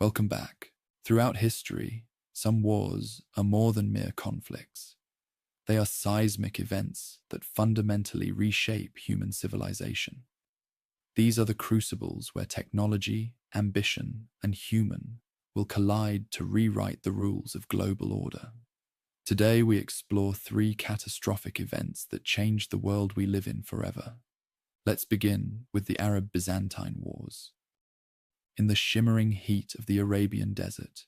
Welcome back. Throughout history, some wars are more than mere conflicts. They are seismic events that fundamentally reshape human civilization. These are the crucibles where technology, ambition, and human will collide to rewrite the rules of global order. Today, we explore three catastrophic events that changed the world we live in forever. Let's begin with the Arab-Byzantine Wars. In the shimmering heat of the Arabian desert,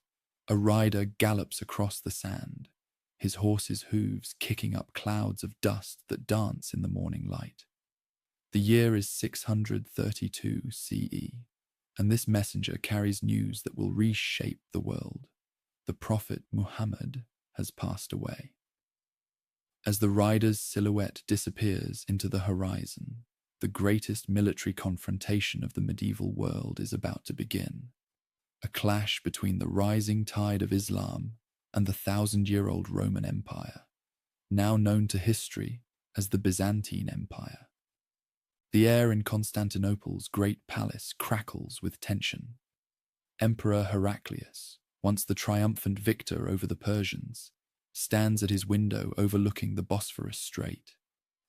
a rider gallops across the sand, his horse's hooves kicking up clouds of dust that dance in the morning light. The year is 632 CE, and this messenger carries news that will reshape the world. The Prophet Muhammad has passed away. As the rider's silhouette disappears into the horizon, the greatest military confrontation of the medieval world is about to begin. A clash between the rising tide of Islam and the thousand-year-old Roman Empire, now known to history as the Byzantine Empire. The air in Constantinople's great palace crackles with tension. Emperor Heraclius, once the triumphant victor over the Persians, stands at his window overlooking the Bosphorus Strait.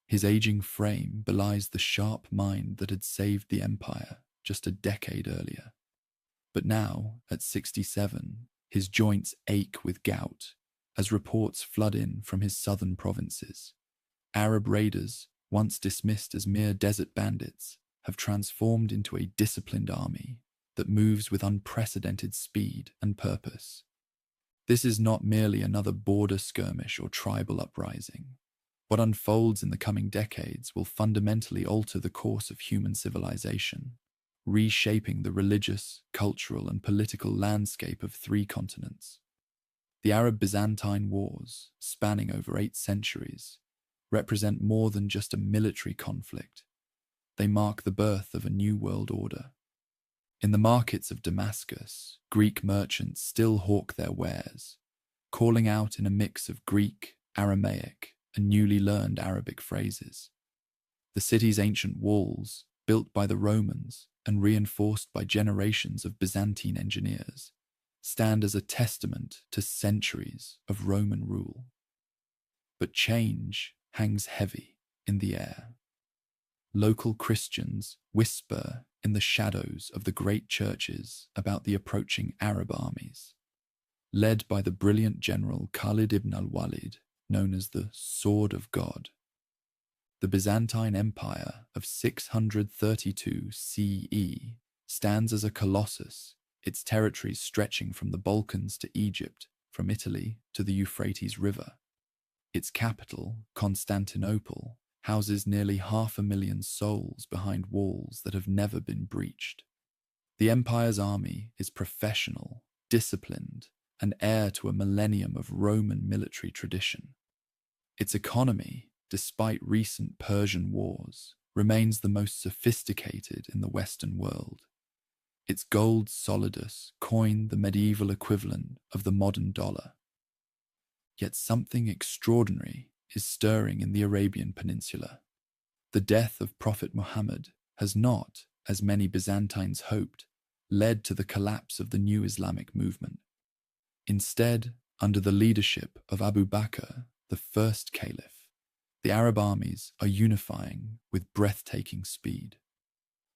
His aging frame belies the sharp mind that had saved the empire just a decade earlier. But now, at 67, his joints ache with gout as reports flood in from his southern provinces. Arab raiders, once dismissed as mere desert bandits, have transformed into a disciplined army that moves with unprecedented speed and purpose. This is not merely another border skirmish or tribal uprising. What unfolds in the coming decades will fundamentally alter the course of human civilization, reshaping the religious, cultural, and political landscape of three continents. The Arab-Byzantine Wars, spanning over 8 centuries, represent more than just a military conflict. They mark the birth of a new world order. In the markets of Damascus, Greek merchants still hawk their wares, calling out in a mix of Greek, Aramaic, and newly learned Arabic phrases. The city's ancient walls, built by the Romans and reinforced by generations of Byzantine engineers, stand as a testament to centuries of Roman rule. But change hangs heavy in the air. Local Christians whisper in the shadows of the great churches about the approaching Arab armies. Led by the brilliant general Khalid ibn al-Walid, known as the Sword of God. The Byzantine Empire of 632 CE stands as a colossus, its territories stretching from the Balkans to Egypt, from Italy to the Euphrates River. Its capital, Constantinople, houses nearly 500,000 souls behind walls that have never been breached. The empire's army is professional, disciplined, and heir to a millennium of Roman military tradition. Its economy, despite recent Persian wars, remains the most sophisticated in the Western world. Its gold solidus coined the medieval equivalent of the modern dollar. Yet something extraordinary is stirring in the Arabian Peninsula. The death of Prophet Muhammad has not, as many Byzantines hoped, led to the collapse of the new Islamic movement. Instead, under the leadership of Abu Bakr, the first caliph, the Arab armies are unifying with breathtaking speed.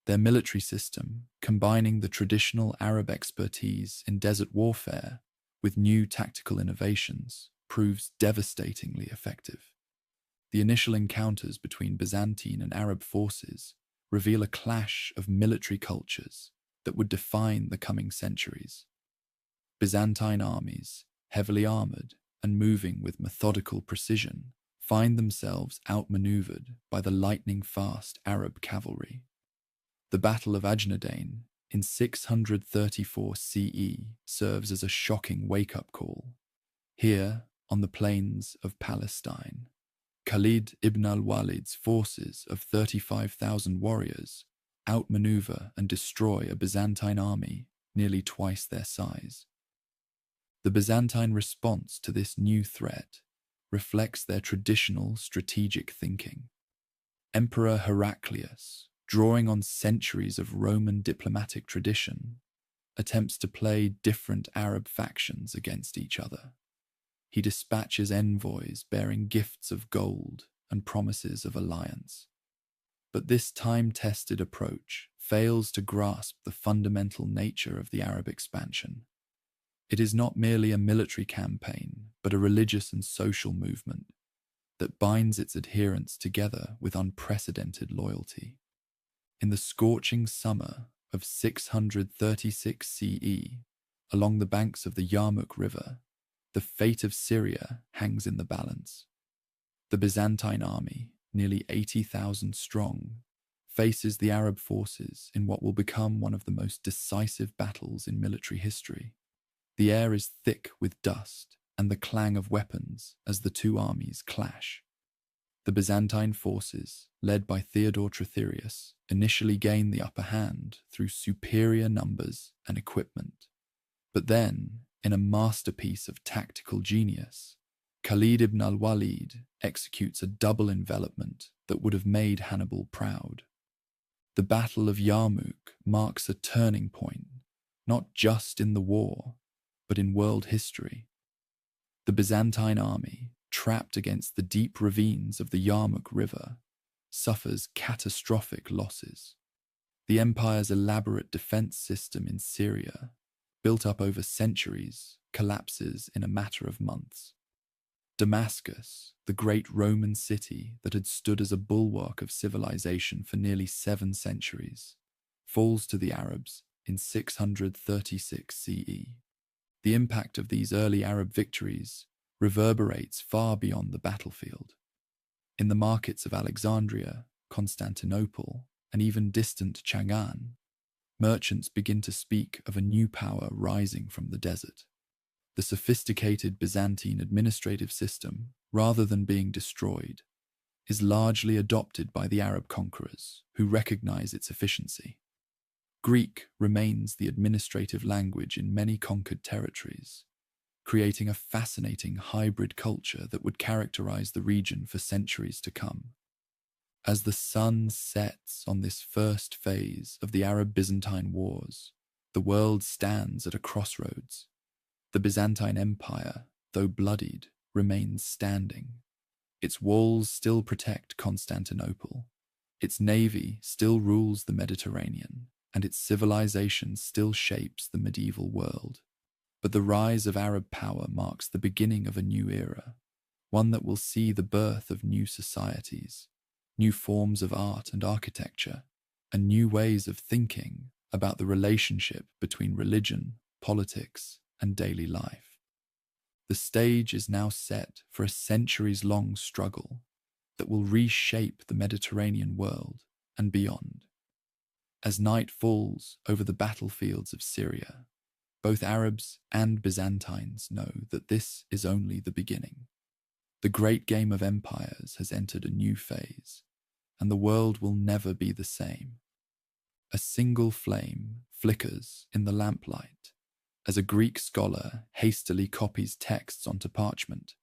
Their military system, combining the traditional Arab expertise in desert warfare with new tactical innovations, proves devastatingly effective. The initial encounters between Byzantine and Arab forces reveal a clash of military cultures that would define the coming centuries. Byzantine armies, heavily armored and moving with methodical precision, find themselves outmaneuvered by the lightning-fast Arab cavalry. The Battle of Ajnadain in 634 CE serves as a shocking wake-up call. Here, on the plains of Palestine, Khalid ibn al-Walid's forces of 35,000 warriors outmaneuver and destroy a Byzantine army nearly twice their size. The Byzantine response to this new threat reflects their traditional strategic thinking. Emperor Heraclius, drawing on centuries of Roman diplomatic tradition, attempts to play different Arab factions against each other. He dispatches envoys bearing gifts of gold and promises of alliance. But this time-tested approach fails to grasp the fundamental nature of the Arab expansion. It is not merely a military campaign, but a religious and social movement that binds its adherents together with unprecedented loyalty. In the scorching summer of 636 CE, along the banks of the Yarmouk River, the fate of Syria hangs in the balance. The Byzantine army, nearly 80,000 strong, faces the Arab forces in what will become one of the most decisive battles in military history. The air is thick with dust and the clang of weapons as the two armies clash. The Byzantine forces, led by Theodore Trithyrius, initially gain the upper hand through superior numbers and equipment. But then, in a masterpiece of tactical genius, Khalid ibn al-Walid executes a double envelopment that would have made Hannibal proud. The Battle of Yarmouk marks a turning point, not just in the war, but in world history. The Byzantine army, trapped against the deep ravines of the Yarmouk River, suffers catastrophic losses. The empire's elaborate defense system in Syria, built up over centuries, collapses in a matter of months. Damascus, the great Roman city that had stood as a bulwark of civilization for nearly 7 centuries, falls to the Arabs in 636 CE. The impact of these early Arab victories reverberates far beyond the battlefield. In the markets of Alexandria, Constantinople, and even distant Chang'an, merchants begin to speak of a new power rising from the desert. The sophisticated Byzantine administrative system, rather than being destroyed, is largely adopted by the Arab conquerors, who recognize its efficiency. Greek remains the administrative language in many conquered territories, creating a fascinating hybrid culture that would characterize the region for centuries to come. As the sun sets on this first phase of the Arab-Byzantine Wars, the world stands at a crossroads. The Byzantine Empire, though bloodied, remains standing. Its walls still protect Constantinople. Its navy still rules the Mediterranean, and its civilization still shapes the medieval world. But the rise of Arab power marks the beginning of a new era, one that will see the birth of new societies, new forms of art and architecture, and new ways of thinking about the relationship between religion, politics, and daily life. The stage is now set for a centuries-long struggle that will reshape the Mediterranean world and beyond. As night falls over the battlefields of Syria, both Arabs and Byzantines know that this is only the beginning. The great game of empires has entered a new phase, and the world will never be the same. A single flame flickers in the lamplight as a Greek scholar hastily copies texts onto parchment.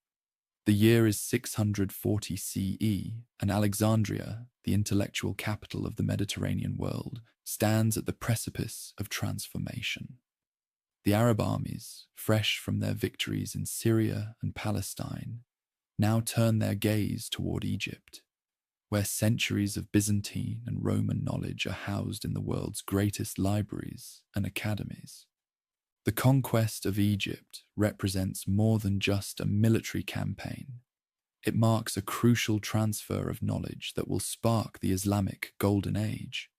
The year is 640 CE, and Alexandria, the intellectual capital of the Mediterranean world, stands at the precipice of transformation. The Arab armies, fresh from their victories in Syria and Palestine, now turn their gaze toward Egypt, where centuries of Byzantine and Roman knowledge are housed in the world's greatest libraries and academies. The conquest of Egypt represents more than just a military campaign. It marks a crucial transfer of knowledge that will spark the Islamic Golden Age.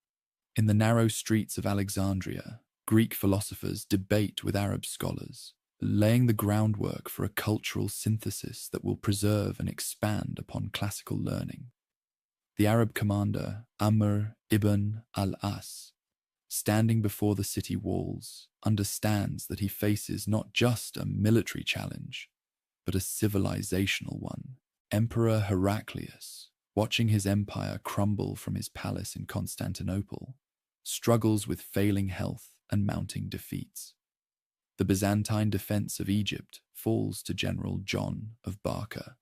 In the narrow streets of Alexandria, Greek philosophers debate with Arab scholars, laying the groundwork for a cultural synthesis that will preserve and expand upon classical learning. The Arab commander, Amr ibn al-As, standing before the city walls, understands that he faces not just a military challenge, but a civilizational one. Emperor Heraclius, watching his empire crumble from his palace in Constantinople, struggles with failing health and mounting defeats. The Byzantine defense of Egypt falls to General John of Barca,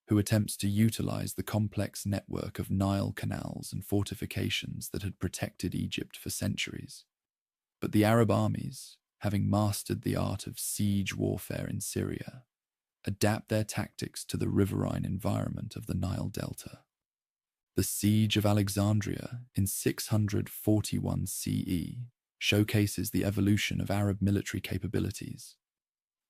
who attempts to utilize the complex network of Nile canals and fortifications that had protected Egypt for centuries. But the Arab armies, having mastered the art of siege warfare in Syria, adapt their tactics to the riverine environment of the Nile Delta. The Siege of Alexandria in 641 CE showcases the evolution of Arab military capabilities.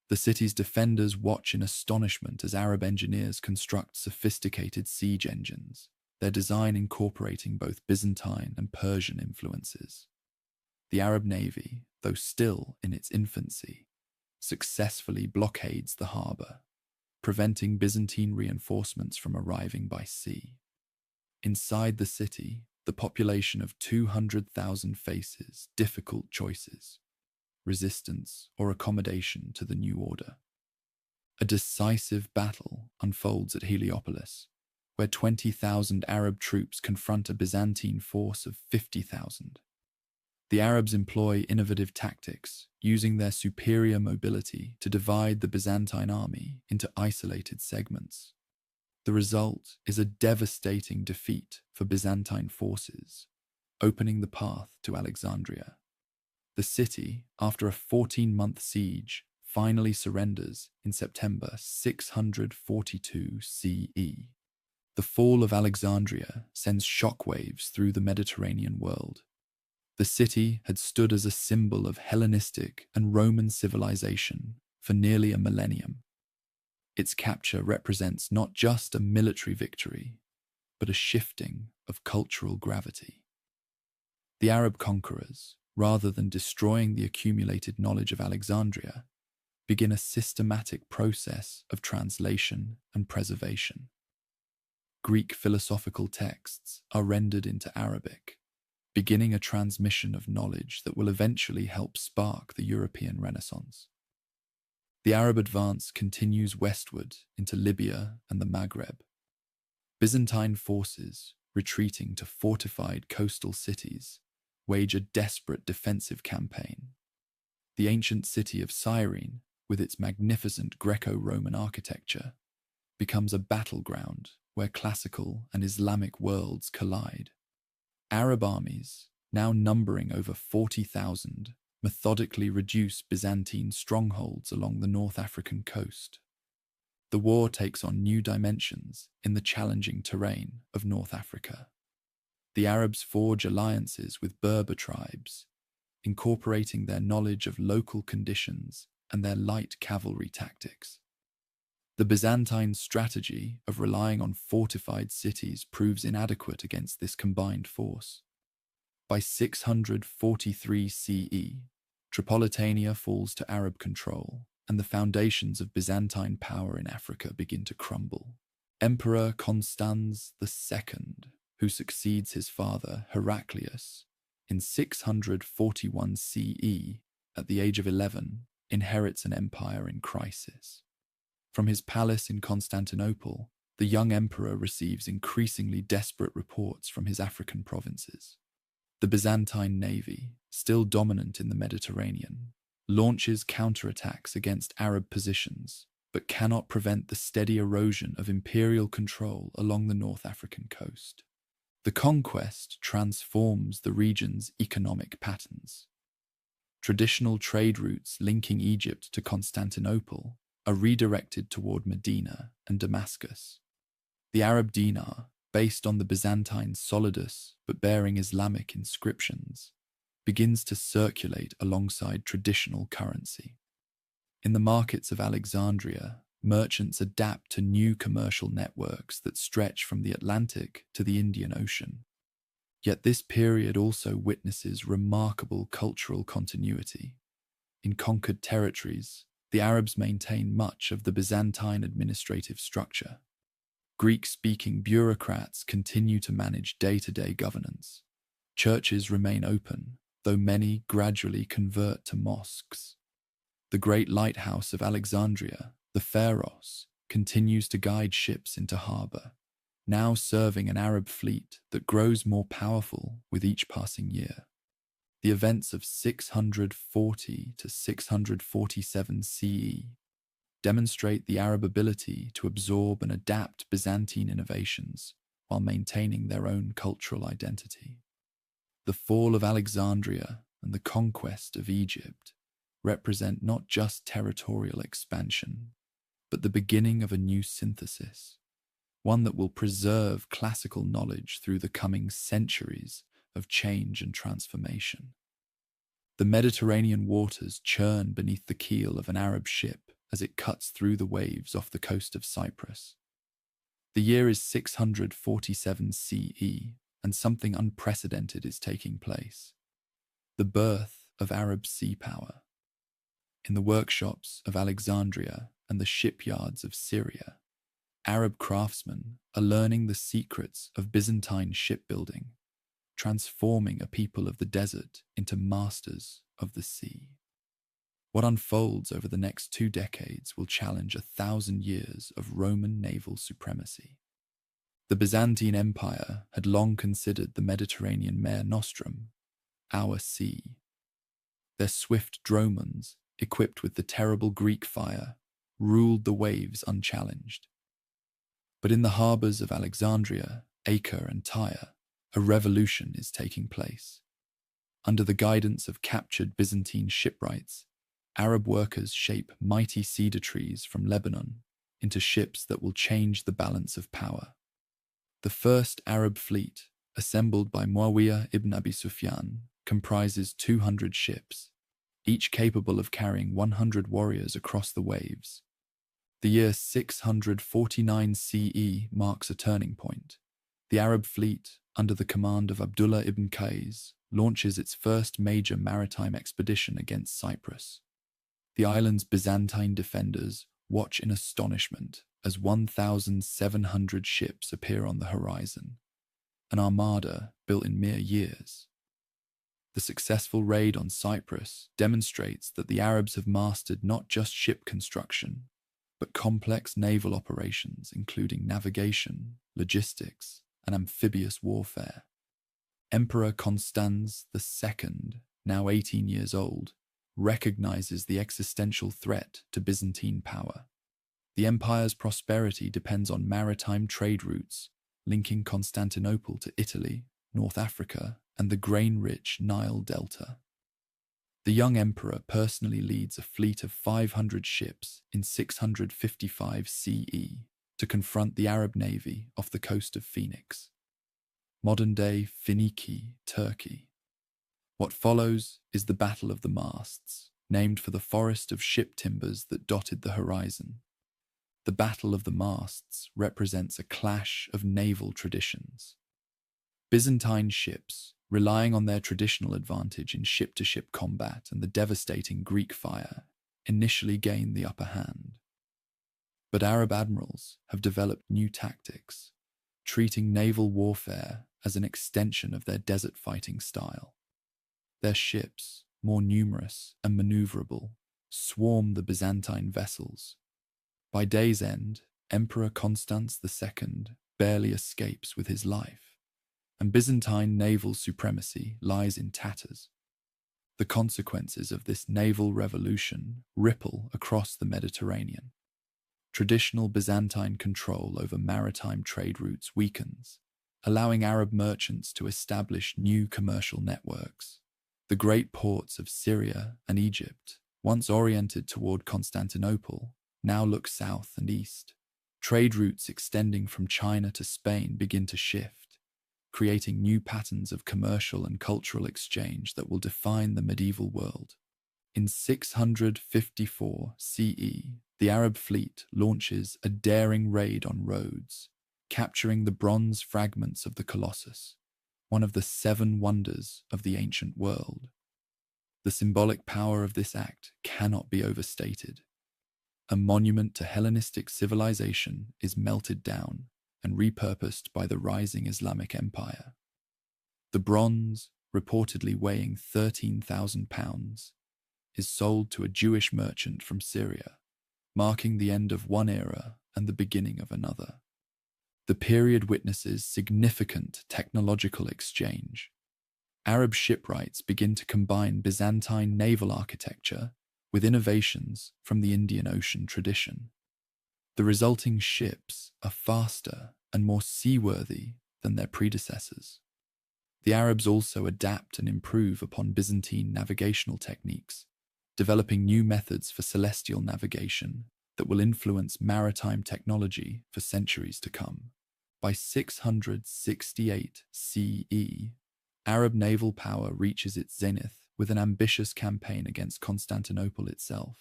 The city's defenders watch in astonishment as Arab engineers construct sophisticated siege engines, their design incorporating both Byzantine and Persian influences. The Arab navy, though still in its infancy, successfully blockades the harbour, preventing Byzantine reinforcements from arriving by sea. Inside the city, the population of 200,000 faces difficult choices: resistance or accommodation to the new order. A decisive battle unfolds at Heliopolis, where 20,000 Arab troops confront a Byzantine force of 50,000. The Arabs employ innovative tactics, using their superior mobility to divide the Byzantine army into isolated segments. The result is a devastating defeat for Byzantine forces, opening the path to Alexandria. The city, after a 14-month siege, finally surrenders in September 642 CE. The fall of Alexandria sends shockwaves through the Mediterranean world. The city had stood as a symbol of Hellenistic and Roman civilization for nearly a millennium. Its capture represents not just a military victory, but a shifting of cultural gravity. The Arab conquerors, rather than destroying the accumulated knowledge of Alexandria, begin a systematic process of translation and preservation. Greek philosophical texts are rendered into Arabic, beginning a transmission of knowledge that will eventually help spark the European Renaissance. The Arab advance continues westward into Libya and the Maghreb. Byzantine forces, retreating to fortified coastal cities, wage a desperate defensive campaign. The ancient city of Cyrene, with its magnificent Greco-Roman architecture, becomes a battleground where classical and Islamic worlds collide. Arab armies, now numbering over 40,000, methodically reduce Byzantine strongholds along the North African coast. The war takes on new dimensions in the challenging terrain of North Africa. The Arabs forge alliances with Berber tribes, incorporating their knowledge of local conditions and their light cavalry tactics. The Byzantine strategy of relying on fortified cities proves inadequate against this combined force. By 643 CE, Tripolitania falls to Arab control, and the foundations of Byzantine power in Africa begin to crumble. Emperor Constans II, who succeeds his father Heraclius in 641 CE at the age of 11, inherits an empire in crisis. From his palace in Constantinople, the young emperor receives increasingly desperate reports from his African provinces. The Byzantine navy, still dominant in the Mediterranean, launches counterattacks against Arab positions, but cannot prevent the steady erosion of imperial control along the North African coast. The conquest transforms the region's economic patterns. Traditional trade routes linking Egypt to Constantinople are redirected toward Medina and Damascus. The Arab dinar, based on the Byzantine solidus but bearing Islamic inscriptions, begins to circulate alongside traditional currency. In the markets of Alexandria, merchants adapt to new commercial networks that stretch from the Atlantic to the Indian Ocean. Yet this period also witnesses remarkable cultural continuity. In conquered territories, the Arabs maintain much of the Byzantine administrative structure. Greek-speaking bureaucrats continue to manage day-to-day governance. Churches remain open, though many gradually convert to mosques. The great lighthouse of Alexandria, the Pharos, continues to guide ships into harbour, now serving an Arab fleet that grows more powerful with each passing year. The events of 640 to 647 CE demonstrate the Arab ability to absorb and adapt Byzantine innovations while maintaining their own cultural identity. The fall of Alexandria and the conquest of Egypt represent not just territorial expansion, but the beginning of a new synthesis, one that will preserve classical knowledge through the coming centuries of change and transformation. The Mediterranean waters churn beneath the keel of an Arab ship as it cuts through the waves off the coast of Cyprus. The year is 647 CE, and something unprecedented is taking place. The birth of Arab sea power. In the workshops of Alexandria and the shipyards of Syria, Arab craftsmen are learning the secrets of Byzantine shipbuilding, transforming a people of the desert into masters of the sea. What unfolds over the next 2 decades will challenge 1,000 years of Roman naval supremacy. The Byzantine Empire had long considered the Mediterranean Mare Nostrum, our sea. Their swift dromons, equipped with the terrible Greek fire, ruled the waves unchallenged. But in the harbours of Alexandria, Acre, and Tyre, a revolution is taking place. Under the guidance of captured Byzantine shipwrights, Arab workers shape mighty cedar trees from Lebanon into ships that will change the balance of power. The first Arab fleet, assembled by Muawiyah ibn Abi Sufyan, comprises 200 ships, each capable of carrying 100 warriors across the waves. The year 649 CE marks a turning point. The Arab fleet, under the command of Abdullah ibn Qais, launches its first major maritime expedition against Cyprus. The island's Byzantine defenders watch in astonishment as 1,700 ships appear on the horizon, an armada built in mere years. The successful raid on Cyprus demonstrates that the Arabs have mastered not just ship construction, but complex naval operations including navigation, logistics, and amphibious warfare. Emperor Constans II, now 18 years old, recognizes the existential threat to Byzantine power. The empire's prosperity depends on maritime trade routes linking Constantinople to Italy, North Africa, and the grain-rich Nile Delta. The young emperor personally leads a fleet of 500 ships in 655 CE to confront the Arab navy off the coast of Phoenix, modern-day Finiki, Turkey. What follows is the Battle of the Masts, named for the forest of ship timbers that dotted the horizon. The Battle of the Masts represents a clash of naval traditions. Byzantine ships, relying on their traditional advantage in ship-to-ship combat and the devastating Greek fire, initially gain the upper hand. But Arab admirals have developed new tactics, treating naval warfare as an extension of their desert fighting style. Their ships, more numerous and maneuverable, swarm the Byzantine vessels. By day's end, Emperor Constans II barely escapes with his life, and Byzantine naval supremacy lies in tatters. The consequences of this naval revolution ripple across the Mediterranean. Traditional Byzantine control over maritime trade routes weakens, allowing Arab merchants to establish new commercial networks. The great ports of Syria and Egypt, once oriented toward Constantinople, now look south and east. Trade routes extending from China to Spain begin to shift, creating new patterns of commercial and cultural exchange that will define the medieval world. In 654 CE, the Arab fleet launches a daring raid on Rhodes, capturing the bronze fragments of the Colossus, one of the 7 wonders of the ancient world. The symbolic power of this act cannot be overstated. A monument to Hellenistic civilization is melted down and repurposed by the rising Islamic Empire. The bronze, reportedly weighing 13,000 pounds, is sold to a Jewish merchant from Syria, marking the end of one era and the beginning of another. The period witnesses significant technological exchange. Arab shipwrights begin to combine Byzantine naval architecture with innovations from the Indian Ocean tradition. The resulting ships are faster and more seaworthy than their predecessors. The Arabs also adapt and improve upon Byzantine navigational techniques, developing new methods for celestial navigation that will influence maritime technology for centuries to come. By 668 CE, Arab naval power reaches its zenith with an ambitious campaign against Constantinople itself.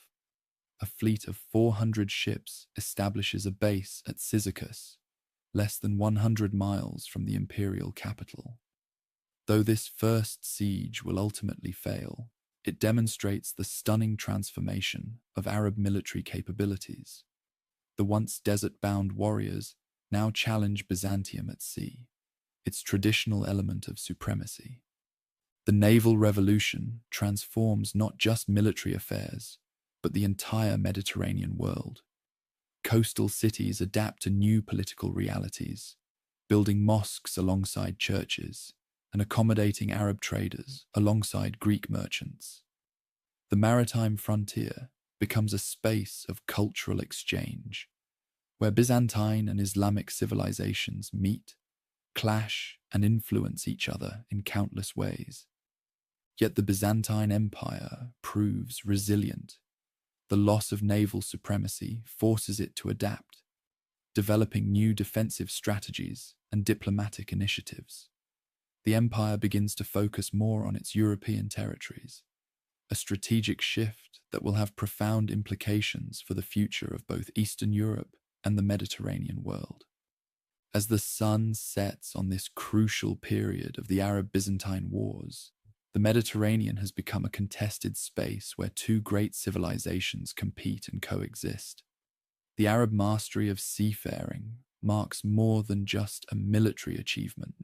A fleet of 400 ships establishes a base at Cyzicus, less than 100 miles from the imperial capital. Though this first siege will ultimately fail, it demonstrates the stunning transformation of Arab military capabilities. The once desert-bound warriors now challenge Byzantium at sea, its traditional element of supremacy. The naval revolution transforms not just military affairs, but the entire Mediterranean world. Coastal cities adapt to new political realities, building mosques alongside churches and accommodating Arab traders alongside Greek merchants. The maritime frontier becomes a space of cultural exchange, where Byzantine and Islamic civilizations meet, clash, and influence each other in countless ways. Yet the Byzantine Empire proves resilient. The loss of naval supremacy forces it to adapt, developing new defensive strategies and diplomatic initiatives. The empire begins to focus more on its European territories, a strategic shift that will have profound implications for the future of both Eastern Europe and the Mediterranean world. As the sun sets on this crucial period of the Arab-Byzantine Wars, the Mediterranean has become a contested space where two great civilizations compete and coexist. The Arab mastery of seafaring marks more than just a military achievement.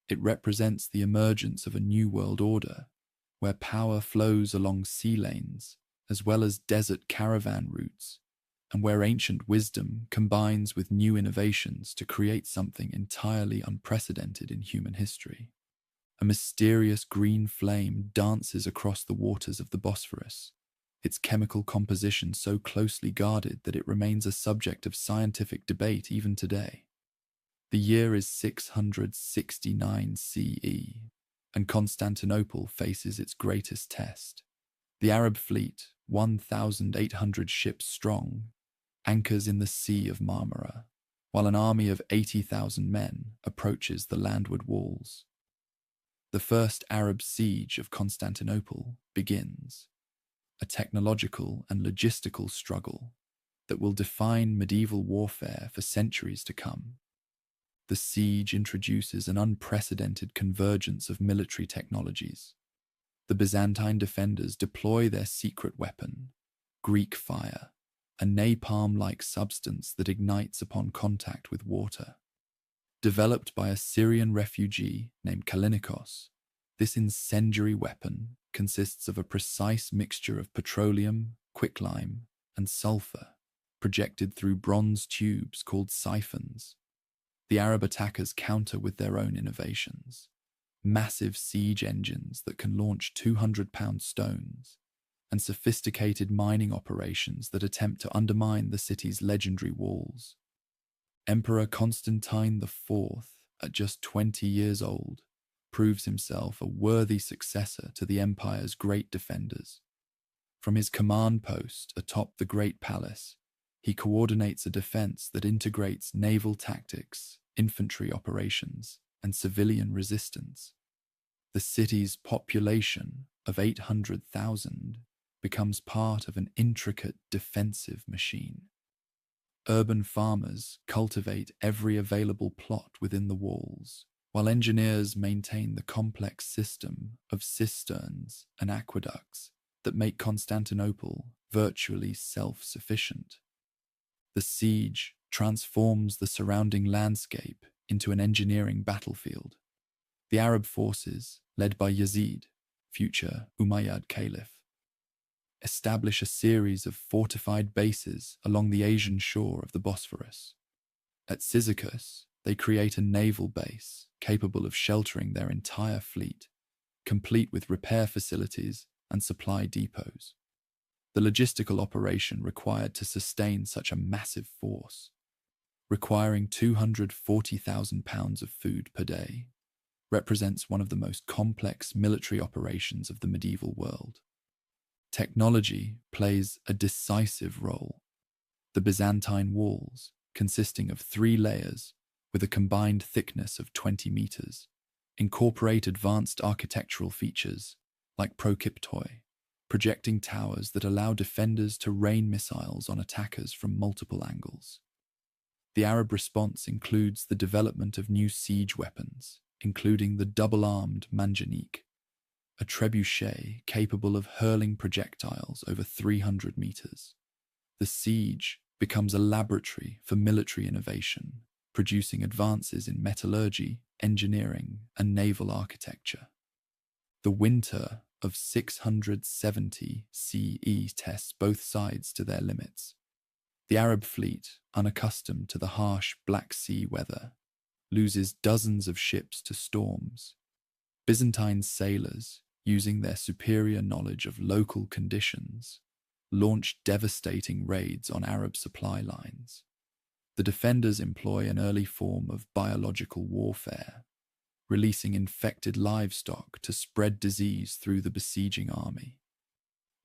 It represents the emergence of a new world order, where power flows along sea lanes as well as desert caravan routes, and where ancient wisdom combines with new innovations to create something entirely unprecedented in human history. A mysterious green flame dances across the waters of the Bosphorus, its chemical composition so closely guarded that it remains a subject of scientific debate even today. The year is 669 CE, and Constantinople faces its greatest test. The Arab fleet, 1,800 ships strong, anchors in the Sea of Marmara, while an army of 80,000 men approaches the landward walls. The first Arab siege of Constantinople begins, a technological and logistical struggle that will define medieval warfare for centuries to come. The siege introduces an unprecedented convergence of military technologies. The Byzantine defenders deploy their secret weapon, Greek fire, a napalm-like substance that ignites upon contact with water. Developed by a Syrian refugee named Kallinikos, this incendiary weapon consists of a precise mixture of petroleum, quicklime, and sulfur, projected through bronze tubes called siphons. The Arab attackers counter with their own innovations, massive siege engines that can launch 200-pound stones, and sophisticated mining operations that attempt to undermine the city's legendary walls. Emperor Constantine IV, at just 20 years old, proves himself a worthy successor to the empire's great defenders. From his command post atop the Great Palace, he coordinates a defense that integrates naval tactics, infantry operations, and civilian resistance. The city's population of 800,000 becomes part of an intricate defensive machine. Urban farmers cultivate every available plot within the walls, while engineers maintain the complex system of cisterns and aqueducts that make Constantinople virtually self-sufficient. The siege transforms the surrounding landscape into an engineering battlefield. The Arab forces, led by Yazid, future Umayyad Caliph, establish a series of fortified bases along the Asian shore of the Bosphorus. At Cyzicus, they create a naval base capable of sheltering their entire fleet, complete with repair facilities and supply depots. The logistical operation required to sustain such a massive force, requiring 240,000 pounds of food per day, represents one of the most complex military operations of the medieval world. Technology plays a decisive role. The Byzantine walls, consisting of 3 layers with a combined thickness of 20 meters, incorporate advanced architectural features like prokyptoi, projecting towers that allow defenders to rain missiles on attackers from multiple angles. The Arab response includes the development of new siege weapons, including the double-armed manjanik, a trebuchet capable of hurling projectiles over 300 meters. The siege becomes a laboratory for military innovation, producing advances in metallurgy, engineering, and naval architecture. The winter of 670 CE tests both sides to their limits. The Arab fleet, unaccustomed to the harsh Black Sea weather, loses dozens of ships to storms. Byzantine sailors, using their superior knowledge of local conditions, launched devastating raids on Arab supply lines. The defenders employ an early form of biological warfare, releasing infected livestock to spread disease through the besieging army.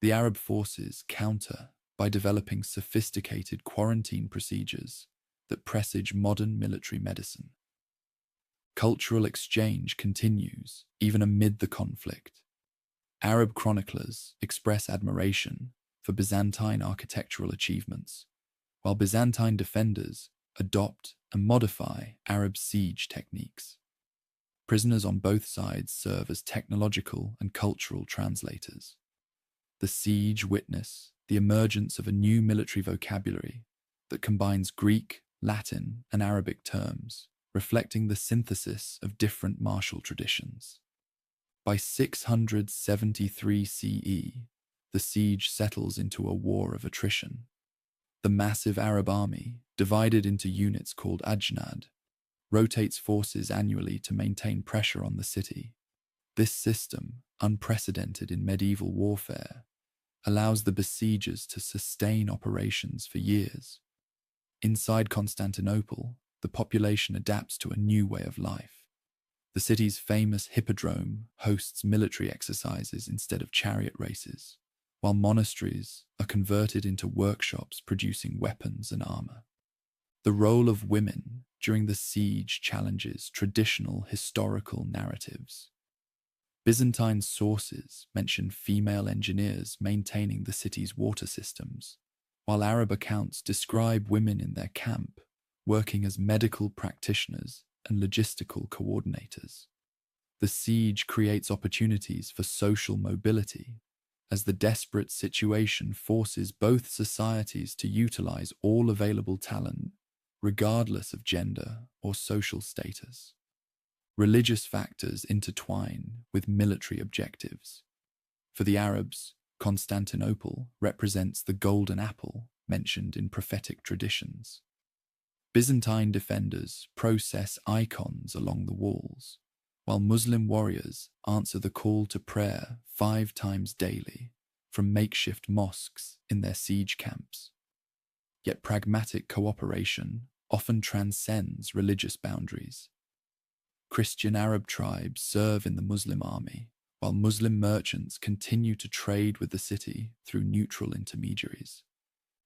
The Arab forces counter by developing sophisticated quarantine procedures that presage modern military medicine. Cultural exchange continues even amid the conflict. Arab chroniclers express admiration for Byzantine architectural achievements, while Byzantine defenders adopt and modify Arab siege techniques. Prisoners on both sides serve as technological and cultural translators. The siege witness the emergence of a new military vocabulary that combines Greek, Latin, and Arabic terms, reflecting the synthesis of different martial traditions. By 673 CE, the siege settles into a war of attrition. The massive Arab army, divided into units called ajnad, rotates forces annually to maintain pressure on the city. This system, unprecedented in medieval warfare, allows the besiegers to sustain operations for years. Inside Constantinople, the population adapts to a new way of life. The city's famous hippodrome hosts military exercises instead of chariot races, while monasteries are converted into workshops producing weapons and armor. The role of women during the siege challenges traditional historical narratives. Byzantine sources mention female engineers maintaining the city's water systems, while Arab accounts describe women in their camp working as medical practitioners and logistical coordinators. The siege creates opportunities for social mobility, as the desperate situation forces both societies to utilize all available talent, regardless of gender or social status. Religious factors intertwine with military objectives. For the Arabs, Constantinople represents the golden apple mentioned in prophetic traditions. Byzantine defenders process icons along the walls, while Muslim warriors answer the call to prayer 5 times daily from makeshift mosques in their siege camps. Yet pragmatic cooperation often transcends religious boundaries. Christian Arab tribes serve in the Muslim army, while Muslim merchants continue to trade with the city through neutral intermediaries.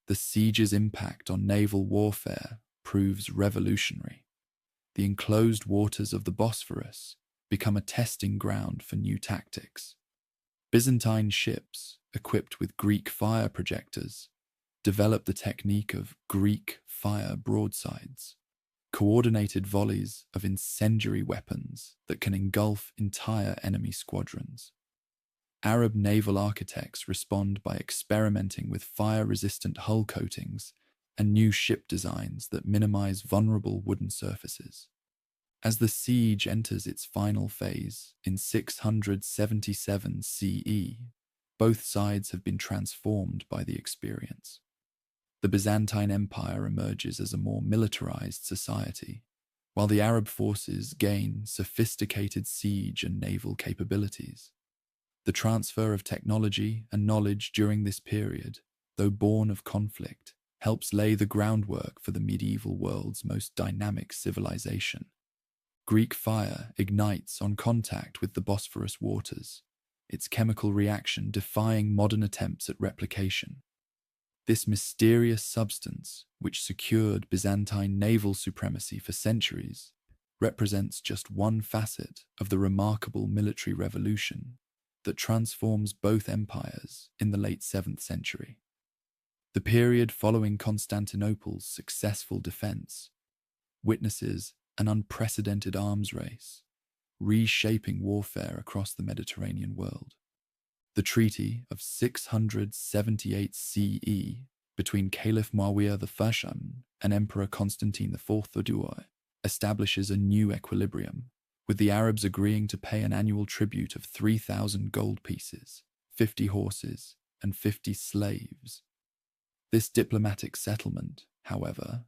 The siege's impact on naval warfare proves revolutionary. The enclosed waters of the Bosphorus become a testing ground for new tactics. Byzantine ships, equipped with Greek fire projectors, develop the technique of Greek fire broadsides, coordinated volleys of incendiary weapons that can engulf entire enemy squadrons. Arab naval architects respond by experimenting with fire-resistant hull coatings and new ship designs that minimize vulnerable wooden surfaces. As the siege enters its final phase in 677 CE, both sides have been transformed by the experience. The Byzantine Empire emerges as a more militarized society, while the Arab forces gain sophisticated siege and naval capabilities. The transfer of technology and knowledge during this period, though born of conflict, helps lay the groundwork for the medieval world's most dynamic civilization. Greek fire ignites on contact with the Bosphorus waters, its chemical reaction defying modern attempts at replication. This mysterious substance, which secured Byzantine naval supremacy for centuries, represents just one facet of the remarkable military revolution that transforms both empires in the late 7th century. The period following Constantinople's successful defense witnesses an unprecedented arms race, reshaping warfare across the Mediterranean world. The Treaty of 678 CE between Caliph Muawiyah I and Emperor Constantine IV establishes a new equilibrium, with the Arabs agreeing to pay an annual tribute of 3,000 gold pieces, 50 horses, and 50 slaves. This diplomatic settlement, however,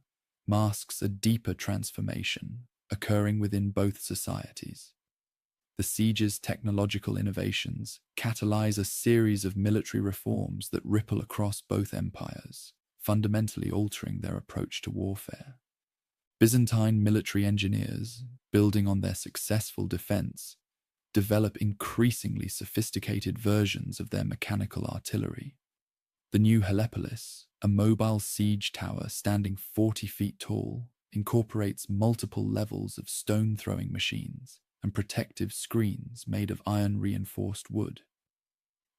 masks a deeper transformation occurring within both societies. The siege's technological innovations catalyze a series of military reforms that ripple across both empires, fundamentally altering their approach to warfare. Byzantine military engineers, building on their successful defense, develop increasingly sophisticated versions of their mechanical artillery. The new Helepolis, a mobile siege tower standing 40 feet tall, incorporates multiple levels of stone-throwing machines and protective screens made of iron-reinforced wood.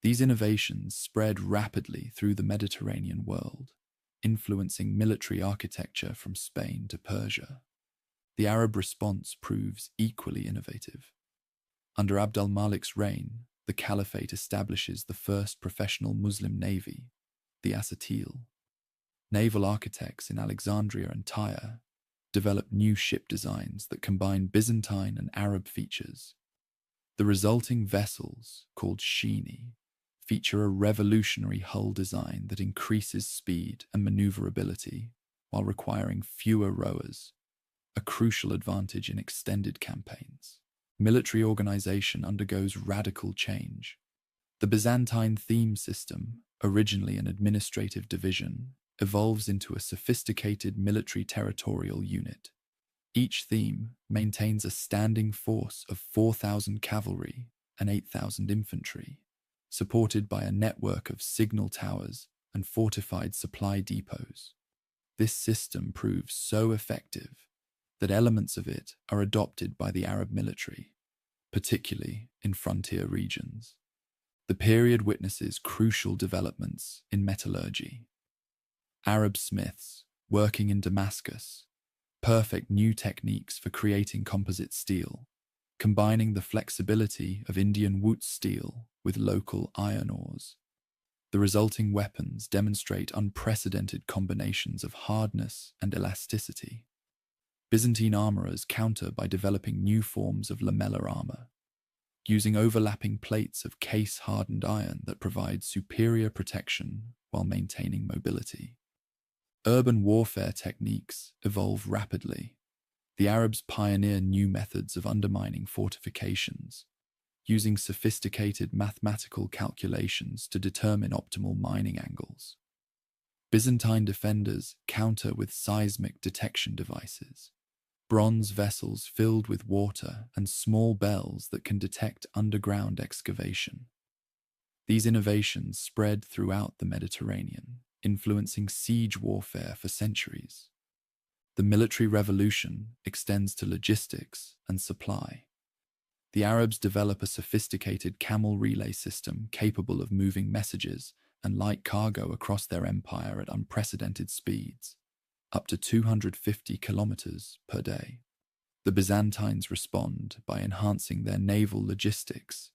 These innovations spread rapidly through the Mediterranean world, influencing military architecture from Spain to Persia. The Arab response proves equally innovative. Under Abd al-Malik's reign, the Caliphate establishes the first professional Muslim navy, the Asatil. Naval architects in Alexandria and Tyre developed new ship designs that combine Byzantine and Arab features. The resulting vessels, called Shini, feature a revolutionary hull design that increases speed and maneuverability while requiring fewer rowers, a crucial advantage in extended campaigns. Military organization undergoes radical change. The Byzantine theme system, originally an administrative division, evolves into a sophisticated military territorial unit. Each theme maintains a standing force of 4,000 cavalry and 8,000 infantry, supported by a network of signal towers and fortified supply depots. This system proves so effective that elements of it are adopted by the Arab military, particularly in frontier regions. The period witnesses crucial developments in metallurgy. Arab smiths, working in Damascus, perfect new techniques for creating composite steel, combining the flexibility of Indian Wootz steel with local iron ores. The resulting weapons demonstrate unprecedented combinations of hardness and elasticity. Byzantine armorers counter by developing new forms of lamellar armor, using overlapping plates of case-hardened iron that provide superior protection while maintaining mobility. Urban warfare techniques evolve rapidly. The Arabs pioneer new methods of undermining fortifications, using sophisticated mathematical calculations to determine optimal mining angles. Byzantine defenders counter with seismic detection devices, bronze vessels filled with water and small bells that can detect underground excavation. These innovations spread throughout the Mediterranean, influencing siege warfare for centuries. The military revolution extends to logistics and supply. The Arabs develop a sophisticated camel relay system capable of moving messages and light cargo across their empire at unprecedented speeds, up to 250 kilometers per day. The Byzantines respond by enhancing their naval logistics,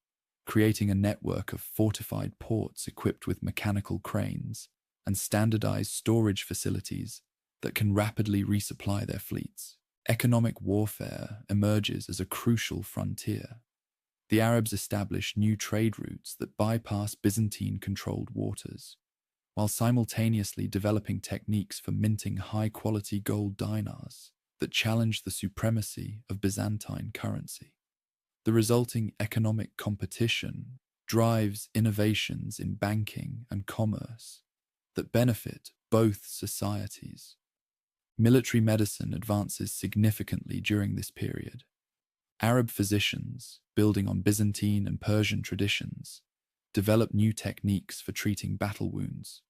creating a network of fortified ports equipped with mechanical cranes and standardized storage facilities that can rapidly resupply their fleets. Economic warfare emerges as a crucial frontier. The Arabs establish new trade routes that bypass Byzantine-controlled waters, while simultaneously developing techniques for minting high-quality gold dinars that challenge the supremacy of Byzantine currency. The resulting economic competition drives innovations in banking and commerce that benefit both societies. Military medicine advances significantly during this period, Arab physicians, building on Byzantine and Persian traditions, developed new techniques for treating battle wounds.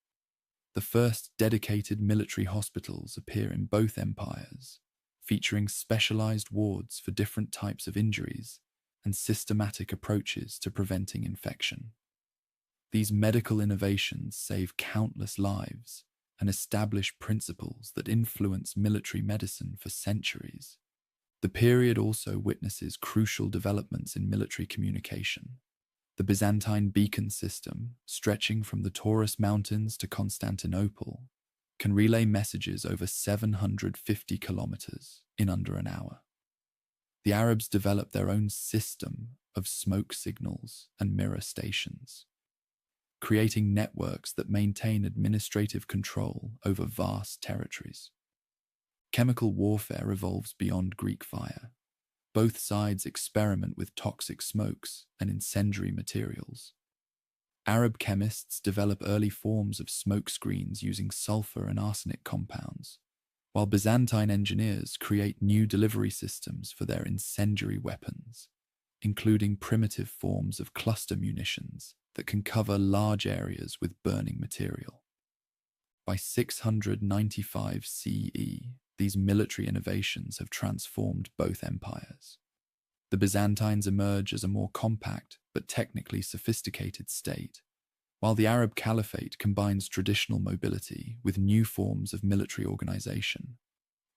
The first dedicated military hospitals appear in both empires, featuring specialized wards for different types of injuries and systematic approaches to preventing infection. These medical innovations save countless lives and establish principles that influence military medicine for centuries. The period also witnesses crucial developments in military communication. The Byzantine beacon system, stretching from the Taurus Mountains to Constantinople, can relay messages over 750 kilometers in under an hour. The Arabs developed their own system of smoke signals and mirror stations, creating networks that maintain administrative control over vast territories. Chemical warfare evolves beyond Greek fire. Both sides experiment with toxic smokes and incendiary materials. Arab chemists develop early forms of smoke screens using sulfur and arsenic compounds, while Byzantine engineers create new delivery systems for their incendiary weapons, including primitive forms of cluster munitions that can cover large areas with burning material. By 695 CE, these military innovations have transformed both empires. The Byzantines emerge as a more compact but technically sophisticated state, while the Arab Caliphate combines traditional mobility with new forms of military organization.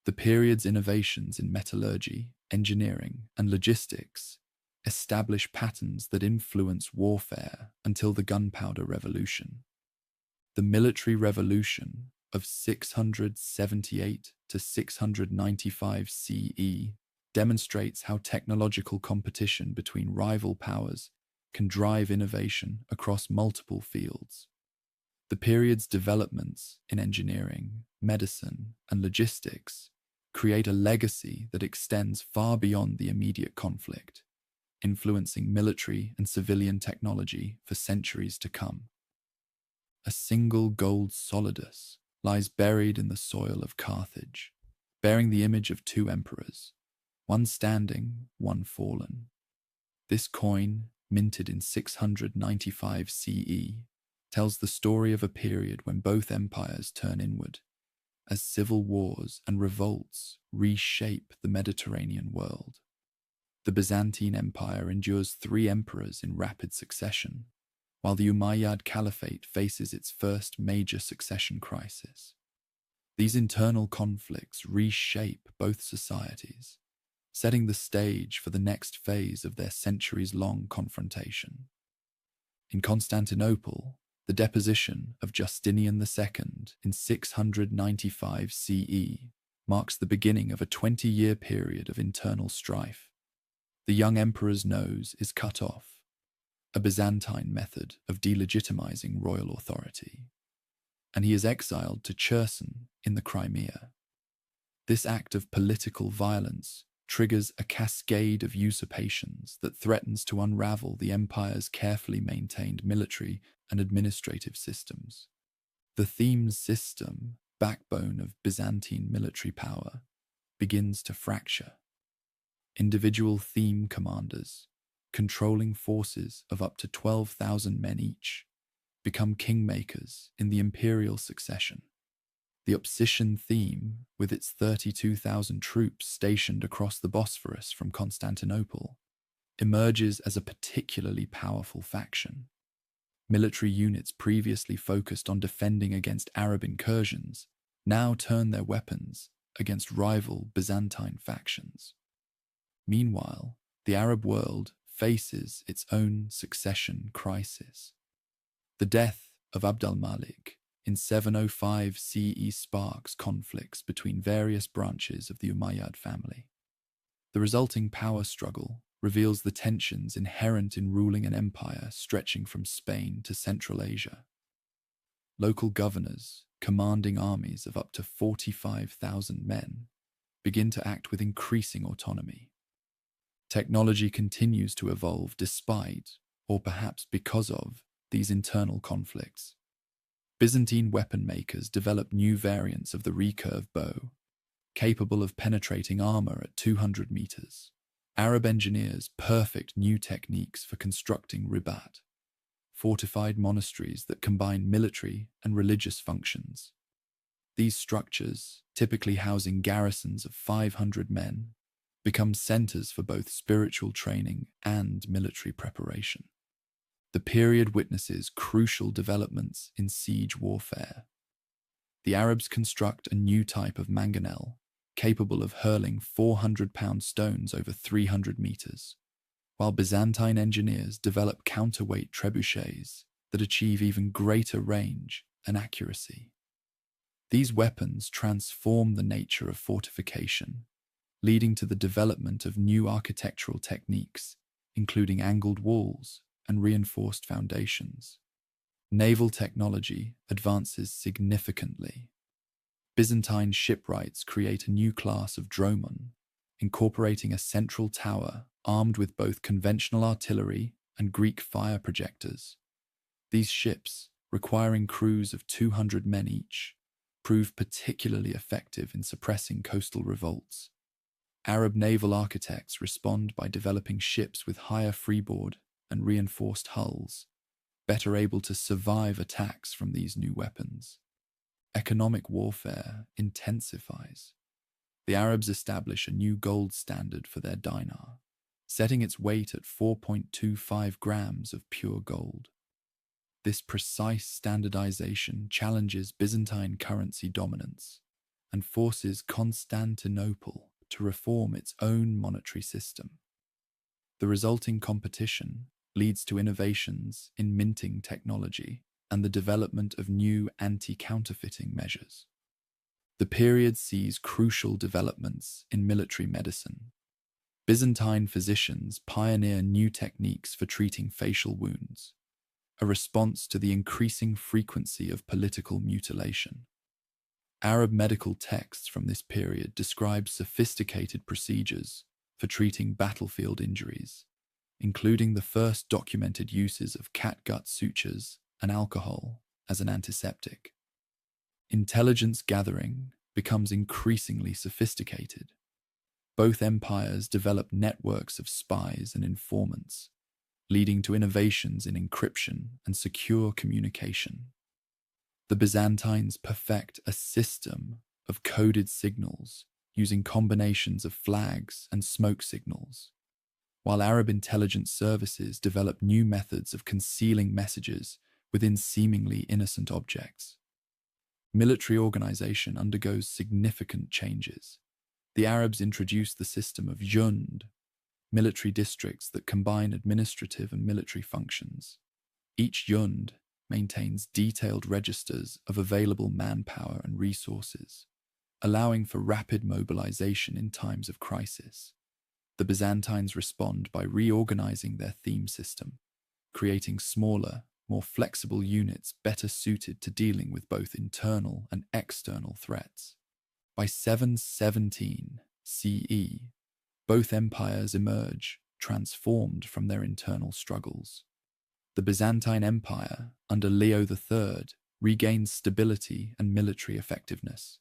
The period's innovations in metallurgy, engineering, and logistics establish patterns that influence warfare until the Gunpowder Revolution. The military revolution of 678 to 695 CE demonstrates how technological competition between rival powers can drive innovation across multiple fields. The period's developments in engineering, medicine, and logistics create a legacy that extends far beyond the immediate conflict, influencing military and civilian technology for centuries to come. A single gold solidus lies buried in the soil of Carthage, bearing the image of two emperors, one standing, one fallen. This coin, minted in 695 CE, tells the story of a period when both empires turn inward, as civil wars and revolts reshape the Mediterranean world. The Byzantine Empire endures 3 emperors in rapid succession, while the Umayyad Caliphate faces its first major succession crisis. These internal conflicts reshape both societies, setting the stage for the next phase of their centuries-long confrontation. In Constantinople, the deposition of Justinian II in 695 CE marks the beginning of a 20-year period of internal strife. The young emperor's nose is cut off, a Byzantine method of delegitimizing royal authority, and he is exiled to Cherson in the Crimea. This act of political violence triggers a cascade of usurpations that threatens to unravel the empire's carefully maintained military and administrative systems. The themes system, backbone of Byzantine military power, begins to fracture. Individual theme commanders, controlling forces of up to 12,000 men each, become kingmakers in the imperial succession. The Opsician theme, with its 32,000 troops stationed across the Bosphorus from Constantinople, emerges as a particularly powerful faction. Military units previously focused on defending against Arab incursions now turn their weapons against rival Byzantine factions. Meanwhile, the Arab world faces its own succession crisis. The death of Abd al-Malik in 705 CE sparks conflicts between various branches of the Umayyad family. The resulting power struggle reveals the tensions inherent in ruling an empire stretching from Spain to Central Asia. Local governors, commanding armies of up to 45,000 men, begin to act with increasing autonomy. Technology continues to evolve despite, or perhaps because of, these internal conflicts. Byzantine weapon makers develop new variants of the recurve bow, capable of penetrating armor at 200 meters, Arab engineers perfect new techniques for constructing ribat, fortified monasteries that combine military and religious functions. These structures, typically housing garrisons of 500 men, become centers for both spiritual training and military preparation. The period witnesses crucial developments in siege warfare. The Arabs construct a new type of mangonel, capable of hurling 400-pound stones over 300 meters, while Byzantine engineers develop counterweight trebuchets that achieve even greater range and accuracy. These weapons transform the nature of fortification, leading to the development of new architectural techniques, including angled walls and reinforced foundations. Naval technology advances significantly. Byzantine shipwrights create a new class of dromon, incorporating a central tower armed with both conventional artillery and Greek fire projectors. These ships, requiring crews of 200 men each, prove particularly effective in suppressing coastal revolts. Arab naval architects respond by developing ships with higher freeboard and reinforced hulls, better able to survive attacks from these new weapons. Economic warfare intensifies. The Arabs establish a new gold standard for their dinar, setting its weight at 4.25 grams of pure gold. This precise standardization challenges Byzantine currency dominance and forces Constantinople to reform its own monetary system. The resulting competition leads to innovations in minting technology and the development of new anti-counterfeiting measures. The period sees crucial developments in military medicine. Byzantine physicians pioneer new techniques for treating facial wounds, a response to the increasing frequency of political mutilation. Arab medical texts from this period describe sophisticated procedures for treating battlefield injuries, including the first documented uses of catgut sutures and alcohol as an antiseptic. Intelligence gathering becomes increasingly sophisticated. Both empires develop networks of spies and informants, leading to innovations in encryption and secure communication. The Byzantines perfect a system of coded signals using combinations of flags and smoke signals, while Arab intelligence services develop new methods of concealing messages within seemingly innocent objects. Military organization undergoes significant changes. The Arabs introduce the system of jund, military districts that combine administrative and military functions. Each jund maintains detailed registers of available manpower and resources, allowing for rapid mobilization in times of crisis. The Byzantines respond by reorganizing their theme system, creating smaller, more flexible units better suited to dealing with both internal and external threats. By 717 CE, both empires emerge, transformed from their internal struggles. The Byzantine Empire, under Leo III, regains stability and military effectiveness.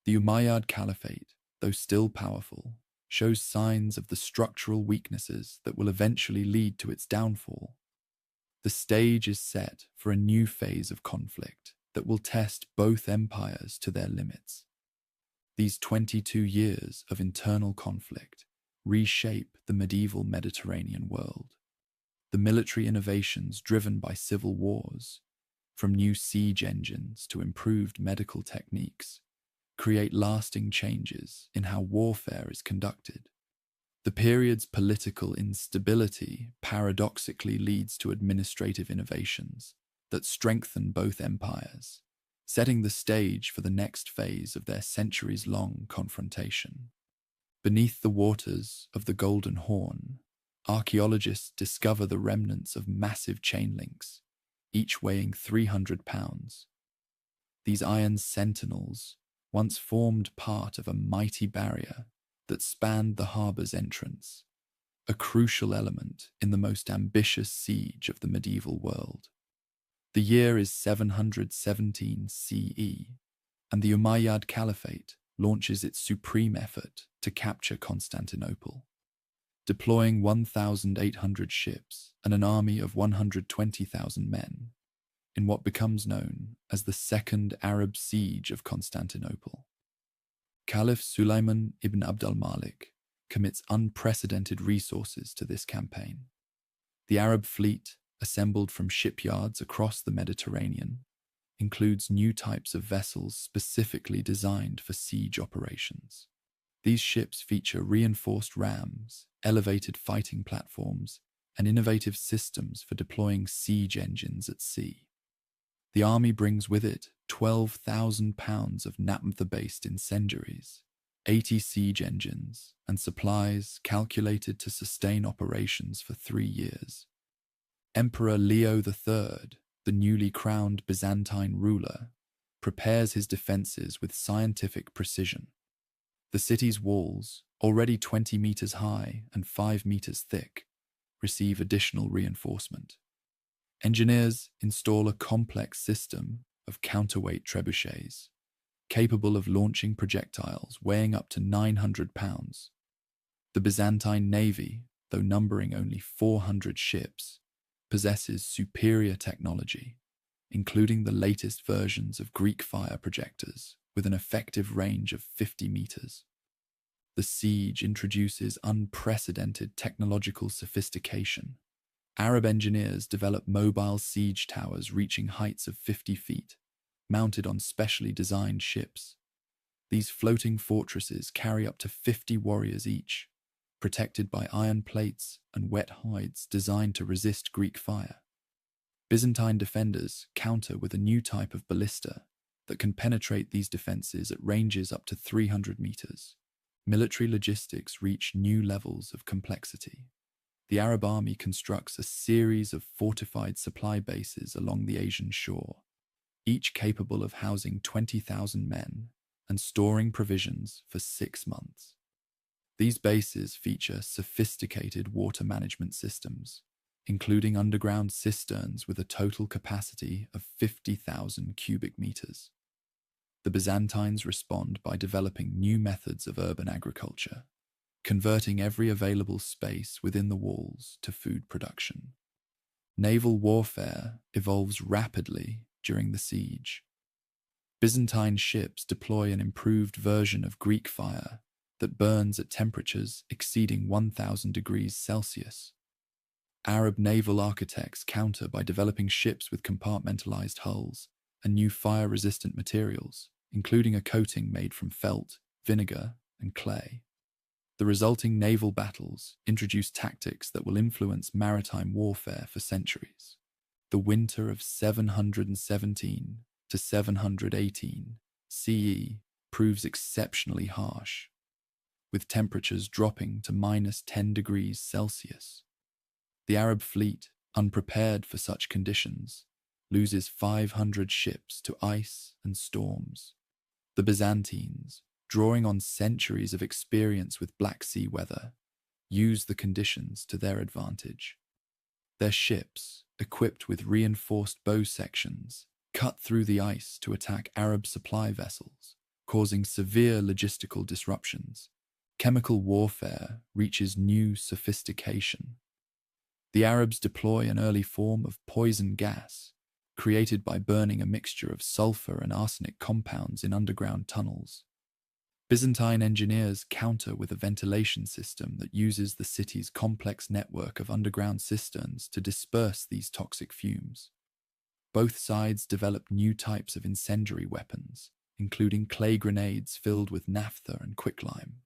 The Umayyad Caliphate, though still powerful, shows signs of the structural weaknesses that will eventually lead to its downfall. The stage is set for a new phase of conflict that will test both empires to their limits. These 22 years of internal conflict reshape the medieval Mediterranean world. The military innovations driven by civil wars, from new siege engines to improved medical techniques, create lasting changes in how warfare is conducted. The period's political instability paradoxically leads to administrative innovations that strengthen both empires, setting the stage for the next phase of their centuries-long confrontation. Beneath the waters of the Golden Horn, archaeologists discover the remnants of massive chain links, each weighing 300 pounds. These iron sentinels once formed part of a mighty barrier that spanned the harbour's entrance, a crucial element in the most ambitious siege of the medieval world. The year is 717 CE, and the Umayyad Caliphate launches its supreme effort to capture Constantinople. deploying 1,800 ships and an army of 120,000 men in what becomes known as the Second Arab Siege of Constantinople. Caliph Sulayman ibn Abd al-Malik commits unprecedented resources to this campaign. The Arab fleet, assembled from shipyards across the Mediterranean, includes new types of vessels specifically designed for siege operations. These ships feature reinforced rams, elevated fighting platforms, and innovative systems for deploying siege engines at sea. The army brings with it 12,000 pounds of naphtha-based incendiaries, 80 siege engines, and supplies calculated to sustain operations for 3 years. Emperor Leo III, the newly crowned Byzantine ruler, prepares his defenses with scientific precision. The city's walls, already 20 meters high and 5 meters thick, receive additional reinforcement. Engineers install a complex system of counterweight trebuchets, capable of launching projectiles weighing up to 900 pounds. The Byzantine navy, though numbering only 400 ships, possesses superior technology, including the latest versions of Greek fire projectors with an effective range of 50 meters. The siege introduces unprecedented technological sophistication. Arab engineers develop mobile siege towers reaching heights of 50 feet, mounted on specially designed ships. These floating fortresses carry up to 50 warriors each, protected by iron plates and wet hides designed to resist Greek fire. Byzantine defenders counter with a new type of ballista that can penetrate these defenses at ranges up to 300 meters. Military logistics reach new levels of complexity. The Arab army constructs a series of fortified supply bases along the Asian shore, each capable of housing 20,000 men and storing provisions for 6 months. These bases feature sophisticated water management systems, including underground cisterns with a total capacity of 50,000 cubic meters. The Byzantines respond by developing new methods of urban agriculture, converting every available space within the walls to food production. Naval warfare evolves rapidly during the siege. Byzantine ships deploy an improved version of Greek fire that burns at temperatures exceeding 1,000 degrees Celsius. Arab naval architects counter by developing ships with compartmentalized hulls and new fire-resistant materials, including a coating made from felt, vinegar, and clay. The resulting naval battles introduce tactics that will influence maritime warfare for centuries. The winter of 717 to 718 CE proves exceptionally harsh, with temperatures dropping to -10 degrees Celsius. The Arab fleet, unprepared for such conditions, loses 500 ships to ice and storms. The Byzantines, drawing on centuries of experience with Black Sea weather, use the conditions to their advantage. Their ships, equipped with reinforced bow sections, cut through the ice to attack Arab supply vessels, causing severe logistical disruptions. Chemical warfare reaches new sophistication. The Arabs deploy an early form of poison gas, created by burning a mixture of sulfur and arsenic compounds in underground tunnels. Byzantine engineers counter with a ventilation system that uses the city's complex network of underground cisterns to disperse these toxic fumes. Both sides develop new types of incendiary weapons, including clay grenades filled with naphtha and quicklime.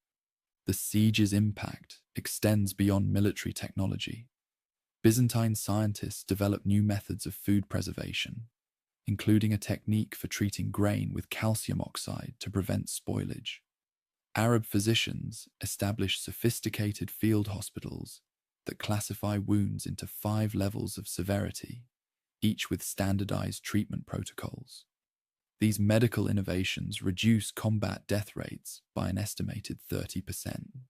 The siege's impact extends beyond military technology. Byzantine scientists develop new methods of food preservation, including a technique for treating grain with calcium oxide to prevent spoilage. Arab physicians establish sophisticated field hospitals that classify wounds into 5 levels of severity, each with standardized treatment protocols. These medical innovations reduce combat death rates by an estimated 30%.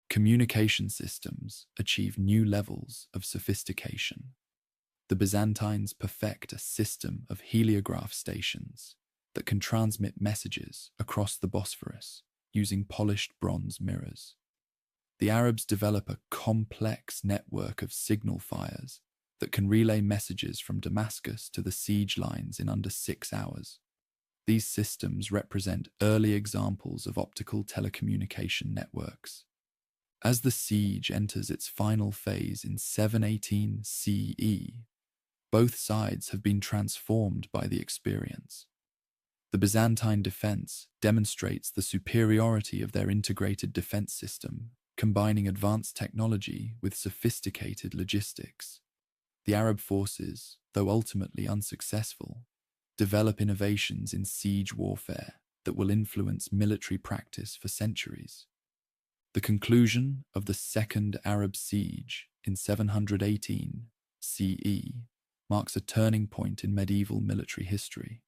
Communication systems achieve new levels of sophistication. The Byzantines perfect a system of heliograph stations that can transmit messages across the Bosphorus using polished bronze mirrors. The Arabs develop a complex network of signal fires that can relay messages from Damascus to the siege lines in under 6 hours. These systems represent early examples of optical telecommunication networks. As the siege enters its final phase in 718 CE, both sides have been transformed by the experience. The Byzantine defense demonstrates the superiority of their integrated defense system, combining advanced technology with sophisticated logistics. The Arab forces, though ultimately unsuccessful, develop innovations in siege warfare that will influence military practice for centuries. The conclusion of the Second Arab Siege in 718 CE marks a turning point in medieval military history.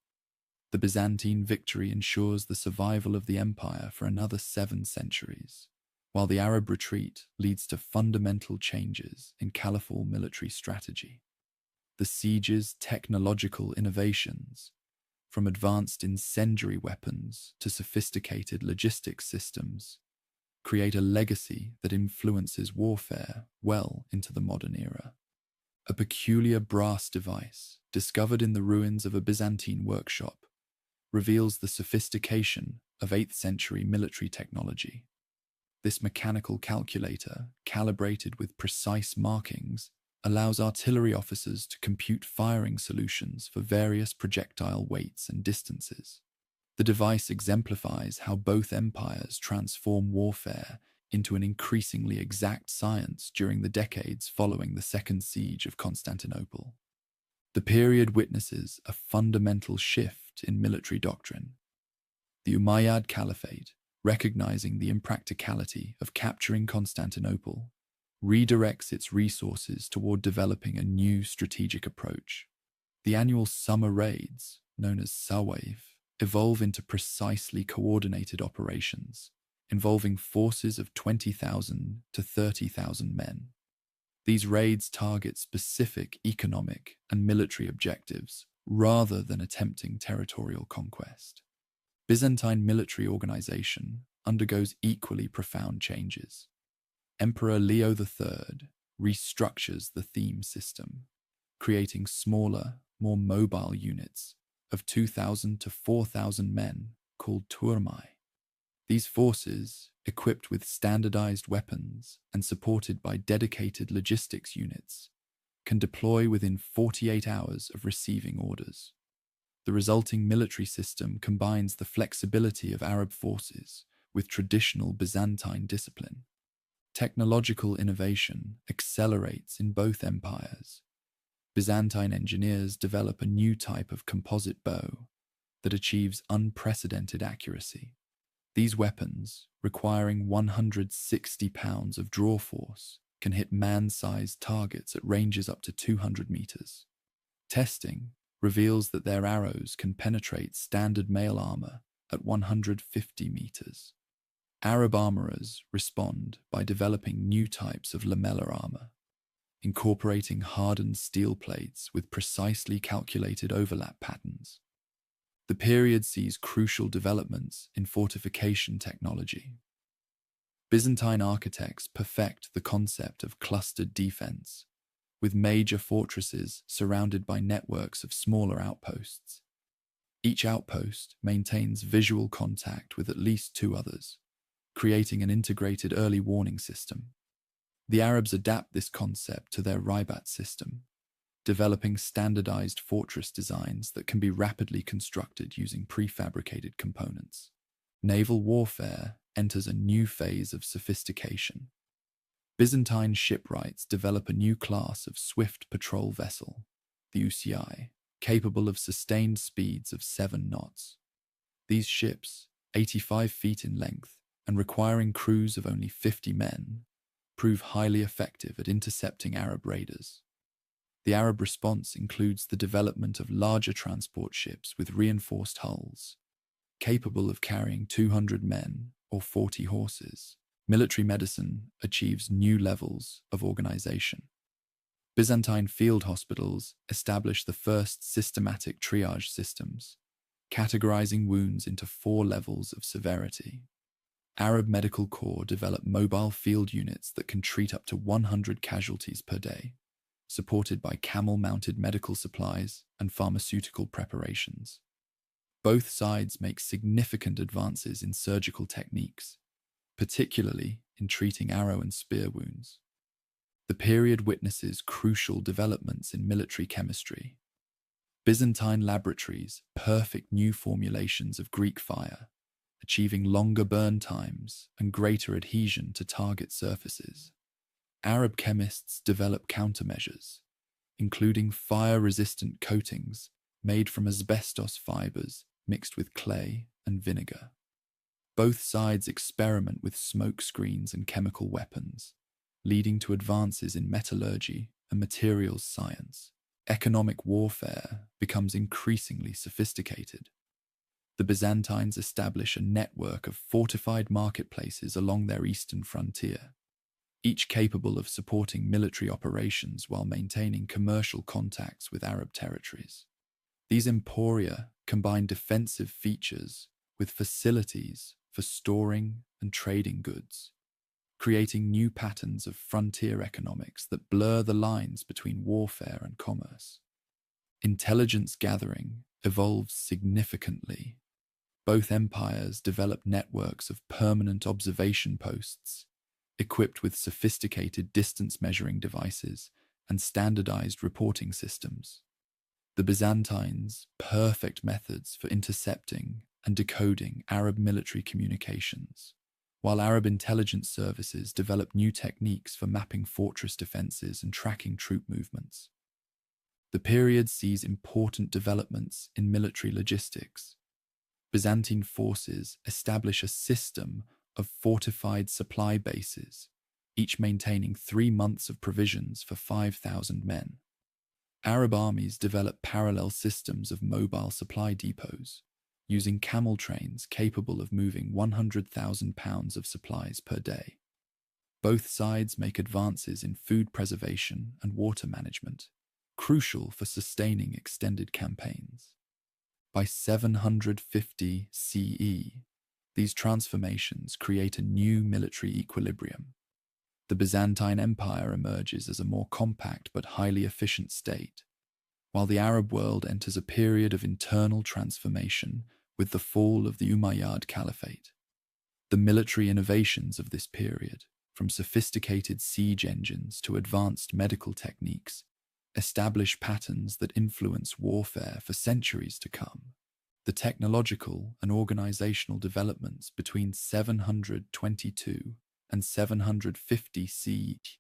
The Byzantine victory ensures the survival of the empire for another 7 centuries, while the Arab retreat leads to fundamental changes in caliphal military strategy. The siege's technological innovations, from advanced incendiary weapons to sophisticated logistics systems, create a legacy that influences warfare well into the modern era. A peculiar brass device, discovered in the ruins of a Byzantine workshop, reveals the sophistication of 8th century military technology. This mechanical calculator, calibrated with precise markings, allows artillery officers to compute firing solutions for various projectile weights and distances. The device exemplifies how both empires transform warfare into an increasingly exact science during the decades following the Second Siege of Constantinople. The period witnesses a fundamental shift in military doctrine. The Umayyad Caliphate, recognizing the impracticality of capturing Constantinople, redirects its resources toward developing a new strategic approach. The annual summer raids, known as Sawaif, evolve into precisely coordinated operations, involving forces of 20,000 to 30,000 men. These raids target specific economic and military objectives rather than attempting territorial conquest. Byzantine military organization undergoes equally profound changes. Emperor Leo III restructures the theme system, creating smaller, more mobile units of 2,000 to 4,000 men called turmai. These forces, equipped with standardized weapons and supported by dedicated logistics units, can deploy within 48 hours of receiving orders. The resulting military system combines the flexibility of Arab forces with traditional Byzantine discipline. Technological innovation accelerates in both empires. Byzantine engineers develop a new type of composite bow that achieves unprecedented accuracy. These weapons, requiring 160 pounds of draw force, can hit man-sized targets at ranges up to 200 meters. Testing reveals that their arrows can penetrate standard mail armor at 150 meters. Arab armorers respond by developing new types of lamellar armor, incorporating hardened steel plates with precisely calculated overlap patterns. The period sees crucial developments in fortification technology. Byzantine architects perfect the concept of clustered defense, with major fortresses surrounded by networks of smaller outposts. Each outpost maintains visual contact with at least 2 others, creating an integrated early warning system. The Arabs adapt this concept to their Ribat system, developing standardized fortress designs that can be rapidly constructed using prefabricated components. Naval warfare enters a new phase of sophistication. Byzantine shipwrights develop a new class of swift patrol vessel, the Usii, capable of sustained speeds of 7 knots. These ships, 85 feet in length and requiring crews of only 50 men, prove highly effective at intercepting Arab raiders. The Arab response includes the development of larger transport ships with reinforced hulls, capable of carrying 200 men or 40 horses. Military medicine achieves new levels of organization. Byzantine field hospitals establish the first systematic triage systems, categorizing wounds into 4 levels of severity. Arab Medical Corps developed mobile field units that can treat up to 100 casualties per day, supported by camel-mounted medical supplies and pharmaceutical preparations. Both sides make significant advances in surgical techniques, particularly in treating arrow and spear wounds. The period witnesses crucial developments in military chemistry. Byzantine laboratories perfect new formulations of Greek fire, achieving longer burn times and greater adhesion to target surfaces. Arab chemists develop countermeasures, including fire-resistant coatings made from asbestos fibers mixed with clay and vinegar. Both sides experiment with smoke screens and chemical weapons, leading to advances in metallurgy and materials science. Economic warfare becomes increasingly sophisticated. The Byzantines establish a network of fortified marketplaces along their eastern frontier, each capable of supporting military operations while maintaining commercial contacts with Arab territories. These emporia combine defensive features with facilities for storing and trading goods, creating new patterns of frontier economics that blur the lines between warfare and commerce. Intelligence gathering evolves significantly. Both empires develop networks of permanent observation posts, equipped with sophisticated distance measuring devices and standardized reporting systems. The Byzantines' perfect methods for intercepting and decoding Arab military communications, while Arab intelligence services develop new techniques for mapping fortress defenses and tracking troop movements. The period sees important developments in military logistics. Byzantine forces establish a system of fortified supply bases, each maintaining 3 months of provisions for 5,000 men. Arab armies develop parallel systems of mobile supply depots, using camel trains capable of moving 100,000 pounds of supplies per day. Both sides make advances in food preservation and water management, crucial for sustaining extended campaigns. By 750 CE, these transformations create a new military equilibrium. The Byzantine Empire emerges as a more compact but highly efficient state, while the Arab world enters a period of internal transformation with the fall of the Umayyad Caliphate. The military innovations of this period, from sophisticated siege engines to advanced medical techniques, establish patterns that influence warfare for centuries to come. The technological and organizational developments between 722 and 750 CE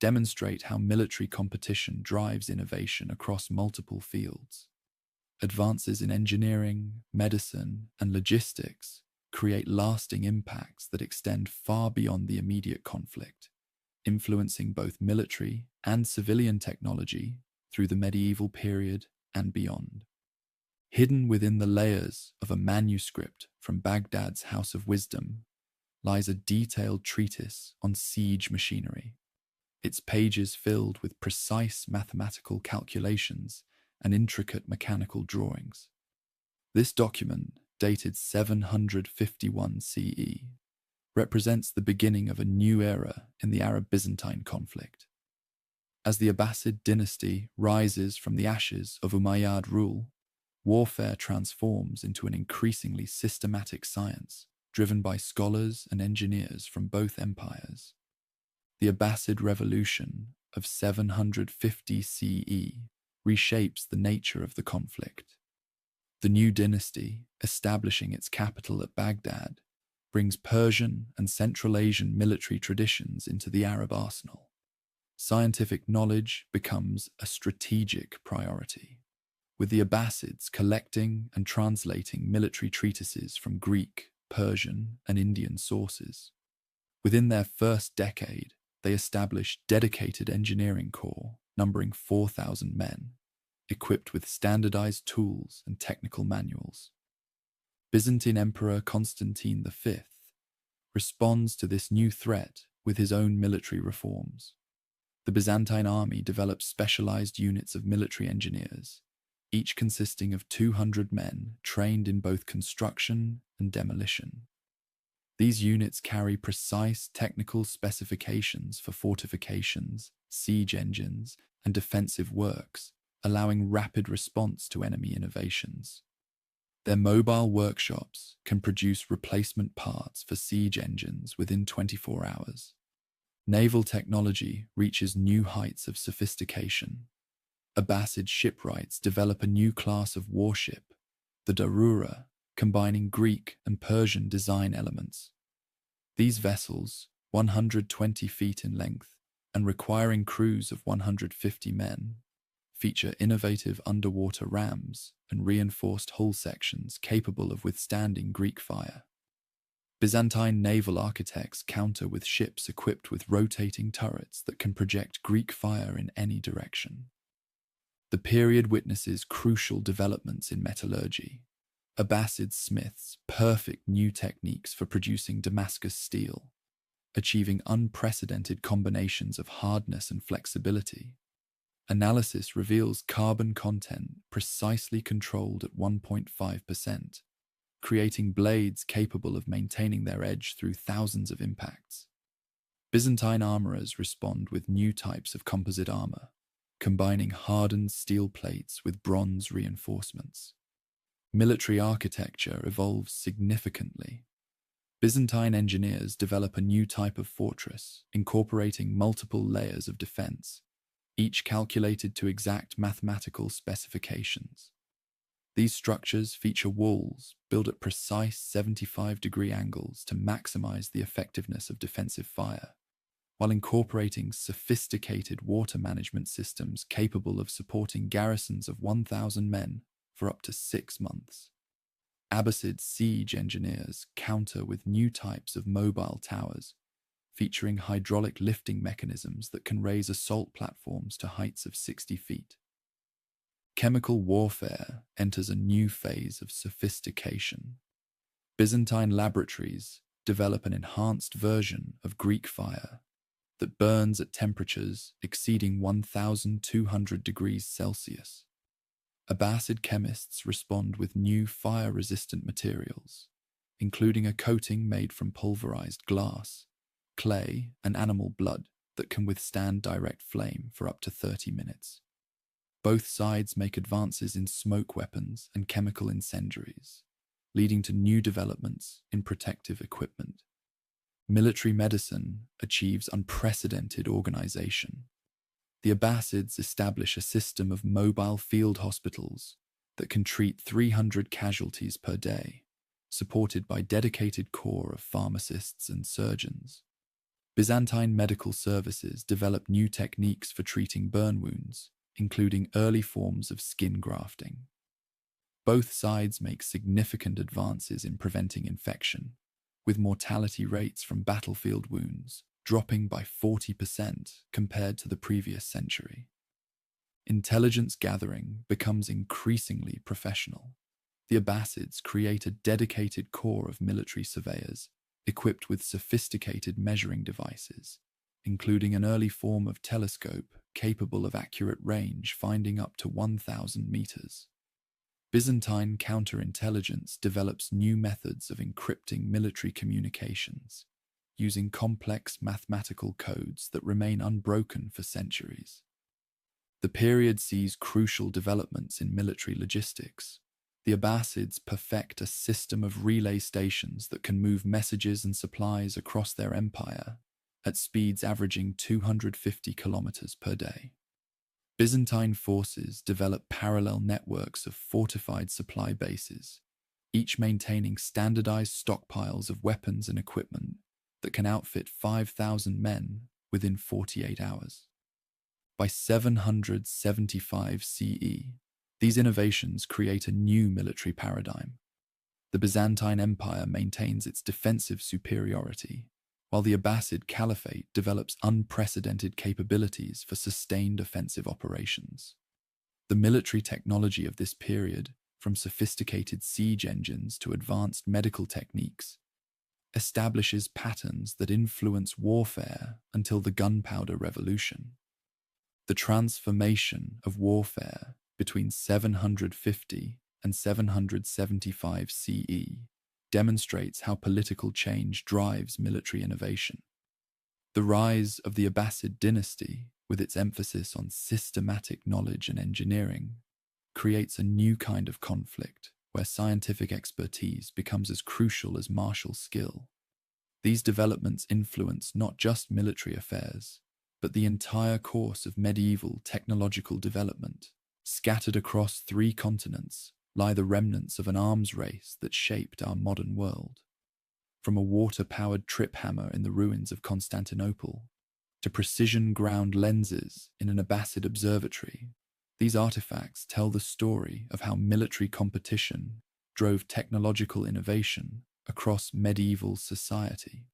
demonstrate how military competition drives innovation across multiple fields. Advances in engineering, medicine, and logistics create lasting impacts that extend far beyond the immediate conflict, influencing both military and civilian technology through the medieval period and beyond. Hidden within the layers of a manuscript from Baghdad's House of Wisdom lies a detailed treatise on siege machinery, its pages filled with precise mathematical calculations and intricate mechanical drawings. This document, dated 751 CE, represents the beginning of a new era in the Arab-Byzantine conflict. As the Abbasid dynasty rises from the ashes of Umayyad rule, warfare transforms into an increasingly systematic science, driven by scholars and engineers from both empires. The Abbasid Revolution of 750 CE reshapes the nature of the conflict. The new dynasty, establishing its capital at Baghdad, brings Persian and Central Asian military traditions into the Arab arsenal. Scientific knowledge becomes a strategic priority, with the Abbasids collecting and translating military treatises from Greek, Persian, and Indian sources. Within their first decade, they established dedicated engineering corps numbering 4,000 men, equipped with standardized tools and technical manuals. Byzantine Emperor Constantine V responds to this new threat with his own military reforms. The Byzantine army develops specialized units of military engineers, each consisting of 200 men trained in both construction and demolition. These units carry precise technical specifications for fortifications, siege engines, and defensive works, allowing rapid response to enemy innovations. Their mobile workshops can produce replacement parts for siege engines within 24 hours. Naval technology reaches new heights of sophistication. Abbasid shipwrights develop a new class of warship, the Darura, combining Greek and Persian design elements. These vessels, 120 feet in length and requiring crews of 150 men, feature innovative underwater rams and reinforced hull sections capable of withstanding Greek fire. Byzantine naval architects counter with ships equipped with rotating turrets that can project Greek fire in any direction. The period witnesses crucial developments in metallurgy. Abbasid smiths perfect new techniques for producing Damascus steel, achieving unprecedented combinations of hardness and flexibility. Analysis reveals carbon content precisely controlled at 1.5%, creating blades capable of maintaining their edge through thousands of impacts. Byzantine armorers respond with new types of composite armor, combining hardened steel plates with bronze reinforcements. Military architecture evolves significantly. Byzantine engineers develop a new type of fortress, incorporating multiple layers of defense, each calculated to exact mathematical specifications. These structures feature walls built at precise 75-degree angles to maximize the effectiveness of defensive fire, while incorporating sophisticated water management systems capable of supporting garrisons of 1,000 men for up to 6 months. Abbasid siege engineers counter with new types of mobile towers, featuring hydraulic lifting mechanisms that can raise assault platforms to heights of 60 feet. Chemical warfare enters a new phase of sophistication. Byzantine laboratories develop an enhanced version of Greek fire that burns at temperatures exceeding 1,200 degrees Celsius. Abbasid chemists respond with new fire-resistant materials, including a coating made from pulverized glass, clay, and animal blood that can withstand direct flame for up to 30 minutes. Both sides make advances in smoke weapons and chemical incendiaries, leading to new developments in protective equipment. Military medicine achieves unprecedented organization. The Abbasids establish a system of mobile field hospitals that can treat 300 casualties per day, supported by dedicated corps of pharmacists and surgeons. Byzantine medical services develop new techniques for treating burn wounds, including early forms of skin grafting. Both sides make significant advances in preventing infection, with mortality rates from battlefield wounds dropping by 40% compared to the previous century. Intelligence gathering becomes increasingly professional. The Abbasids create a dedicated corps of military surveyors equipped with sophisticated measuring devices, including an early form of telescope capable of accurate range finding up to 1,000 meters. Byzantine counterintelligence develops new methods of encrypting military communications, using complex mathematical codes that remain unbroken for centuries. The period sees crucial developments in military logistics. The Abbasids perfect a system of relay stations that can move messages and supplies across their empire at speeds averaging 250 kilometers per day. Byzantine forces develop parallel networks of fortified supply bases, each maintaining standardized stockpiles of weapons and equipment that can outfit 5,000 men within 48 hours. By 775 CE, these innovations create a new military paradigm. The Byzantine Empire maintains its defensive superiority, while the Abbasid Caliphate develops unprecedented capabilities for sustained offensive operations. The military technology of this period, from sophisticated siege engines to advanced medical techniques, establishes patterns that influence warfare until the gunpowder revolution. The transformation of warfare between 750 and 775 CE demonstrates how political change drives military innovation. The rise of the Abbasid dynasty, with its emphasis on systematic knowledge and engineering, creates a new kind of conflict where scientific expertise becomes as crucial as martial skill. These developments influence not just military affairs, but the entire course of medieval technological development. Scattered across 3 continents lie the remnants of an arms race that shaped our modern world. From a water-powered trip hammer in the ruins of Constantinople to precision-ground lenses in an Abbasid observatory, these artifacts tell the story of how military competition drove technological innovation across medieval society.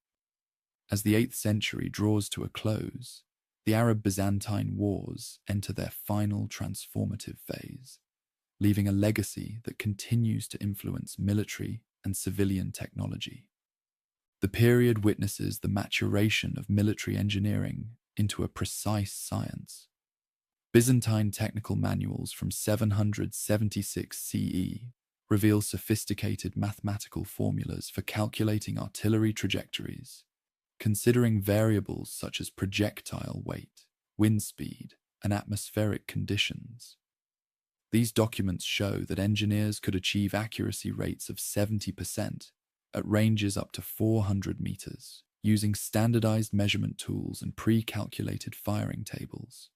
As the 8th century draws to a close, the Arab-Byzantine Wars enter their final transformative phase, leaving a legacy that continues to influence military and civilian technology. The period witnesses the maturation of military engineering into a precise science. Byzantine technical manuals from 776 CE reveal sophisticated mathematical formulas for calculating artillery trajectories, considering variables such as projectile weight, wind speed, and atmospheric conditions. These documents show that engineers could achieve accuracy rates of 70% at ranges up to 400 meters, using standardized measurement tools and pre-calculated firing tables.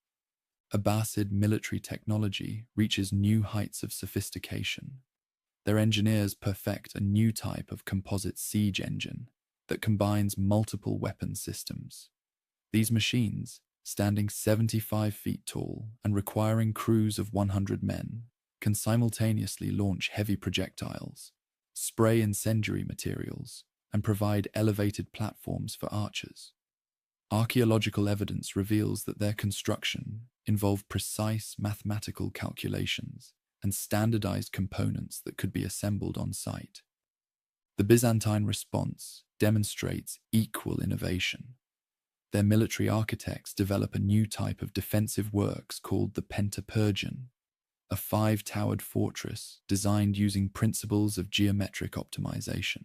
Abbasid military technology reaches new heights of sophistication. Their engineers perfect a new type of composite siege engine that combines multiple weapon systems. These machines, standing 75 feet tall and requiring crews of 100 men, can simultaneously launch heavy projectiles, spray incendiary materials, and provide elevated platforms for archers. Archaeological evidence reveals that their construction involved precise mathematical calculations and standardized components that could be assembled on site. The Byzantine response demonstrates equal innovation. Their military architects develop a new type of defensive works called the Pentapergon, a 5-towered fortress designed using principles of geometric optimization.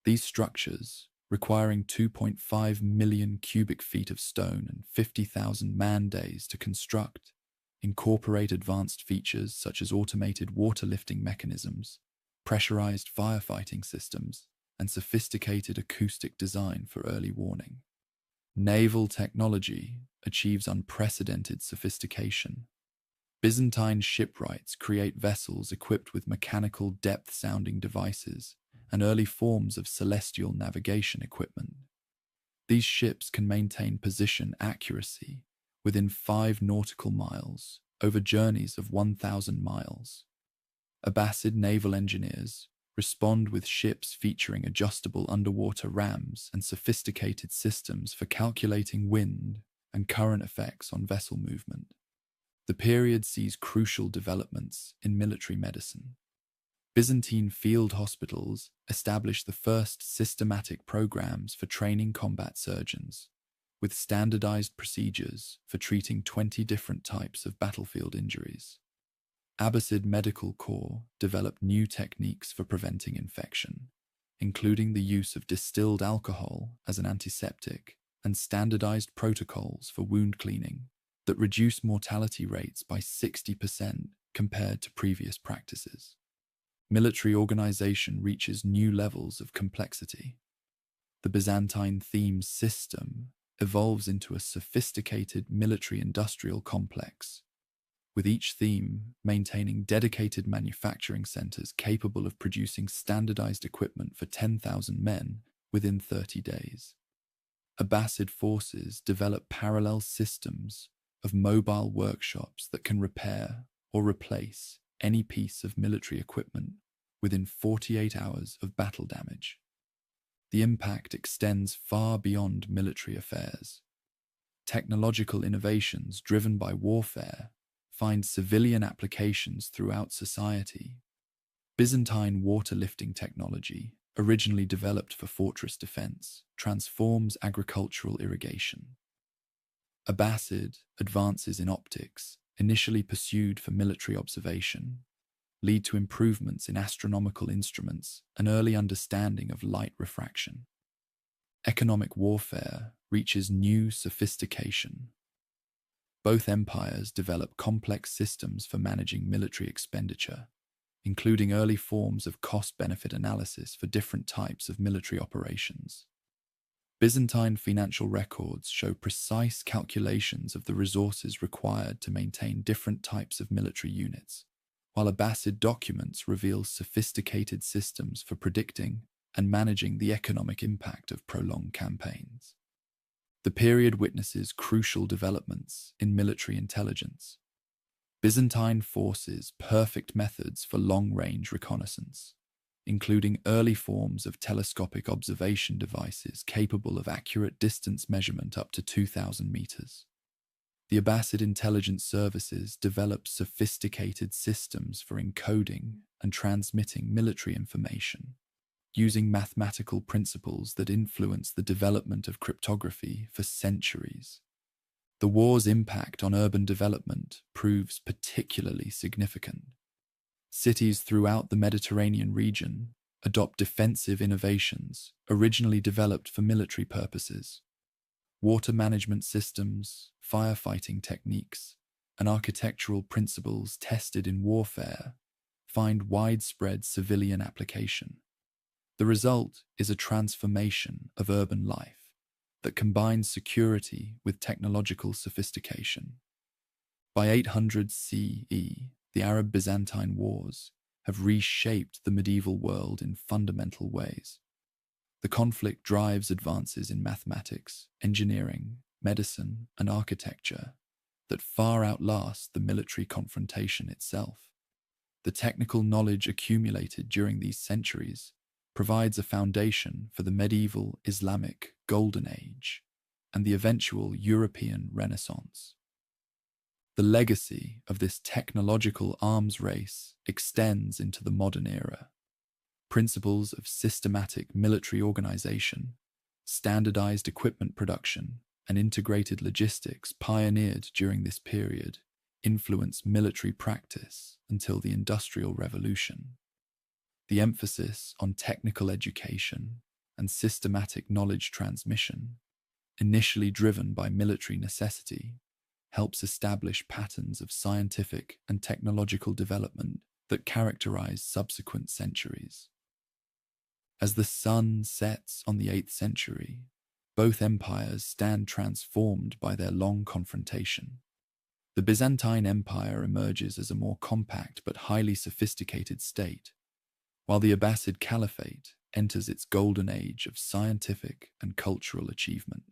These structures, requiring 2.5 million cubic feet of stone and 50,000 man-days to construct, incorporate advanced features such as automated water lifting mechanisms, pressurized firefighting systems, and sophisticated acoustic design for early warning. Naval technology achieves unprecedented sophistication. Byzantine shipwrights create vessels equipped with mechanical depth-sounding devices and early forms of celestial navigation equipment. These ships can maintain position accuracy within 5 nautical miles over journeys of 1,000 miles. Abbasid naval engineers respond with ships featuring adjustable underwater rams and sophisticated systems for calculating wind and current effects on vessel movement. The period sees crucial developments in military medicine. Byzantine field hospitals established the first systematic programs for training combat surgeons, with standardized procedures for treating 20 different types of battlefield injuries. Abbasid Medical Corps developed new techniques for preventing infection, including the use of distilled alcohol as an antiseptic and standardized protocols for wound cleaning that reduce mortality rates by 60% compared to previous practices. Military organization reaches new levels of complexity. The Byzantine theme system evolves into a sophisticated military-industrial complex, with each theme maintaining dedicated manufacturing centers capable of producing standardized equipment for 10,000 men within 30 days. Abbasid forces develop parallel systems of mobile workshops that can repair or replace any piece of military equipment within 48 hours of battle damage. The impact extends far beyond military affairs. Technological innovations driven by warfare find civilian applications throughout society. Byzantine water lifting technology, originally developed for fortress defense, transforms agricultural irrigation. Abbasid advances in optics, initially pursued for military observation, lead to improvements in astronomical instruments and early understanding of light refraction. Economic warfare reaches new sophistication. Both empires develop complex systems for managing military expenditure, including early forms of cost-benefit analysis for different types of military operations. Byzantine financial records show precise calculations of the resources required to maintain different types of military units, while Abbasid documents reveal sophisticated systems for predicting and managing the economic impact of prolonged campaigns. The period witnesses crucial developments in military intelligence. Byzantine forces perfect methods for long-range reconnaissance, including early forms of telescopic observation devices capable of accurate distance measurement up to 2,000 meters. The Abbasid intelligence services developed sophisticated systems for encoding and transmitting military information, using mathematical principles that influence the development of cryptography for centuries. The war's impact on urban development proves particularly significant. Cities throughout the Mediterranean region adopt defensive innovations originally developed for military purposes. Water management systems, firefighting techniques, and architectural principles tested in warfare find widespread civilian application. The result is a transformation of urban life that combines security with technological sophistication. By 800 CE, the Arab-Byzantine Wars have reshaped the medieval world in fundamental ways. The conflict drives advances in mathematics, engineering, medicine, and architecture that far outlast the military confrontation itself. The technical knowledge accumulated during these centuries provides a foundation for the medieval Islamic Golden Age and the eventual European Renaissance. The legacy of this technological arms race extends into the modern era. Principles of systematic military organization, standardized equipment production, and integrated logistics pioneered during this period influenced military practice until the Industrial Revolution. The emphasis on technical education and systematic knowledge transmission, initially driven by military necessity, helps establish patterns of scientific and technological development that characterize subsequent centuries. As the sun sets on the 8th century, both empires stand transformed by their long confrontation. The Byzantine Empire emerges as a more compact but highly sophisticated state, while the Abbasid Caliphate enters its golden age of scientific and cultural achievement.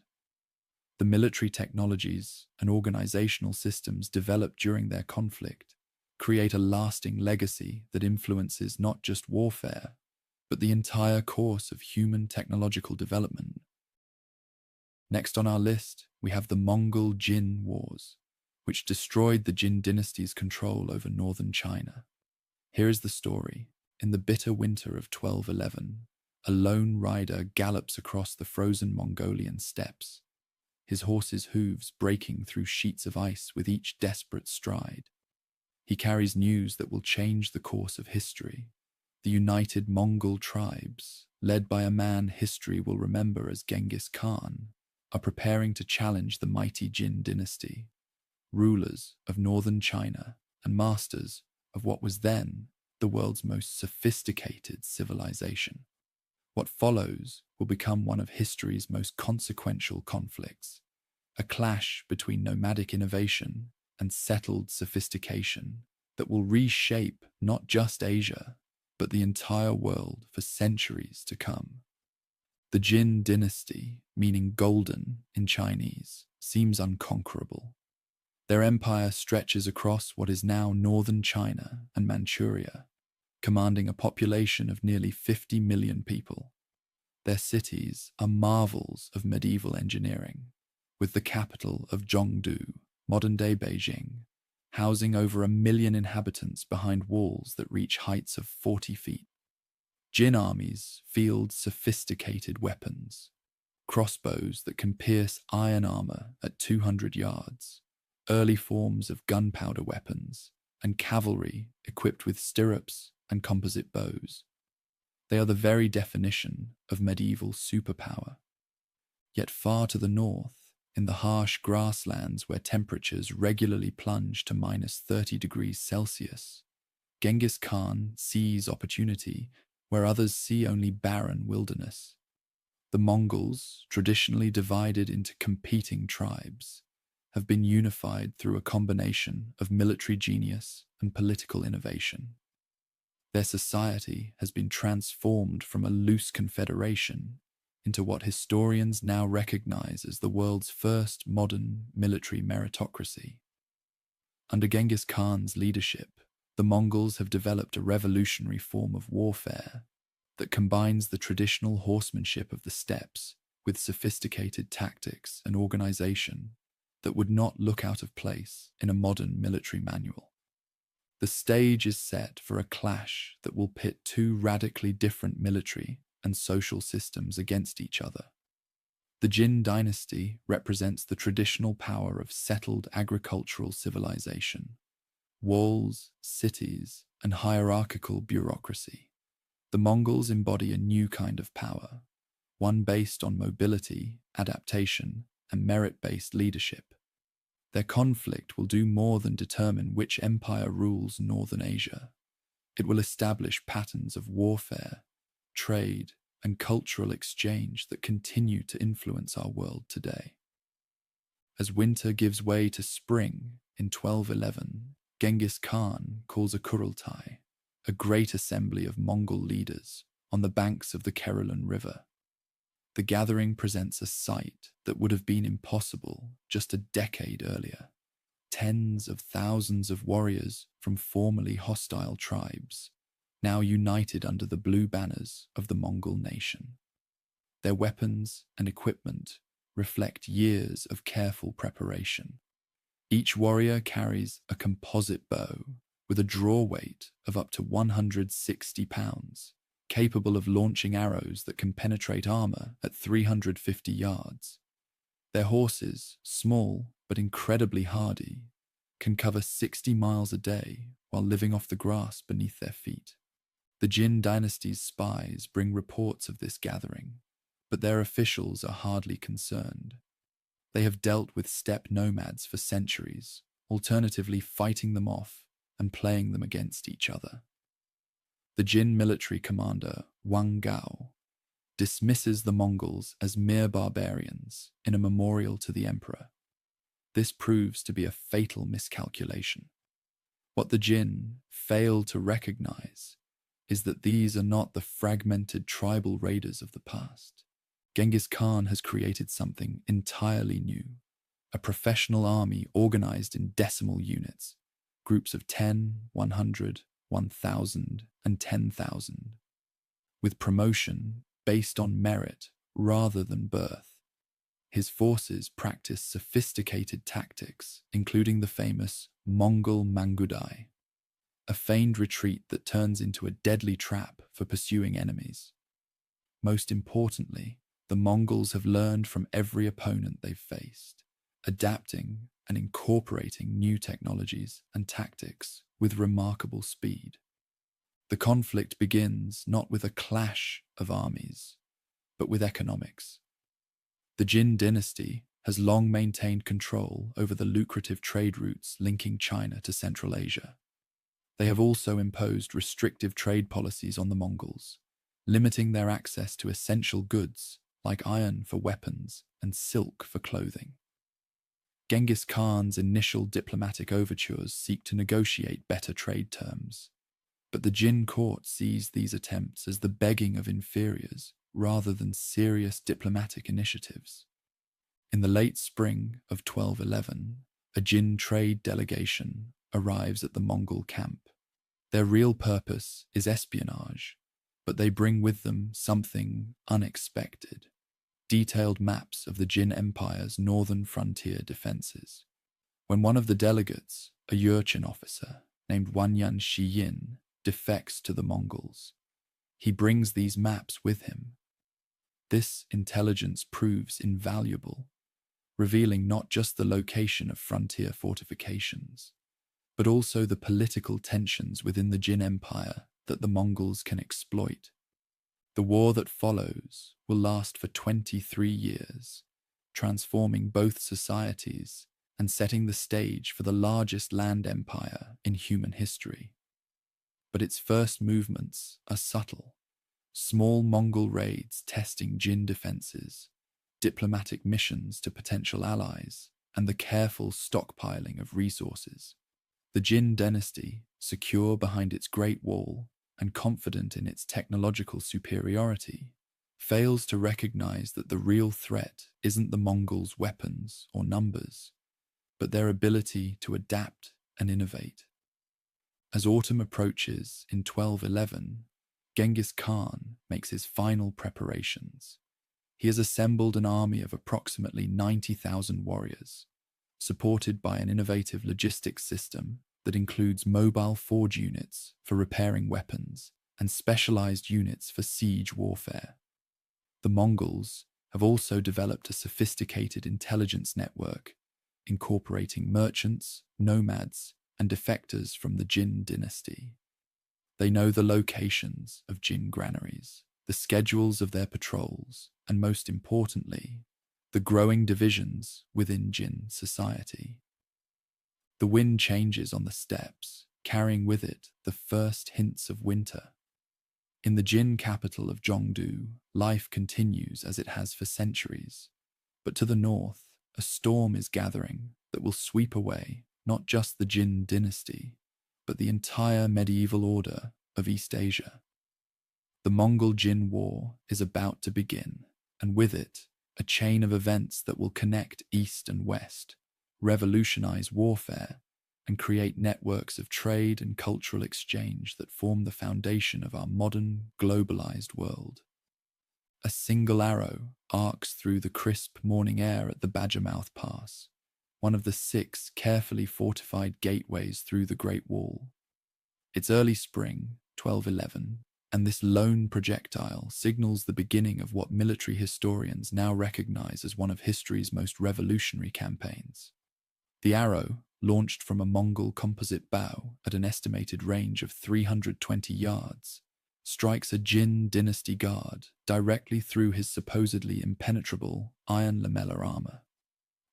The military technologies and organizational systems developed during their conflict create a lasting legacy that influences not just warfare, but the entire course of human technological development. Next on our list, we have the Mongol-Jin Wars, which destroyed the Jin dynasty's control over northern China. Here is the story. In the bitter winter of 1211, a lone rider gallops across the frozen Mongolian steppes, his horse's hooves breaking through sheets of ice with each desperate stride. He carries news that will change the course of history. The united Mongol tribes, led by a man history will remember as Genghis Khan, are preparing to challenge the mighty Jin dynasty, rulers of northern China and masters of what was then the world's most sophisticated civilization. What follows will become one of history's most consequential conflicts, a clash between nomadic innovation and settled sophistication that will reshape not just Asia, but the entire world for centuries to come. The Jin dynasty, meaning golden in Chinese, seems unconquerable. Their empire stretches across what is now northern China and Manchuria, commanding a population of nearly 50 million people. Their cities are marvels of medieval engineering, with the capital of Zhongdu, modern-day Beijing, housing over 1 million inhabitants behind walls that reach heights of 40 feet. Jin armies field sophisticated weapons, crossbows that can pierce iron armor at 200 yards, early forms of gunpowder weapons, and cavalry equipped with stirrups and composite bows. They are the very definition of medieval superpower. Yet far to the north, in the harsh grasslands where temperatures regularly plunge to -30 degrees Celsius, Genghis Khan sees opportunity where others see only barren wilderness. The Mongols, traditionally divided into competing tribes, have been unified through a combination of military genius and political innovation. Their society has been transformed from a loose confederation into what historians now recognize as the world's first modern military meritocracy. Under Genghis Khan's leadership, the Mongols have developed a revolutionary form of warfare that combines the traditional horsemanship of the steppes with sophisticated tactics and organization that would not look out of place in a modern military manual. The stage is set for a clash that will pit two radically different military and social systems against each other. The Jin dynasty represents the traditional power of settled agricultural civilization, walls, cities, and hierarchical bureaucracy. The Mongols embody a new kind of power, one based on mobility, adaptation, and merit-based leadership. Their conflict will do more than determine which empire rules northern Asia. It will establish patterns of warfare, trade, and cultural exchange that continue to influence our world today. As winter gives way to spring in 1211, Genghis Khan calls a Kurultai, a great assembly of Mongol leaders, on the banks of the Keralan River. The gathering presents a sight that would have been impossible just a decade earlier. Tens of thousands of warriors from formerly hostile tribes, now united under the blue banners of the Mongol nation. Their weapons and equipment reflect years of careful preparation. Each warrior carries a composite bow with a draw weight of up to 160 pounds, capable of launching arrows that can penetrate armor at 350 yards. Their horses, small but incredibly hardy, can cover 60 miles a day while living off the grass beneath their feet. The Jin dynasty's spies bring reports of this gathering, but their officials are hardly concerned. They have dealt with steppe nomads for centuries, alternatively fighting them off and playing them against each other. The Jin military commander, Wang Gao, dismisses the Mongols as mere barbarians in a memorial to the emperor. This proves to be a fatal miscalculation. What the Jin fail to recognize is that these are not the fragmented tribal raiders of the past. Genghis Khan has created something entirely new, a professional army organized in decimal units, groups of 10, 100, 1,000, and 10,000, with promotion based on merit rather than birth. His forces practice sophisticated tactics, including the famous Mongol Mangudai, a feigned retreat that turns into a deadly trap for pursuing enemies. Most importantly, the Mongols have learned from every opponent they've faced, adapting and incorporating new technologies and tactics with remarkable speed. The conflict begins not with a clash of armies, but with economics. The Jin dynasty has long maintained control over the lucrative trade routes linking China to Central Asia. They have also imposed restrictive trade policies on the Mongols, limiting their access to essential goods like iron for weapons and silk for clothing. Genghis Khan's initial diplomatic overtures seek to negotiate better trade terms, but the Jin court sees these attempts as the begging of inferiors rather than serious diplomatic initiatives. In the late spring of 1211, a Jin trade delegation arrives at the Mongol camp. Their real purpose is espionage, but they bring with them something unexpected: detailed maps of the Jin Empire's northern frontier defenses. When one of the delegates, a Jurchen officer named Wanyan Shiyin, defects to the Mongols, he brings these maps with him. This intelligence proves invaluable, revealing not just the location of frontier fortifications, but also the political tensions within the Jin Empire that the Mongols can exploit. The war that follows will last for 23 years, transforming both societies and setting the stage for the largest land empire in human history. But its first movements are subtle. Small Mongol raids testing Jin defenses, diplomatic missions to potential allies, and the careful stockpiling of resources. The Jin dynasty, secure behind its Great Wall and confident in its technological superiority, fails to recognize that the real threat isn't the Mongols' weapons or numbers, but their ability to adapt and innovate. As autumn approaches in 1211, Genghis Khan makes his final preparations. He has assembled an army of approximately 90,000 warriors, supported by an innovative logistics system that includes mobile forge units for repairing weapons and specialized units for siege warfare. The Mongols have also developed a sophisticated intelligence network, incorporating merchants, nomads, and defectors from the Jin dynasty. They know the locations of Jin granaries, the schedules of their patrols, and most importantly, the growing divisions within Jin society. The wind changes on the steppes, carrying with it the first hints of winter. In the Jin capital of Zhongdu, life continues as it has for centuries. But to the north, a storm is gathering that will sweep away not just the Jin dynasty, but the entire medieval order of East Asia. The Mongol-Jin War is about to begin, and with it, a chain of events that will connect East and West, revolutionize warfare, and create networks of trade and cultural exchange that form the foundation of our modern, globalized world. A single arrow arcs through the crisp morning air at the Badgermouth Pass, one of the 6 carefully fortified gateways through the Great Wall. It's early spring, 1211, and this lone projectile signals the beginning of what military historians now recognize as one of history's most revolutionary campaigns. The arrow, launched from a Mongol composite bow at an estimated range of 320 yards, strikes a Jin dynasty guard directly through his supposedly impenetrable iron lamellar armor.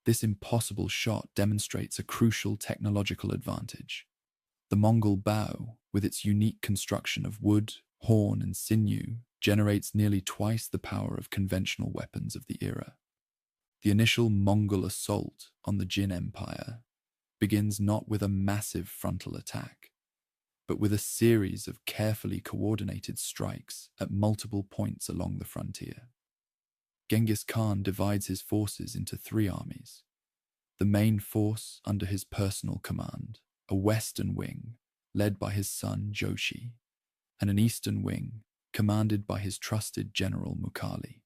This impossible shot demonstrates a crucial technological advantage. The Mongol bow, with its unique construction of wood, horn, and sinew, generates nearly twice the power of conventional weapons of the era. The initial Mongol assault on the Jin Empire begins not with a massive frontal attack, but with a series of carefully coordinated strikes at multiple points along the frontier. Genghis Khan divides his forces into 3 armies. The main force under his personal command, a western wing led by his son Joshi, and an eastern wing commanded by his trusted general Mukhali.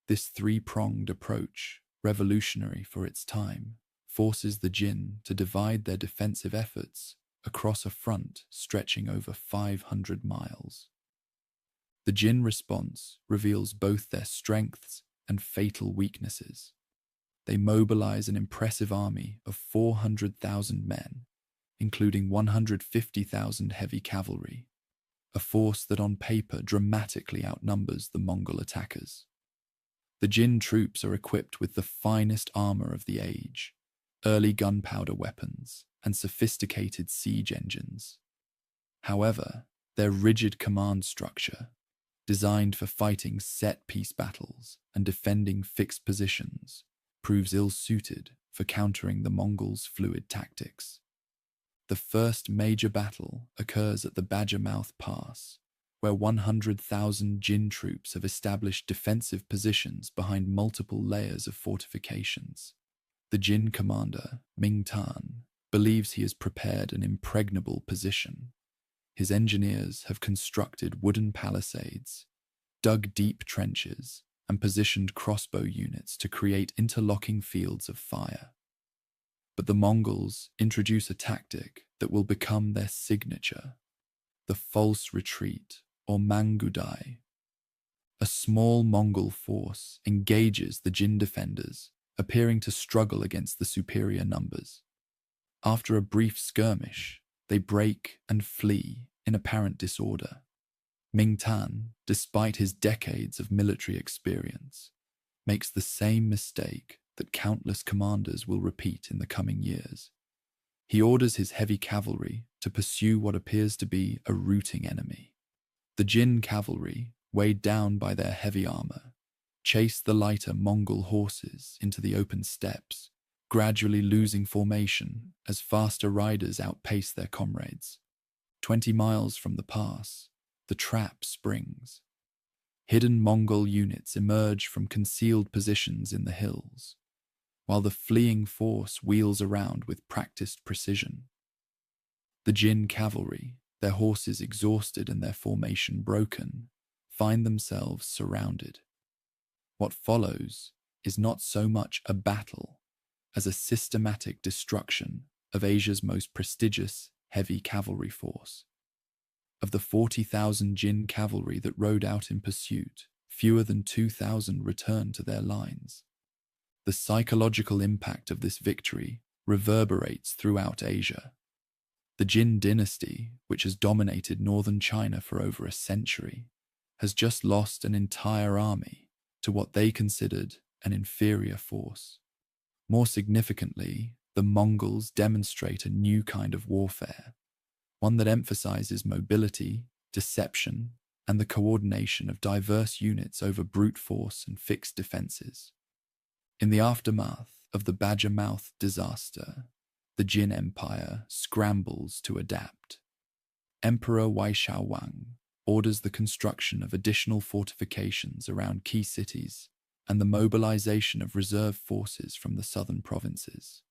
This 3-pronged approach, revolutionary for its time, forces the Jin to divide their defensive efforts across a front stretching over 500 miles. The Jin response reveals both their strengths and fatal weaknesses. They mobilize an impressive army of 400,000 men, including 150,000 heavy cavalry, a force that on paper dramatically outnumbers the Mongol attackers. The Jin troops are equipped with the finest armor of the age, early gunpowder weapons, and sophisticated siege engines. However, their rigid command structure, designed for fighting set-piece battles and defending fixed positions, proves ill-suited for countering the Mongols' fluid tactics. The first major battle occurs at the Badgermouth Pass, where 100,000 Jin troops have established defensive positions behind multiple layers of fortifications. The Jin commander, Ming Tan, believes he has prepared an impregnable position. His engineers have constructed wooden palisades, dug deep trenches, and positioned crossbow units to create interlocking fields of fire. But the Mongols introduce a tactic that will become their signature: the false retreat, or Mangudai. A small Mongol force engages the Jin defenders, appearing to struggle against the superior numbers. After a brief skirmish, they break and flee in apparent disorder. Ming Tan, despite his decades of military experience, makes the same mistake that countless commanders will repeat in the coming years. He orders his heavy cavalry to pursue what appears to be a routing enemy. The Jin cavalry, weighed down by their heavy armor, chase the lighter Mongol horses into the open steppes, gradually losing formation as faster riders outpace their comrades. 20 miles from the pass, the trap springs. Hidden Mongol units emerge from concealed positions in the hills, while the fleeing force wheels around with practiced precision. The Jin cavalry, their horses exhausted and their formation broken, find themselves surrounded. What follows is not so much a battle as a systematic destruction of Asia's most prestigious heavy cavalry force. Of the 40,000 Jin cavalry that rode out in pursuit, fewer than 2,000 returned to their lines. The psychological impact of this victory reverberates throughout Asia. The Jin dynasty, which has dominated northern China for over a century, has just lost an entire army to what they considered an inferior force. More significantly, the Mongols demonstrate a new kind of warfare, one that emphasizes mobility, deception, and the coordination of diverse units over brute force and fixed defenses. In the aftermath of the Badger Mouth disaster, the Jin Empire scrambles to adapt. Emperor Wei Xiaowang orders the construction of additional fortifications around key cities and the mobilization of reserve forces from the southern provinces.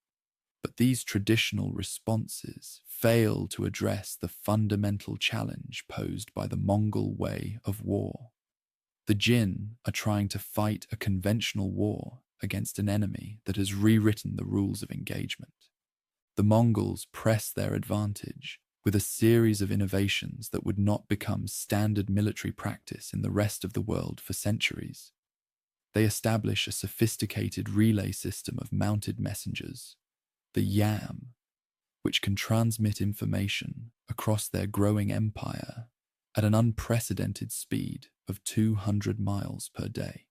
But these traditional responses fail to address the fundamental challenge posed by the Mongol way of war. The Jin are trying to fight a conventional war against an enemy that has rewritten the rules of engagement. The Mongols press their advantage with a series of innovations that would not become standard military practice in the rest of the world for centuries. They establish a sophisticated relay system of mounted messengers, the Yam, which can transmit information across their growing empire at an unprecedented speed of 200 miles per day.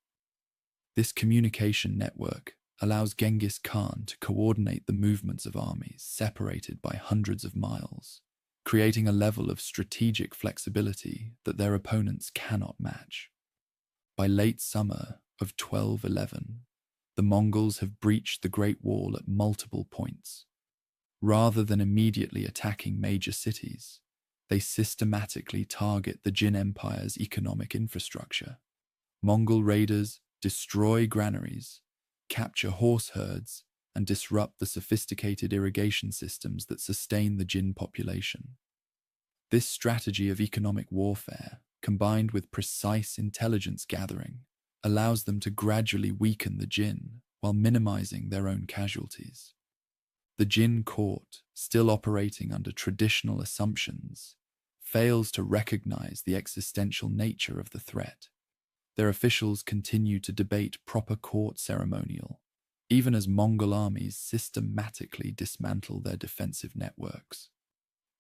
This communication network allows Genghis Khan to coordinate the movements of armies separated by hundreds of miles, creating a level of strategic flexibility that their opponents cannot match. By late summer of 1211, the Mongols have breached the Great Wall at multiple points. Rather than immediately attacking major cities, they systematically target the Jin Empire's economic infrastructure. Mongol raiders destroy granaries, capture horse herds, and disrupt the sophisticated irrigation systems that sustain the Jin population. This strategy of economic warfare, combined with precise intelligence gathering, allows them to gradually weaken the Jin while minimizing their own casualties. The Jin court, still operating under traditional assumptions, fails to recognize the existential nature of the threat. Their officials continue to debate proper court ceremonial, even as Mongol armies systematically dismantle their defensive networks.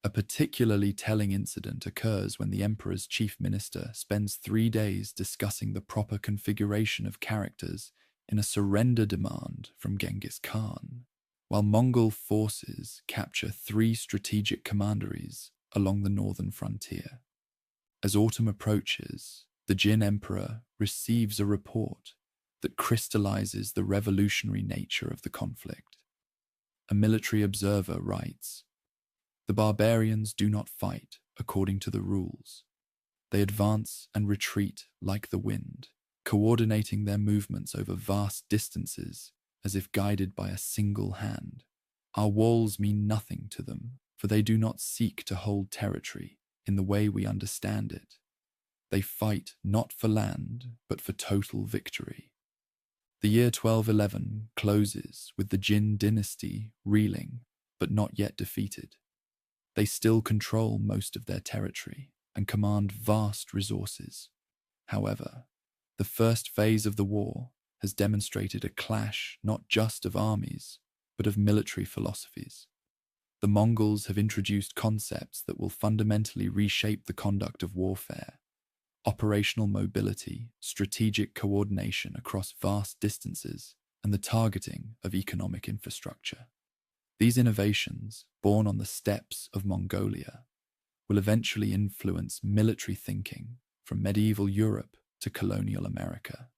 A particularly telling incident occurs when the emperor's chief minister spends 3 days discussing the proper configuration of characters in a surrender demand from Genghis Khan, while Mongol forces capture 3 strategic commanderies along the northern frontier. As autumn approaches, the Jin emperor receives a report that crystallizes the revolutionary nature of the conflict. A military observer writes, "The barbarians do not fight according to the rules. They advance and retreat like the wind, coordinating their movements over vast distances as if guided by a single hand. Our walls mean nothing to them, for they do not seek to hold territory in the way we understand it. They fight not for land, but for total victory." The year 1211 closes with the Jin dynasty reeling, but not yet defeated. They still control most of their territory and command vast resources. However, the first phase of the war has demonstrated a clash not just of armies, but of military philosophies. The Mongols have introduced concepts that will fundamentally reshape the conduct of warfare: operational mobility, strategic coordination across vast distances, and the targeting of economic infrastructure. These innovations, born on the steppes of Mongolia, will eventually influence military thinking from medieval Europe to colonial America.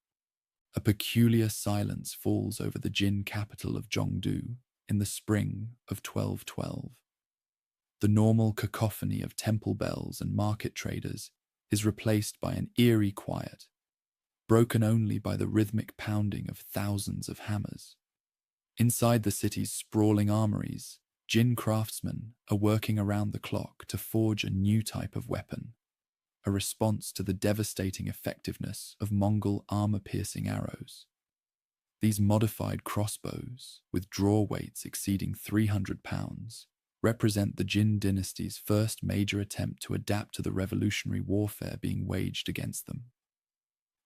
A peculiar silence falls over the Jin capital of Zhongdu in the spring of 1212. The normal cacophony of temple bells and market traders is replaced by an eerie quiet, broken only by the rhythmic pounding of thousands of hammers. Inside the city's sprawling armories, Jin craftsmen are working around the clock to forge a new type of weapon, a response to the devastating effectiveness of Mongol armor-piercing arrows. These modified crossbows, with draw weights exceeding 300 pounds, represent the Jin dynasty's first major attempt to adapt to the revolutionary warfare being waged against them.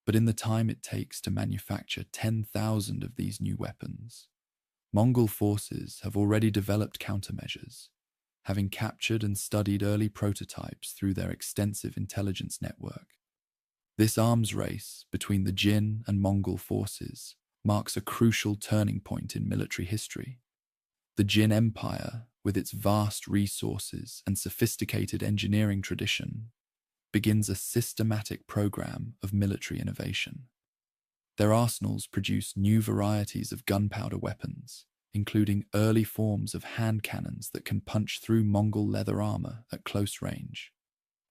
But in the time it takes to manufacture 10,000 of these new weapons, Mongol forces have already developed countermeasures, having captured and studied early prototypes through their extensive intelligence network. This arms race between the Jin and Mongol forces marks a crucial turning point in military history. The Jin Empire, with its vast resources and sophisticated engineering tradition, begins a systematic program of military innovation. Their arsenals produce new varieties of gunpowder weapons, including early forms of hand cannons that can punch through Mongol leather armor at close range.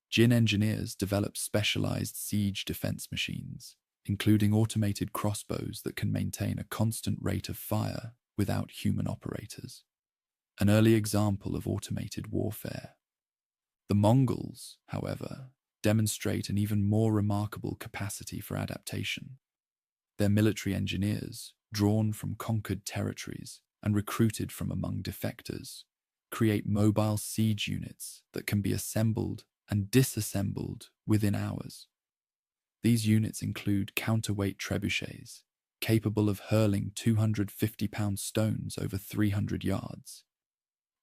Jin engineers develop specialized siege defense machines, including automated crossbows that can maintain a constant rate of fire without human operators. An early example of automated warfare. The Mongols, however, demonstrate an even more remarkable capacity for adaptation. Their military engineers, drawn from conquered territories and recruited from among defectors, create mobile siege units that can be assembled and disassembled within hours. These units include counterweight trebuchets, capable of hurling 250-pound stones over 300 yards,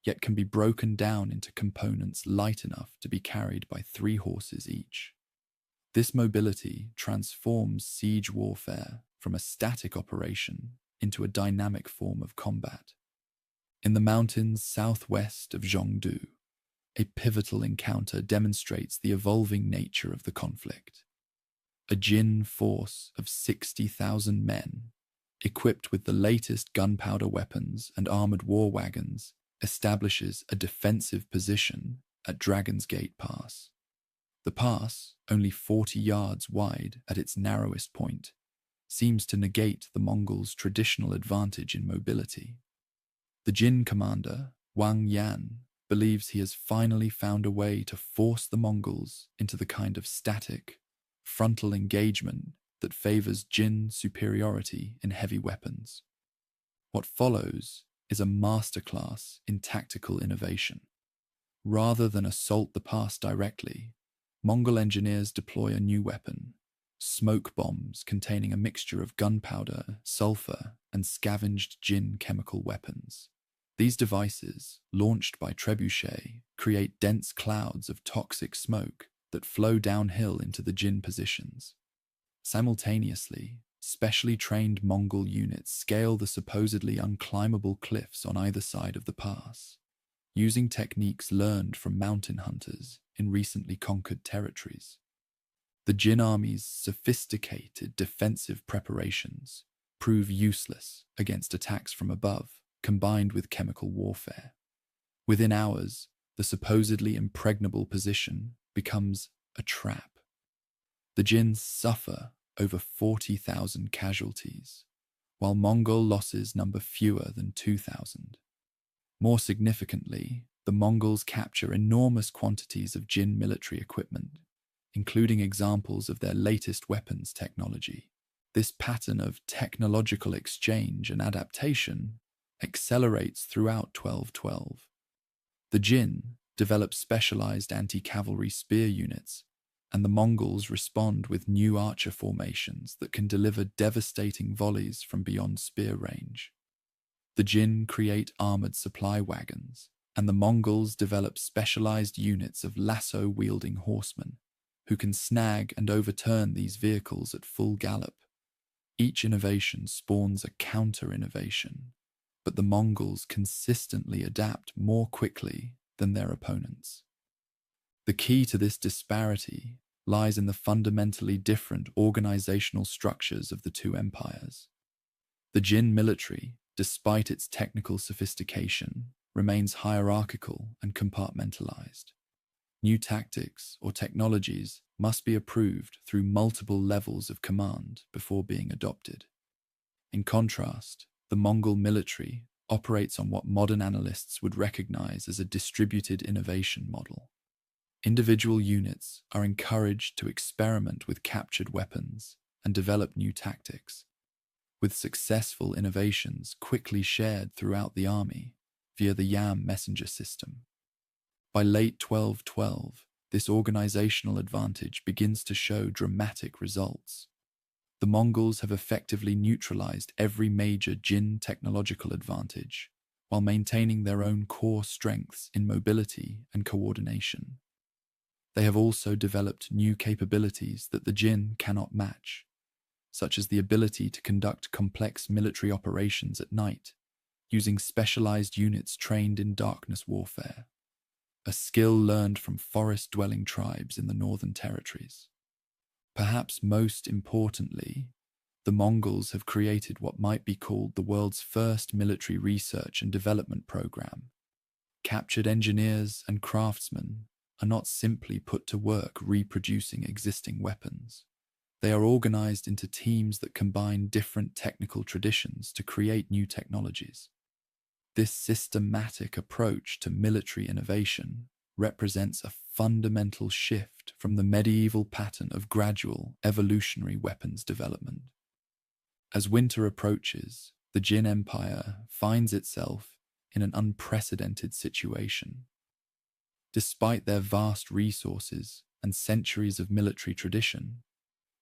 yet can be broken down into components light enough to be carried by 3 horses each. This mobility transforms siege warfare from a static operation into a dynamic form of combat. In the mountains southwest of Zhongdu, a pivotal encounter demonstrates the evolving nature of the conflict. A Jin force of 60,000 men, equipped with the latest gunpowder weapons and armored war wagons, establishes a defensive position at Dragon's Gate Pass. The pass, only 40 yards wide at its narrowest point, seems to negate the Mongols' traditional advantage in mobility. The Jin commander, Wang Yan, believes he has finally found a way to force the Mongols into the kind of static, frontal engagement that favors Jin superiority in heavy weapons. What follows is a masterclass in tactical innovation. Rather than assault the pass directly, Mongol engineers deploy a new weapon: smoke bombs containing a mixture of gunpowder, sulfur, and scavenged Jin chemical weapons. These devices, launched by trebuchet, create dense clouds of toxic smoke that flow downhill into the Jin positions. Simultaneously, specially trained Mongol units scale the supposedly unclimbable cliffs on either side of the pass, using techniques learned from mountain hunters in recently conquered territories. The Jin army's sophisticated defensive preparations prove useless against attacks from above, combined with chemical warfare. Within hours, the supposedly impregnable position becomes a trap. The Jin suffer over 40,000 casualties, while Mongol losses number fewer than 2,000. More significantly, the Mongols capture enormous quantities of Jin military equipment, including examples of their latest weapons technology. This pattern of technological exchange and adaptation accelerates throughout 1212. The Jin develop specialized anti-cavalry spear units, and the Mongols respond with new archer formations that can deliver devastating volleys from beyond spear range. The Jin create armored supply wagons, and the Mongols developed specialized units of lasso-wielding horsemen who can snag and overturn these vehicles at full gallop. Each innovation spawns a counter-innovation, but the Mongols consistently adapt more quickly than their opponents. The key to this disparity lies in the fundamentally different organizational structures of the two empires. The Jin military, despite its technical sophistication, remains hierarchical and compartmentalized. New tactics or technologies must be approved through multiple levels of command before being adopted. In contrast, the Mongol military operates on what modern analysts would recognize as a distributed innovation model. Individual units are encouraged to experiment with captured weapons and develop new tactics, with successful innovations quickly shared throughout the army via the Yam messenger system. By late 1212, this organizational advantage begins to show dramatic results. The Mongols have effectively neutralized every major Jin technological advantage, while maintaining their own core strengths in mobility and coordination. They have also developed new capabilities that the Jin cannot match, such as the ability to conduct complex military operations at night, using specialized units trained in darkness warfare, a skill learned from forest-dwelling tribes in the Northern Territories. Perhaps most importantly, the Mongols have created what might be called the world's first military research and development program. Captured engineers and craftsmen are not simply put to work reproducing existing weapons. They are organized into teams that combine different technical traditions to create new technologies. This systematic approach to military innovation represents a fundamental shift from the medieval pattern of gradual evolutionary weapons development. As winter approaches, the Jin Empire finds itself in an unprecedented situation. Despite their vast resources and centuries of military tradition,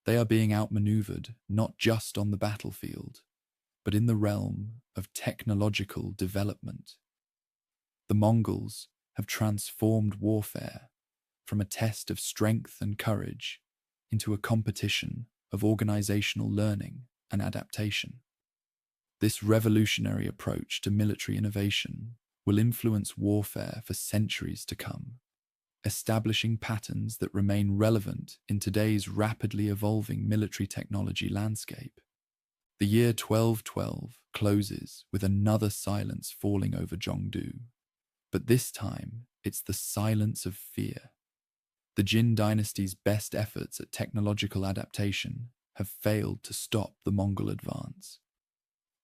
they are being outmaneuvered not just on the battlefield, but in the realm of technological development. The Mongols have transformed warfare from a test of strength and courage into a competition of organizational learning and adaptation. This revolutionary approach to military innovation will influence warfare for centuries to come, establishing patterns that remain relevant in today's rapidly evolving military technology landscape. The year 1212 closes with another silence falling over Zhongdu, but this time it's the silence of fear. The Jin dynasty's best efforts at technological adaptation have failed to stop the Mongol advance.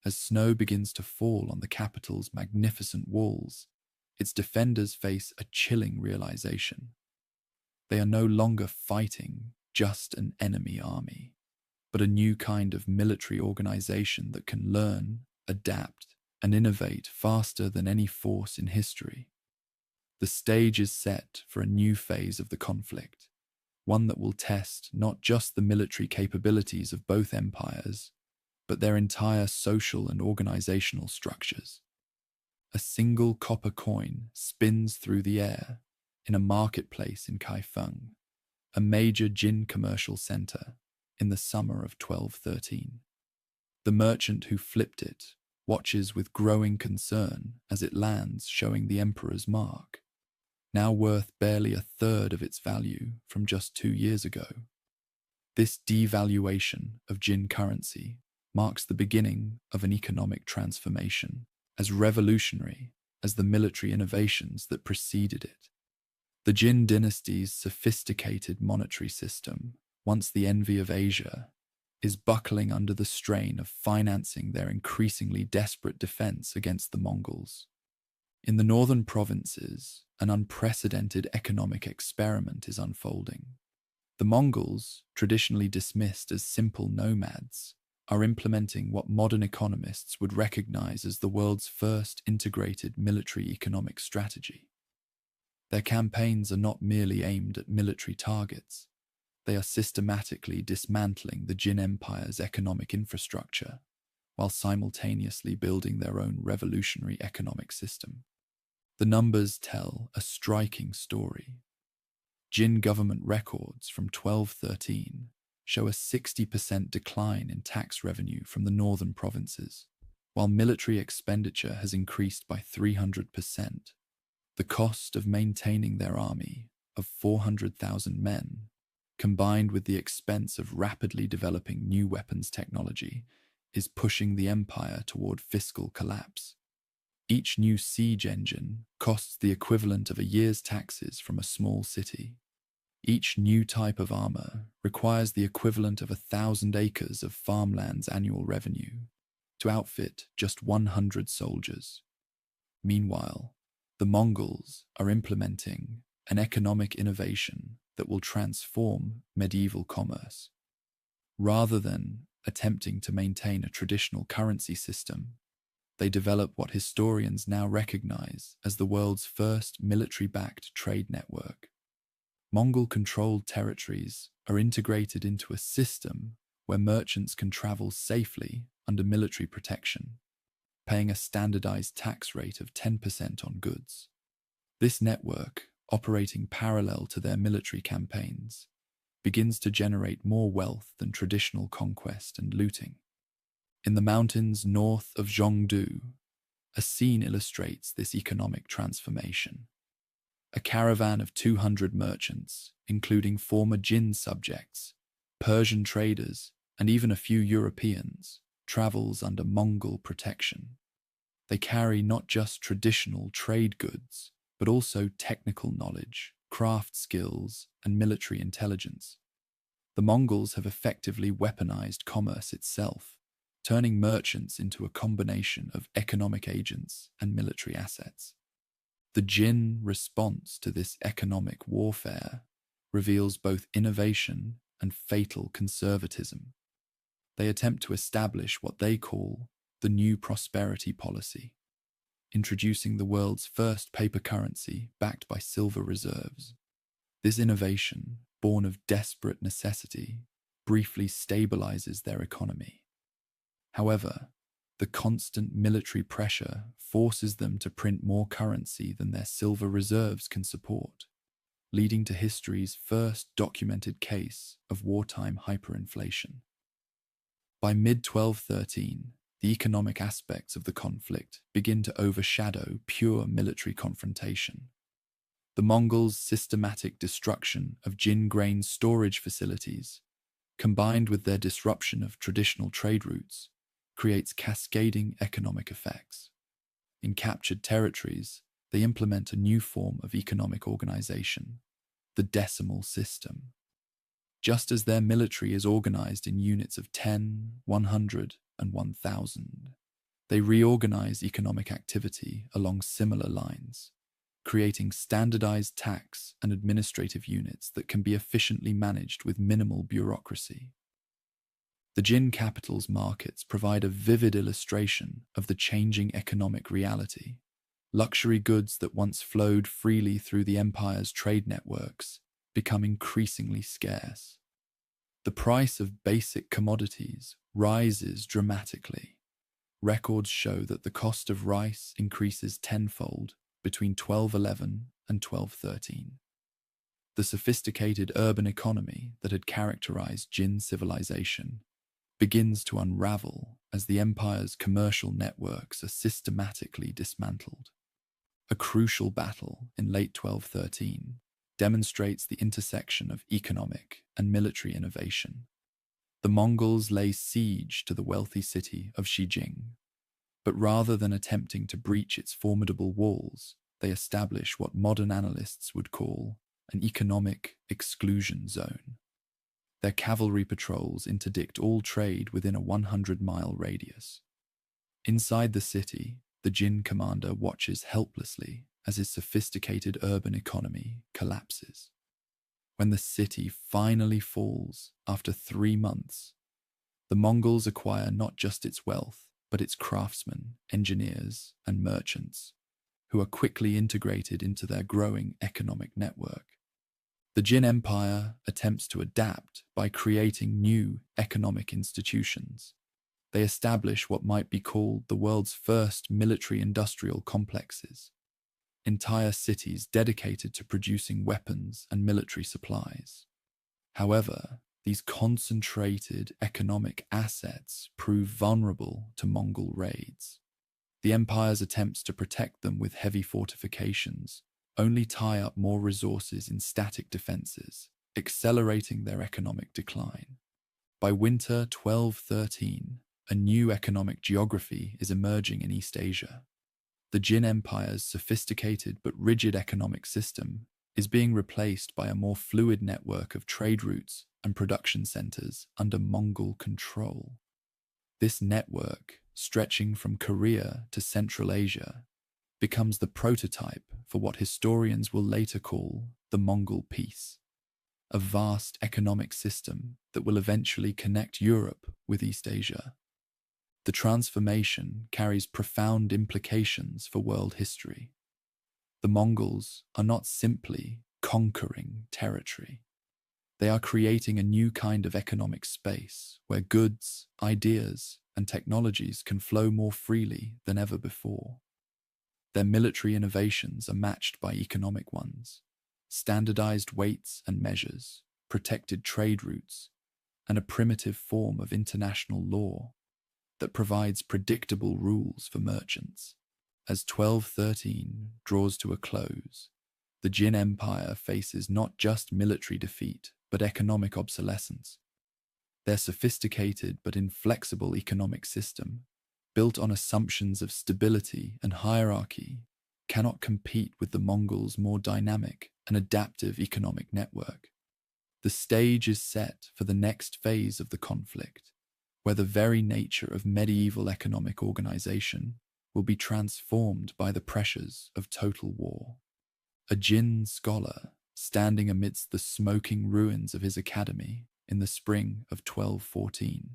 As snow begins to fall on the capital's magnificent walls, its defenders face a chilling realization. They are no longer fighting just an enemy army, but a new kind of military organization that can learn, adapt, and innovate faster than any force in history. The stage is set for a new phase of the conflict, one that will test not just the military capabilities of both empires, but their entire social and organizational structures. A single copper coin spins through the air in a marketplace in Kaifeng, a major Jin commercial center, in the summer of 1213. The merchant who flipped it watches with growing concern as it lands, showing the emperor's mark, now worth barely a third of its value from just 2 years ago. This devaluation of Jin currency marks the beginning of an economic transformation, as revolutionary as the military innovations that preceded it. The Jin dynasty's sophisticated monetary system, once the envy of Asia, is buckling under the strain of financing their increasingly desperate defense against the Mongols. In the northern provinces, an unprecedented economic experiment is unfolding. The Mongols, traditionally dismissed as simple nomads, are implementing what modern economists would recognize as the world's first integrated military economic strategy. Their campaigns are not merely aimed at military targets. They are systematically dismantling the Jin Empire's economic infrastructure, while simultaneously building their own revolutionary economic system. The numbers tell a striking story. Jin government records from 1213 show a 60% decline in tax revenue from the northern provinces, while military expenditure has increased by 300%. The cost of maintaining their army of 400,000 men, combined with the expense of rapidly developing new weapons technology, is pushing the empire toward fiscal collapse. Each new siege engine costs the equivalent of a year's taxes from a small city. Each new type of armor requires the equivalent of 1,000 acres of farmland's annual revenue to outfit just 100 soldiers. Meanwhile, the Mongols are implementing an economic innovation that will transform medieval commerce. Rather than attempting to maintain a traditional currency system, they develop what historians now recognize as the world's first military-backed trade network. Mongol-controlled territories are integrated into a system where merchants can travel safely under military protection, paying a standardized tax rate of 10% on goods. This network, operating parallel to their military campaigns, begins to generate more wealth than traditional conquest and looting. In the mountains north of Zhongdu, a scene illustrates this economic transformation. A caravan of 200 merchants, including former Jin subjects, Persian traders, and even a few Europeans, travels under Mongol protection. They carry not just traditional trade goods, but also technical knowledge, craft skills, and military intelligence. The Mongols have effectively weaponized commerce itself, turning merchants into a combination of economic agents and military assets. The Jin response to this economic warfare reveals both innovation and fatal conservatism. They attempt to establish what they call the New Prosperity Policy, introducing the world's first paper currency backed by silver reserves. This innovation, born of desperate necessity, briefly stabilizes their economy. However, the constant military pressure forces them to print more currency than their silver reserves can support, leading to history's first documented case of wartime hyperinflation. By mid-1213, the economic aspects of the conflict begin to overshadow pure military confrontation. The Mongols' systematic destruction of Jin grain storage facilities, combined with their disruption of traditional trade routes, creates cascading economic effects. In captured territories, they implement a new form of economic organization, the decimal system. Just as their military is organized in units of 10, 100, and 1,000, they reorganize economic activity along similar lines, creating standardized tax and administrative units that can be efficiently managed with minimal bureaucracy. The Jin capital's markets provide a vivid illustration of the changing economic reality. Luxury goods that once flowed freely through the empire's trade networks become increasingly scarce. The price of basic commodities rises dramatically. Records show that the cost of rice increases tenfold between 1211 and 1213. The sophisticated urban economy that had characterized Jin civilization begins to unravel as the empire's commercial networks are systematically dismantled. A crucial battle in late 1213 demonstrates the intersection of economic and military innovation. The Mongols lay siege to the wealthy city of Xijing, but rather than attempting to breach its formidable walls, they establish what modern analysts would call an economic exclusion zone. Their cavalry patrols interdict all trade within a 100-mile radius. Inside the city, the Jin commander watches helplessly as his sophisticated urban economy collapses. When the city finally falls after 3 months, the Mongols acquire not just its wealth, but its craftsmen, engineers, and merchants, who are quickly integrated into their growing economic network. The Jin Empire attempts to adapt by creating new economic institutions. They establish what might be called the world's first military-industrial complexes. entire cities dedicated to producing weapons and military supplies. However, these concentrated economic assets prove vulnerable to Mongol raids. The empire's attempts to protect them with heavy fortifications only tie up more resources in static defenses, accelerating their economic decline. By winter 1213, a new economic geography is emerging in East Asia. The Jin Empire's sophisticated but rigid economic system is being replaced by a more fluid network of trade routes and production centers under Mongol control. This network, stretching from Korea to Central Asia, becomes the prototype for what historians will later call the Mongol Peace, a vast economic system that will eventually connect Europe with East Asia. The transformation carries profound implications for world history. The Mongols are not simply conquering territory. They are creating a new kind of economic space where goods, ideas, and technologies can flow more freely than ever before. Their military innovations are matched by economic ones: standardized weights and measures, protected trade routes, and a primitive form of international law that provides predictable rules for merchants. As 1213 draws to a close, the Jin Empire faces not just military defeat, but economic obsolescence. Their sophisticated but inflexible economic system, built on assumptions of stability and hierarchy, cannot compete with the Mongols' more dynamic and adaptive economic network. The stage is set for the next phase of the conflict, where the very nature of medieval economic organization will be transformed by the pressures of total war. A Jin scholar, standing amidst the smoking ruins of his academy in the spring of 1214,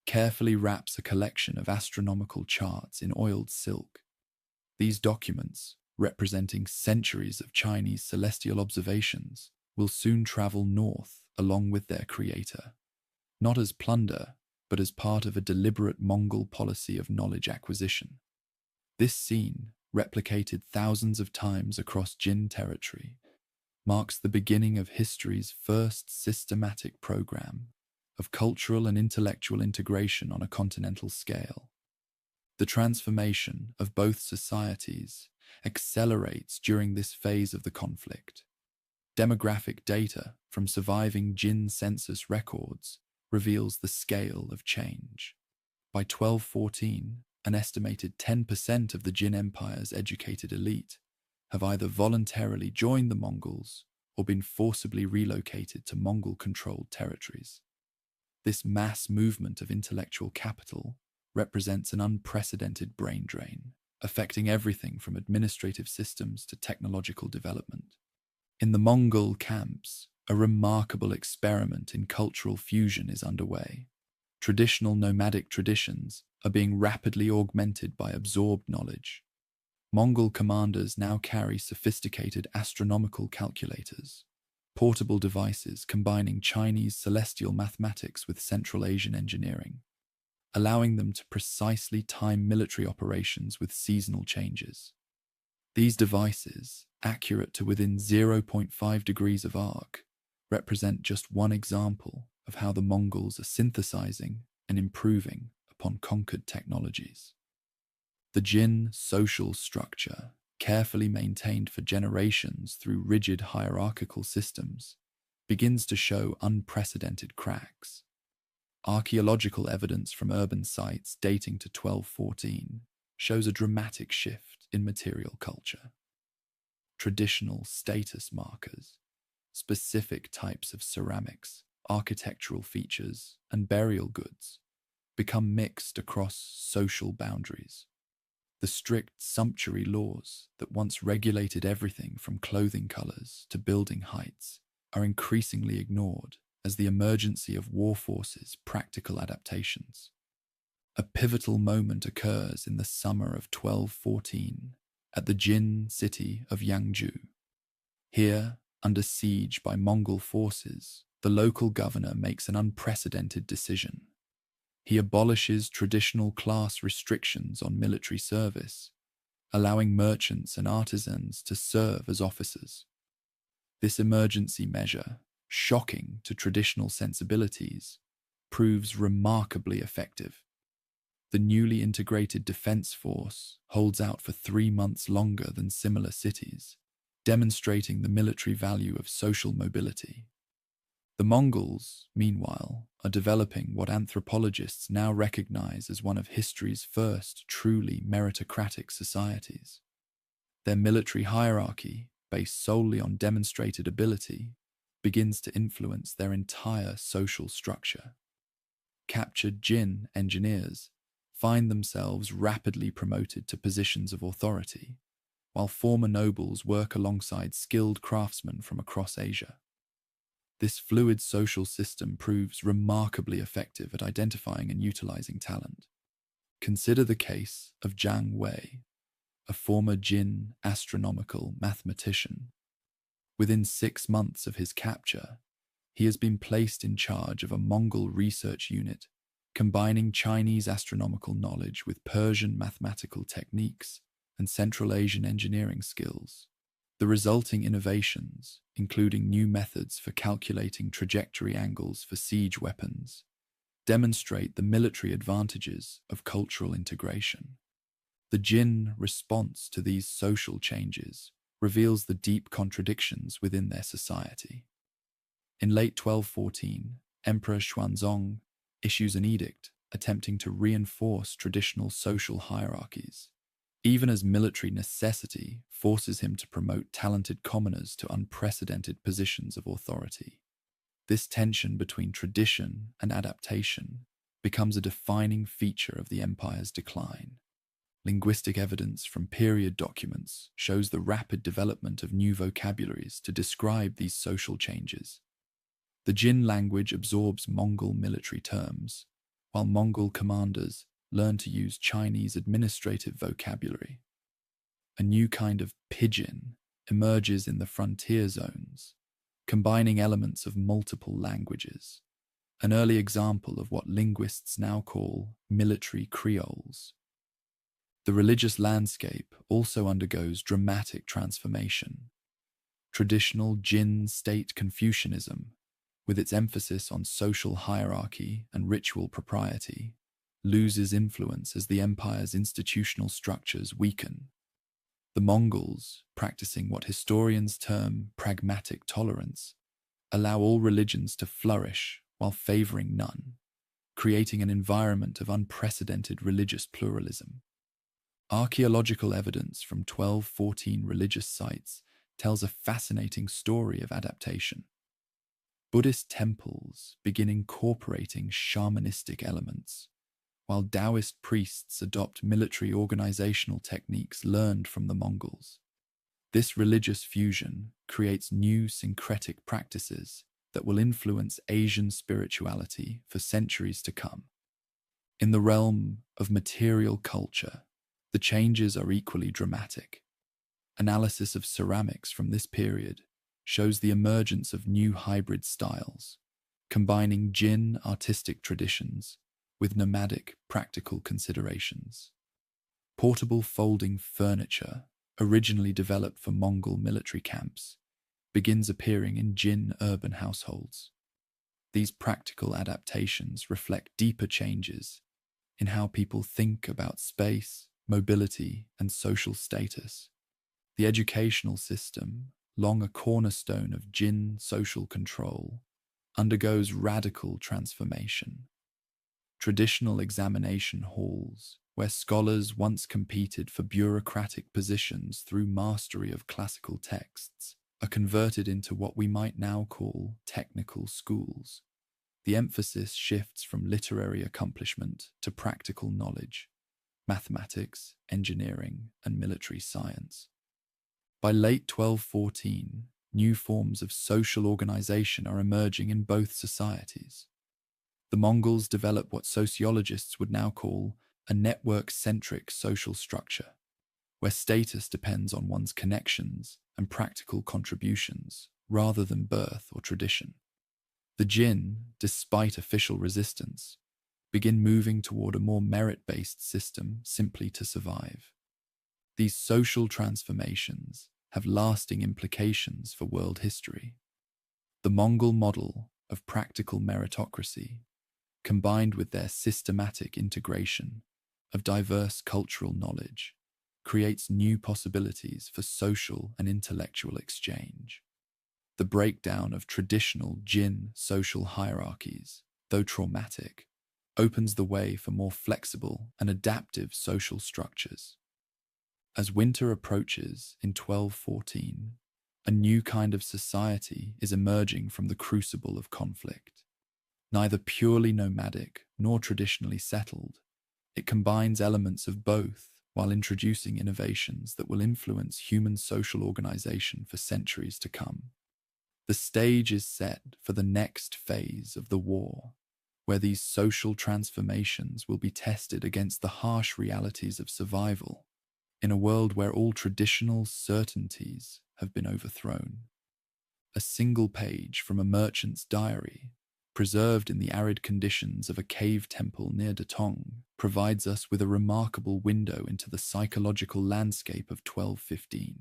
carefully wraps a collection of astronomical charts in oiled silk. These documents, representing centuries of Chinese celestial observations, will soon travel north along with their creator, not as plunder, but as part of a deliberate Mongol policy of knowledge acquisition. This scene, replicated thousands of times across Jin territory, marks the beginning of history's first systematic program of cultural and intellectual integration on a continental scale. The transformation of both societies accelerates during this phase of the conflict. Demographic data from surviving Jin census records reveals the scale of change. By 1214, an estimated 10% of the Jin Empire's educated elite have either voluntarily joined the Mongols or been forcibly relocated to Mongol-controlled territories. This mass movement of intellectual capital represents an unprecedented brain drain, affecting everything from administrative systems to technological development. In the Mongol camps, a remarkable experiment in cultural fusion is underway. Traditional nomadic traditions are being rapidly augmented by absorbed knowledge. Mongol commanders now carry sophisticated astronomical calculators, portable devices combining Chinese celestial mathematics with Central Asian engineering, allowing them to precisely time military operations with seasonal changes. These devices, accurate to within 0.5 degrees of arc, represent just one example of how the Mongols are synthesizing and improving upon conquered technologies. The Jin social structure, carefully maintained for generations through rigid hierarchical systems, begins to show unprecedented cracks. Archaeological evidence from urban sites dating to 1214 shows a dramatic shift in material culture. Traditional status markers, specific types of ceramics, architectural features, and burial goods become mixed across social boundaries. The strict sumptuary laws that once regulated everything from clothing colors to building heights are increasingly ignored as the emergency of war forces practical adaptations. A pivotal moment occurs in the summer of 1214 at the Jin city of Yangzhou. Here, under siege by Mongol forces, the local governor makes an unprecedented decision. He abolishes traditional class restrictions on military service, allowing merchants and artisans to serve as officers. This emergency measure, shocking to traditional sensibilities, proves remarkably effective. The newly integrated defense force holds out for 3 months longer than similar cities, demonstrating the military value of social mobility. The Mongols, meanwhile, are developing what anthropologists now recognize as one of history's first truly meritocratic societies. Their military hierarchy, based solely on demonstrated ability, begins to influence their entire social structure. Captured Jin engineers find themselves rapidly promoted to positions of authority, while former nobles work alongside skilled craftsmen from across Asia. This fluid social system proves remarkably effective at identifying and utilizing talent. Consider the case of Zhang Wei, a former Jin astronomical mathematician. Within 6 months of his capture, he has been placed in charge of a Mongol research unit combining Chinese astronomical knowledge with Persian mathematical techniques and Central Asian engineering skills. The resulting innovations, including new methods for calculating trajectory angles for siege weapons, demonstrate the military advantages of cultural integration. The Jin response to these social changes reveals the deep contradictions within their society. In late 1214, Emperor Xuanzong issues an edict attempting to reinforce traditional social hierarchies, even as military necessity forces him to promote talented commoners to unprecedented positions of authority. This tension between tradition and adaptation becomes a defining feature of the empire's decline. Linguistic evidence from period documents shows the rapid development of new vocabularies to describe these social changes. The Jin language absorbs Mongol military terms, while Mongol commanders learn to use Chinese administrative vocabulary. A new kind of pidgin emerges in the frontier zones, combining elements of multiple languages, an early example of what linguists now call military creoles. The religious landscape also undergoes dramatic transformation. Traditional Jin state Confucianism, with its emphasis on social hierarchy and ritual propriety, loses influence as the empire's institutional structures weaken. The Mongols, practicing what historians term pragmatic tolerance, allow all religions to flourish while favoring none, creating an environment of unprecedented religious pluralism. Archaeological evidence from 1214 religious sites tells a fascinating story of adaptation. Buddhist temples begin incorporating shamanistic elements, while Taoist priests adopt military organizational techniques learned from the Mongols. This religious fusion creates new syncretic practices that will influence Asian spirituality for centuries to come. In the realm of material culture, the changes are equally dramatic. Analysis of ceramics from this period shows the emergence of new hybrid styles, combining Jin artistic traditions with nomadic practical considerations. Portable folding furniture, originally developed for Mongol military camps, begins appearing in Jin urban households. These practical adaptations reflect deeper changes in how people think about space, mobility, and social status. The educational system, long a cornerstone of Jin social control, undergoes radical transformation. Traditional examination halls, where scholars once competed for bureaucratic positions through mastery of classical texts, are converted into what we might now call technical schools. The emphasis shifts from literary accomplishment to practical knowledge, mathematics, engineering, and military science. By late 1214, new forms of social organization are emerging in both societies. The Mongols develop what sociologists would now call a network-centric social structure, where status depends on one's connections and practical contributions rather than birth or tradition. The Jin, despite official resistance, begin moving toward a more merit-based system simply to survive. These social transformations have lasting implications for world history. The Mongol model of practical meritocracy, combined with their systematic integration of diverse cultural knowledge, creates new possibilities for social and intellectual exchange. The breakdown of traditional Jin social hierarchies, though traumatic, opens the way for more flexible and adaptive social structures. As winter approaches in 1214, a new kind of society is emerging from the crucible of conflict. Neither purely nomadic nor traditionally settled, it combines elements of both while introducing innovations that will influence human social organization for centuries to come. The stage is set for the next phase of the war, where these social transformations will be tested against the harsh realities of survival in a world where all traditional certainties have been overthrown. A single page from a merchant's diary, preserved in the arid conditions of a cave temple near Datong, provides us with a remarkable window into the psychological landscape of 1215.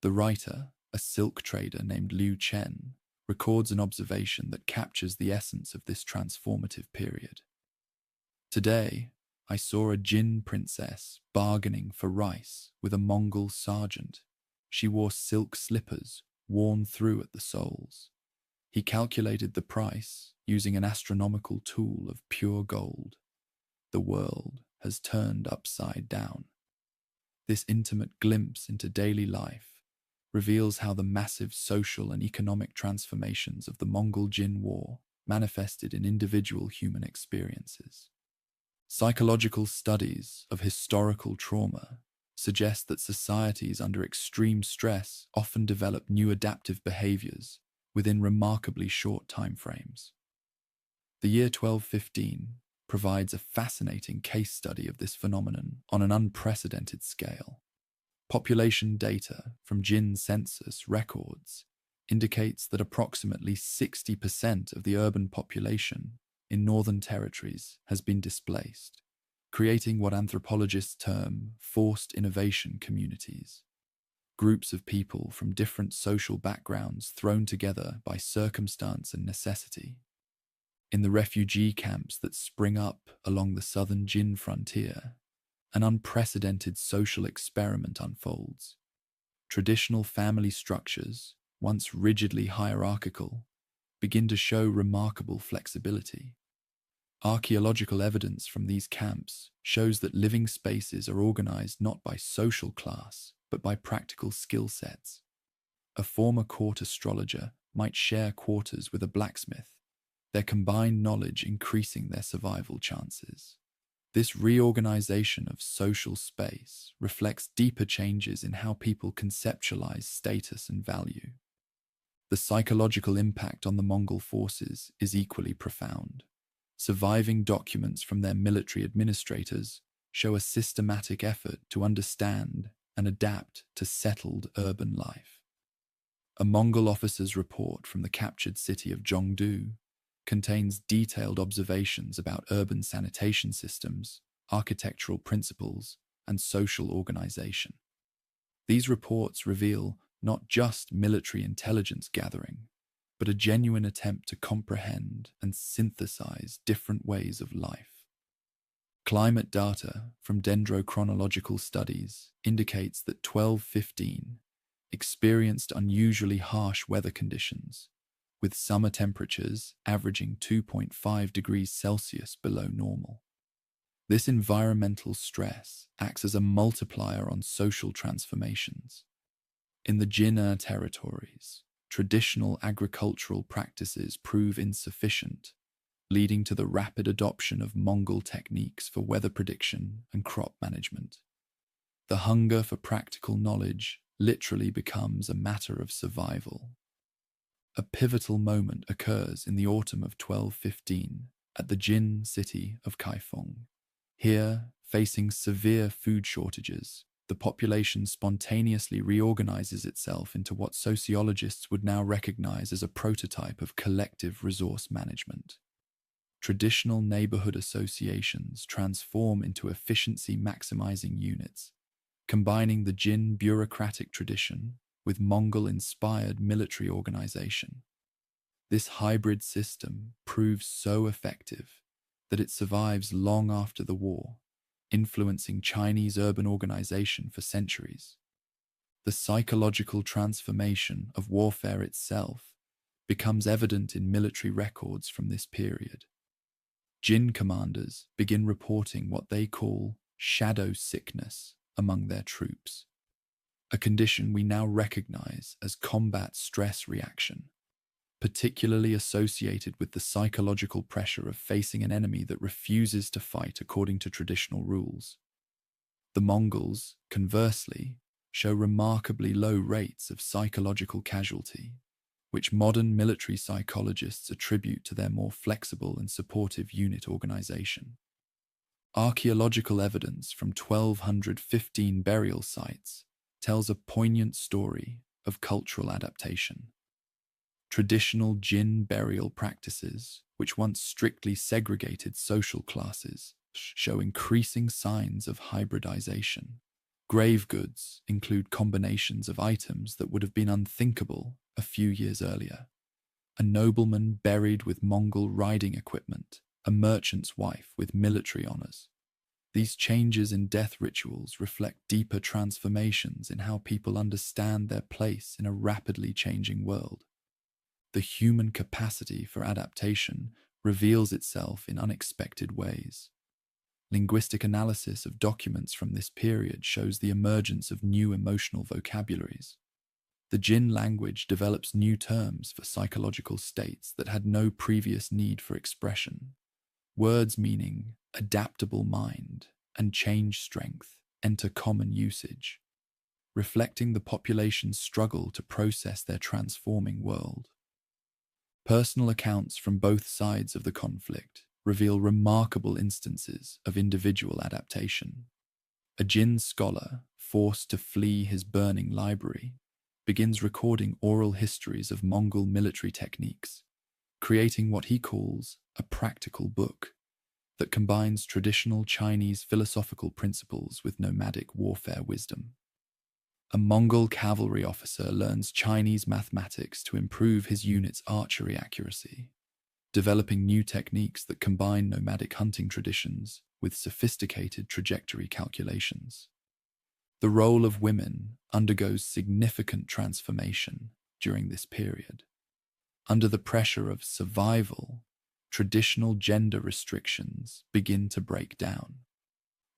The writer, a silk trader named Liu Chen, records an observation that captures the essence of this transformative period. Today, I saw a Jin princess bargaining for rice with a Mongol sergeant. She wore silk slippers, worn through at the soles. He calculated the price using an astronomical tool of pure gold. The world has turned upside down. This intimate glimpse into daily life reveals how the massive social and economic transformations of the Mongol-Jin War manifested in individual human experiences. Psychological studies of historical trauma suggest that societies under extreme stress often develop new adaptive behaviors within remarkably short timeframes. The year 1215 provides a fascinating case study of this phenomenon on an unprecedented scale. Population data from Jin census records indicates that approximately 60% of the urban population in northern territories has been displaced, creating what anthropologists term forced innovation communities. Groups of people from different social backgrounds thrown together by circumstance and necessity. In the refugee camps that spring up along the southern Jin frontier, an unprecedented social experiment unfolds. Traditional family structures, once rigidly hierarchical, begin to show remarkable flexibility. Archaeological evidence from these camps shows that living spaces are organized not by social class, but by practical skill sets. A former court astrologer might share quarters with a blacksmith, their combined knowledge increasing their survival chances. This reorganization of social space reflects deeper changes in how people conceptualize status and value. The psychological impact on the Mongol forces is equally profound. Surviving documents from their military administrators show a systematic effort to understand and adapt to settled urban life. A Mongol officer's report from the captured city of Zhongdu contains detailed observations about urban sanitation systems, architectural principles, and social organization. These reports reveal not just military intelligence gathering, but a genuine attempt to comprehend and synthesize different ways of life. Climate data from dendrochronological studies indicates that 1215 experienced unusually harsh weather conditions, with summer temperatures averaging 2.5 degrees Celsius below normal. This environmental stress acts as a multiplier on social transformations. In the Jinnah territories, traditional agricultural practices prove insufficient, leading to the rapid adoption of Mongol techniques for weather prediction and crop management. The hunger for practical knowledge literally becomes a matter of survival. A pivotal moment occurs in the autumn of 1215 at the Jin city of Kaifeng. Here, facing severe food shortages, the population spontaneously reorganizes itself into what sociologists would now recognize as a prototype of collective resource management. Traditional neighborhood associations transform into efficiency-maximizing units, combining the Jin bureaucratic tradition with Mongol-inspired military organization. This hybrid system proves so effective that it survives long after the war, influencing Chinese urban organization for centuries. The psychological transformation of warfare itself becomes evident in military records from this period. Jin commanders begin reporting what they call shadow sickness among their troops, a condition we now recognize as combat stress reaction, particularly associated with the psychological pressure of facing an enemy that refuses to fight according to traditional rules. The Mongols, conversely, show remarkably low rates of psychological casualty, which modern military psychologists attribute to their more flexible and supportive unit organization. Archaeological evidence from 1215 burial sites tells a poignant story of cultural adaptation. Traditional Jin burial practices, which once strictly segregated social classes, show increasing signs of hybridization. Grave goods include combinations of items that would have been unthinkable a few years earlier. A nobleman buried with Mongol riding equipment, a merchant's wife with military honors. These changes in death rituals reflect deeper transformations in how people understand their place in a rapidly changing world. The human capacity for adaptation reveals itself in unexpected ways. Linguistic analysis of documents from this period shows the emergence of new emotional vocabularies. The Jin language develops new terms for psychological states that had no previous need for expression. Words meaning adaptable mind and change strength enter common usage, reflecting the population's struggle to process their transforming world. Personal accounts from both sides of the conflict reveal remarkable instances of individual adaptation. A Jin scholar, forced to flee his burning library, begins recording oral histories of Mongol military techniques, creating what he calls a practical book that combines traditional Chinese philosophical principles with nomadic warfare wisdom. A Mongol cavalry officer learns Chinese mathematics to improve his unit's archery accuracy, developing new techniques that combine nomadic hunting traditions with sophisticated trajectory calculations. The role of women undergoes significant transformation during this period. Under the pressure of survival, traditional gender restrictions begin to break down.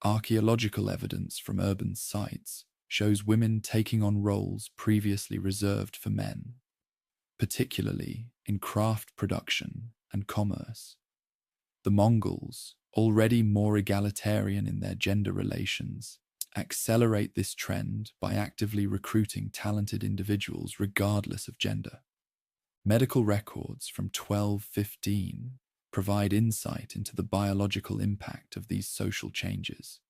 Archaeological evidence from urban sites shows women taking on roles previously reserved for men, particularly in craft production and commerce. The Mongols, already more egalitarian in their gender relations, accelerate this trend by actively recruiting talented individuals regardless of gender. Medical records from 1215 provide insight into the biological impact of these social changes.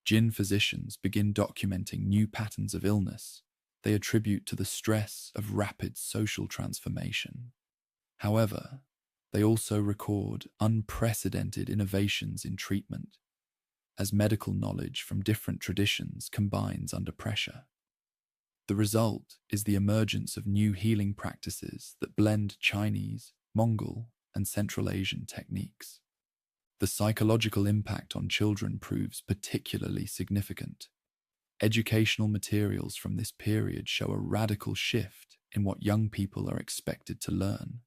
Jin physicians begin documenting new patterns of illness they attribute to the stress of rapid social transformation. However, they also record unprecedented innovations in treatment, as medical knowledge from different traditions combines under pressure. The result is the emergence of new healing practices that blend Chinese, Mongol, and Central Asian techniques. The psychological impact on children proves particularly significant. Educational materials from this period show a radical shift in what young people are expected to learn.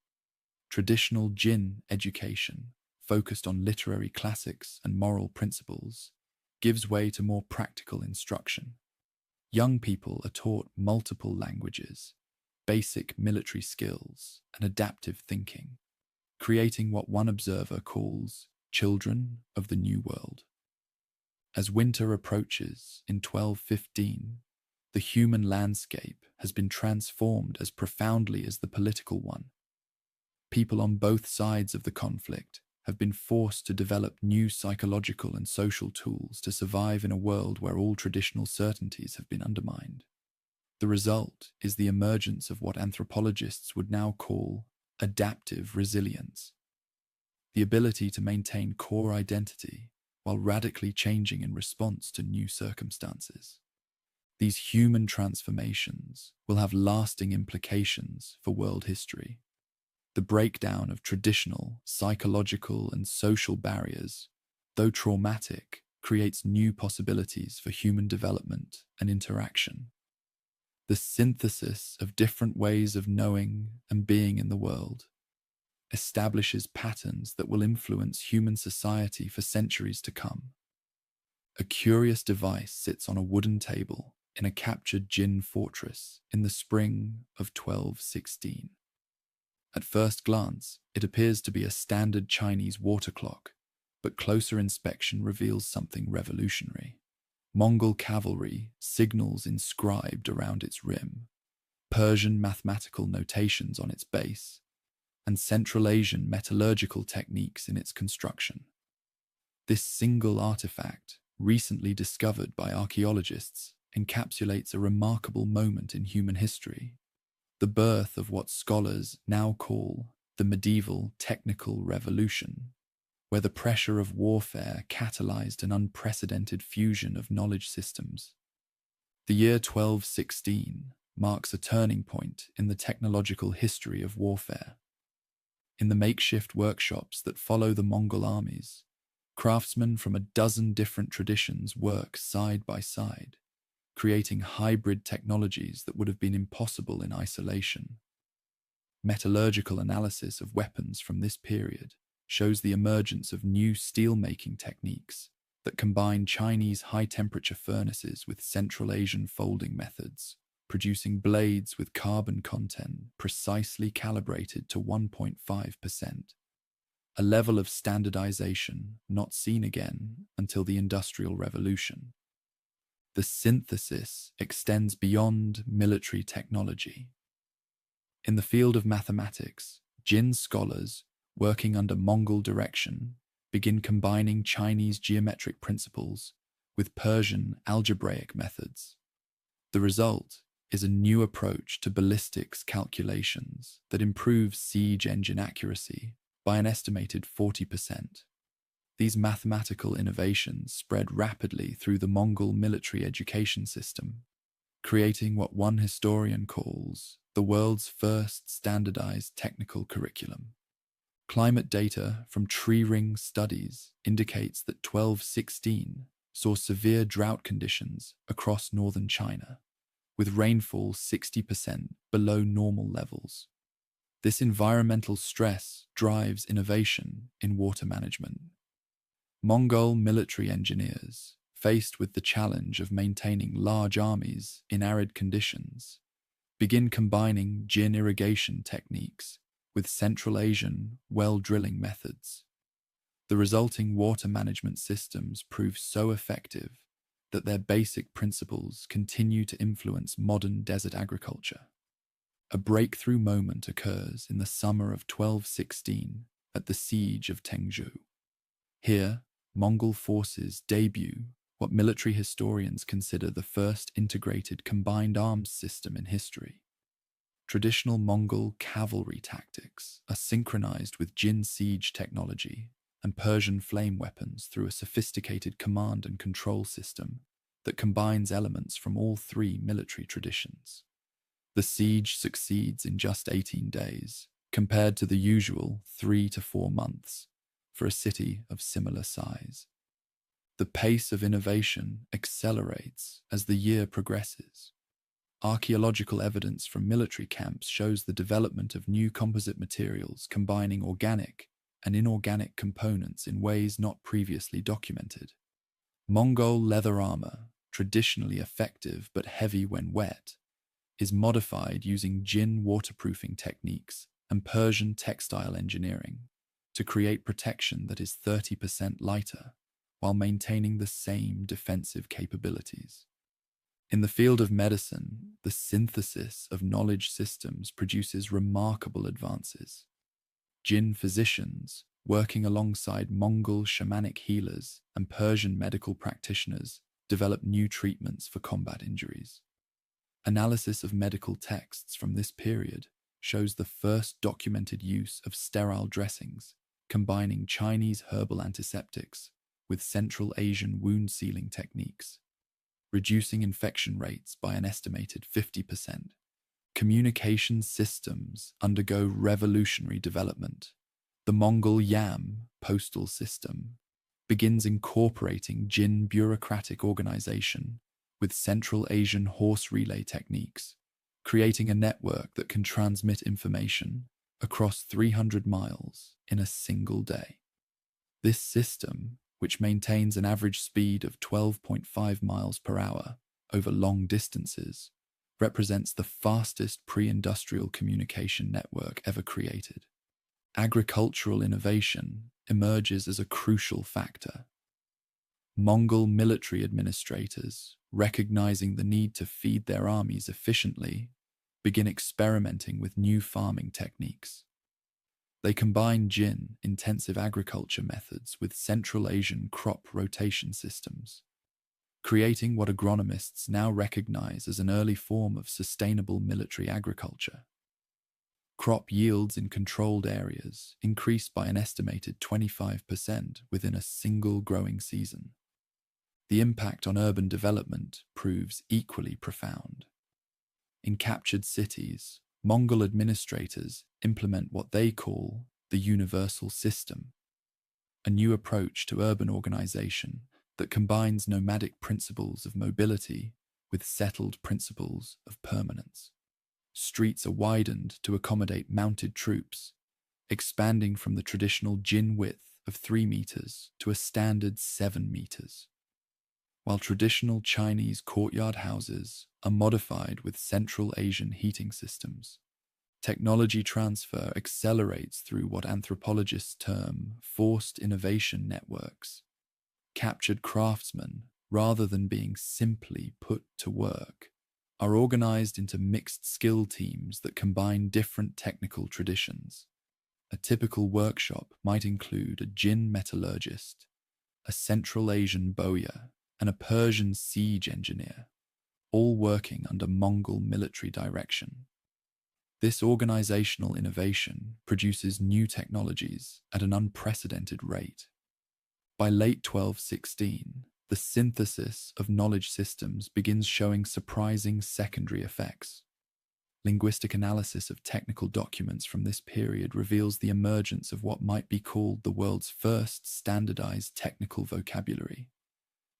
Traditional Jin education, focused on literary classics and moral principles, gives way to more practical instruction. Young people are taught multiple languages, basic military skills, and adaptive thinking, creating what one observer calls children of the New World. As winter approaches in 1215, the human landscape has been transformed as profoundly as the political one. People on both sides of the conflict have been forced to develop new psychological and social tools to survive in a world where all traditional certainties have been undermined. The result is the emergence of what anthropologists would now call adaptive resilience, the ability to maintain core identity while radically changing in response to new circumstances. These human transformations will have lasting implications for world history. The breakdown of traditional psychological and social barriers, though traumatic, creates new possibilities for human development and interaction. The synthesis of different ways of knowing and being in the world establishes patterns that will influence human society for centuries to come. A curious device sits on a wooden table in a captured Jin fortress in the spring of 1216. At first glance, it appears to be a standard Chinese water clock, but closer inspection reveals something revolutionary. Mongol cavalry signals inscribed around its rim, Persian mathematical notations on its base, and Central Asian metallurgical techniques in its construction. This single artifact, recently discovered by archaeologists, encapsulates a remarkable moment in human history, the birth of what scholars now call the medieval technical revolution, where the pressure of warfare catalyzed an unprecedented fusion of knowledge systems. The year 1216 marks a turning point in the technological history of warfare. In the makeshift workshops that follow the Mongol armies, craftsmen from a dozen different traditions work side by side, creating hybrid technologies that would have been impossible in isolation. Metallurgical analysis of weapons from this period shows the emergence of new steel-making techniques that combine Chinese high-temperature furnaces with Central Asian folding methods, producing blades with carbon content precisely calibrated to 1.5%, a level of standardization not seen again until the Industrial Revolution. The synthesis extends beyond military technology. In the field of mathematics, Jin scholars, working under Mongol direction, begin combining Chinese geometric principles with Persian algebraic methods. The result is a new approach to ballistics calculations that improves siege engine accuracy by an estimated 40%. These mathematical innovations spread rapidly through the Mongol military education system, creating what one historian calls the world's first standardized technical curriculum. Climate data from tree ring studies indicates that 1216 saw severe drought conditions across northern China, with rainfall 60% below normal levels. This environmental stress drives innovation in water management. Mongol military engineers, faced with the challenge of maintaining large armies in arid conditions, begin combining Jin irrigation techniques with Central Asian well drilling methods. The resulting water management systems prove so effective that their basic principles continue to influence modern desert agriculture. A breakthrough moment occurs in the summer of 1216 at the siege of Tengzhou. Here, Mongol forces debut what military historians consider the first integrated combined arms system in history. Traditional Mongol cavalry tactics are synchronized with Jin siege technology and Persian flame weapons through a sophisticated command and control system that combines elements from all three military traditions. The siege succeeds in just 18 days, compared to the usual 3 to 4 months for a city of similar size. The pace of innovation accelerates as the year progresses. Archaeological evidence from military camps shows the development of new composite materials combining organic and inorganic components in ways not previously documented. Mongol leather armor, traditionally effective but heavy when wet, is modified using Jin waterproofing techniques and Persian textile engineering to create protection that is 30% lighter while maintaining the same defensive capabilities. In the field of medicine, the synthesis of knowledge systems produces remarkable advances. Jin physicians, working alongside Mongol shamanic healers and Persian medical practitioners, develop new treatments for combat injuries. Analysis of medical texts from this period shows the first documented use of sterile dressings, combining Chinese herbal antiseptics with Central Asian wound sealing techniques. reducing infection rates by an estimated 50%. Communication systems undergo revolutionary development. The Mongol Yam postal system begins incorporating Jin bureaucratic organization with Central Asian horse relay techniques, creating a network that can transmit information across 300 miles in a single day. This system, which maintains an average speed of 12.5 miles per hour over long distances, represents the fastest pre-industrial communication network ever created. Agricultural innovation emerges as a crucial factor. Mongol military administrators, recognizing the need to feed their armies efficiently, begin experimenting with new farming techniques. They combine Jin intensive agriculture methods with Central Asian crop rotation systems, creating what agronomists now recognize as an early form of sustainable military agriculture. Crop yields in controlled areas increased by an estimated 25% within a single growing season. The impact on urban development proves equally profound. In captured cities, Mongol administrators implement what they call the universal system, a new approach to urban organization that combines nomadic principles of mobility with settled principles of permanence. Streets are widened to accommodate mounted troops, expanding from the traditional Jin width of 3 meters to a standard 7 meters. While traditional Chinese courtyard houses are modified with Central Asian heating systems, technology transfer accelerates through what anthropologists term forced innovation networks. Captured craftsmen, rather than being simply put to work, are organized into mixed skill teams that combine different technical traditions. A typical workshop might include a Jin metallurgist, a Central Asian bowyer, and a Persian siege engineer, all working under Mongol military direction. This organizational innovation produces new technologies at an unprecedented rate. By late 1216, the synthesis of knowledge systems begins showing surprising secondary effects. Linguistic analysis of technical documents from this period reveals the emergence of what might be called the world's first standardized technical vocabulary,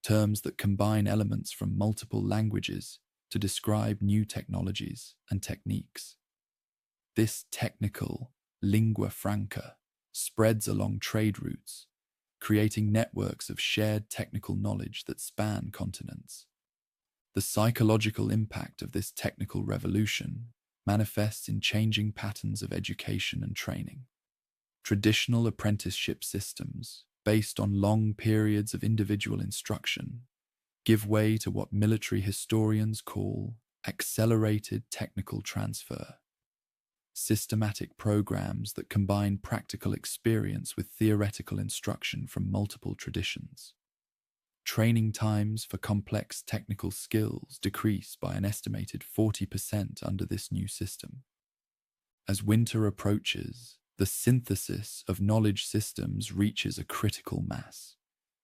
terms that combine elements from multiple languages to describe new technologies and techniques. This technical lingua franca spreads along trade routes, creating networks of shared technical knowledge that span continents. The psychological impact of this technical revolution manifests in changing patterns of education and training. Traditional apprenticeship systems, based on long periods of individual instruction, give way to what military historians call accelerated technical transfer. Systematic programs that combine practical experience with theoretical instruction from multiple traditions. Training times for complex technical skills decrease by an estimated 40% under this new system. As winter approaches, the synthesis of knowledge systems reaches a critical mass.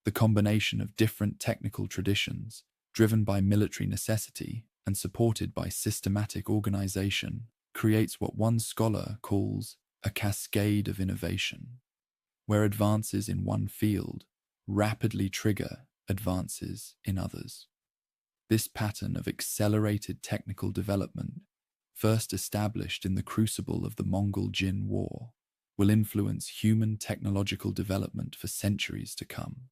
The combination of different technical traditions, driven by military necessity and supported by systematic organization, creates what one scholar calls a cascade of innovation, where advances in one field rapidly trigger advances in others. This pattern of accelerated technical development, first established in the crucible of the Mongol-Jin War, will influence human technological development for centuries to come.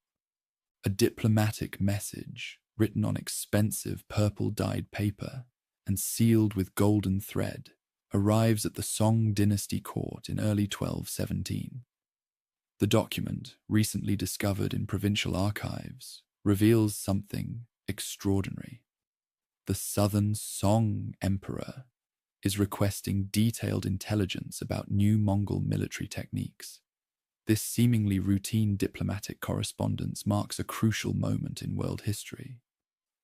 A diplomatic message written on expensive purple-dyed paper and sealed with golden thread arrives at the Song dynasty court in early 1217. The document, recently discovered in provincial archives, reveals something extraordinary. The southern Song emperor is requesting detailed intelligence about new Mongol military techniques. This seemingly routine diplomatic correspondence marks a crucial moment in world history,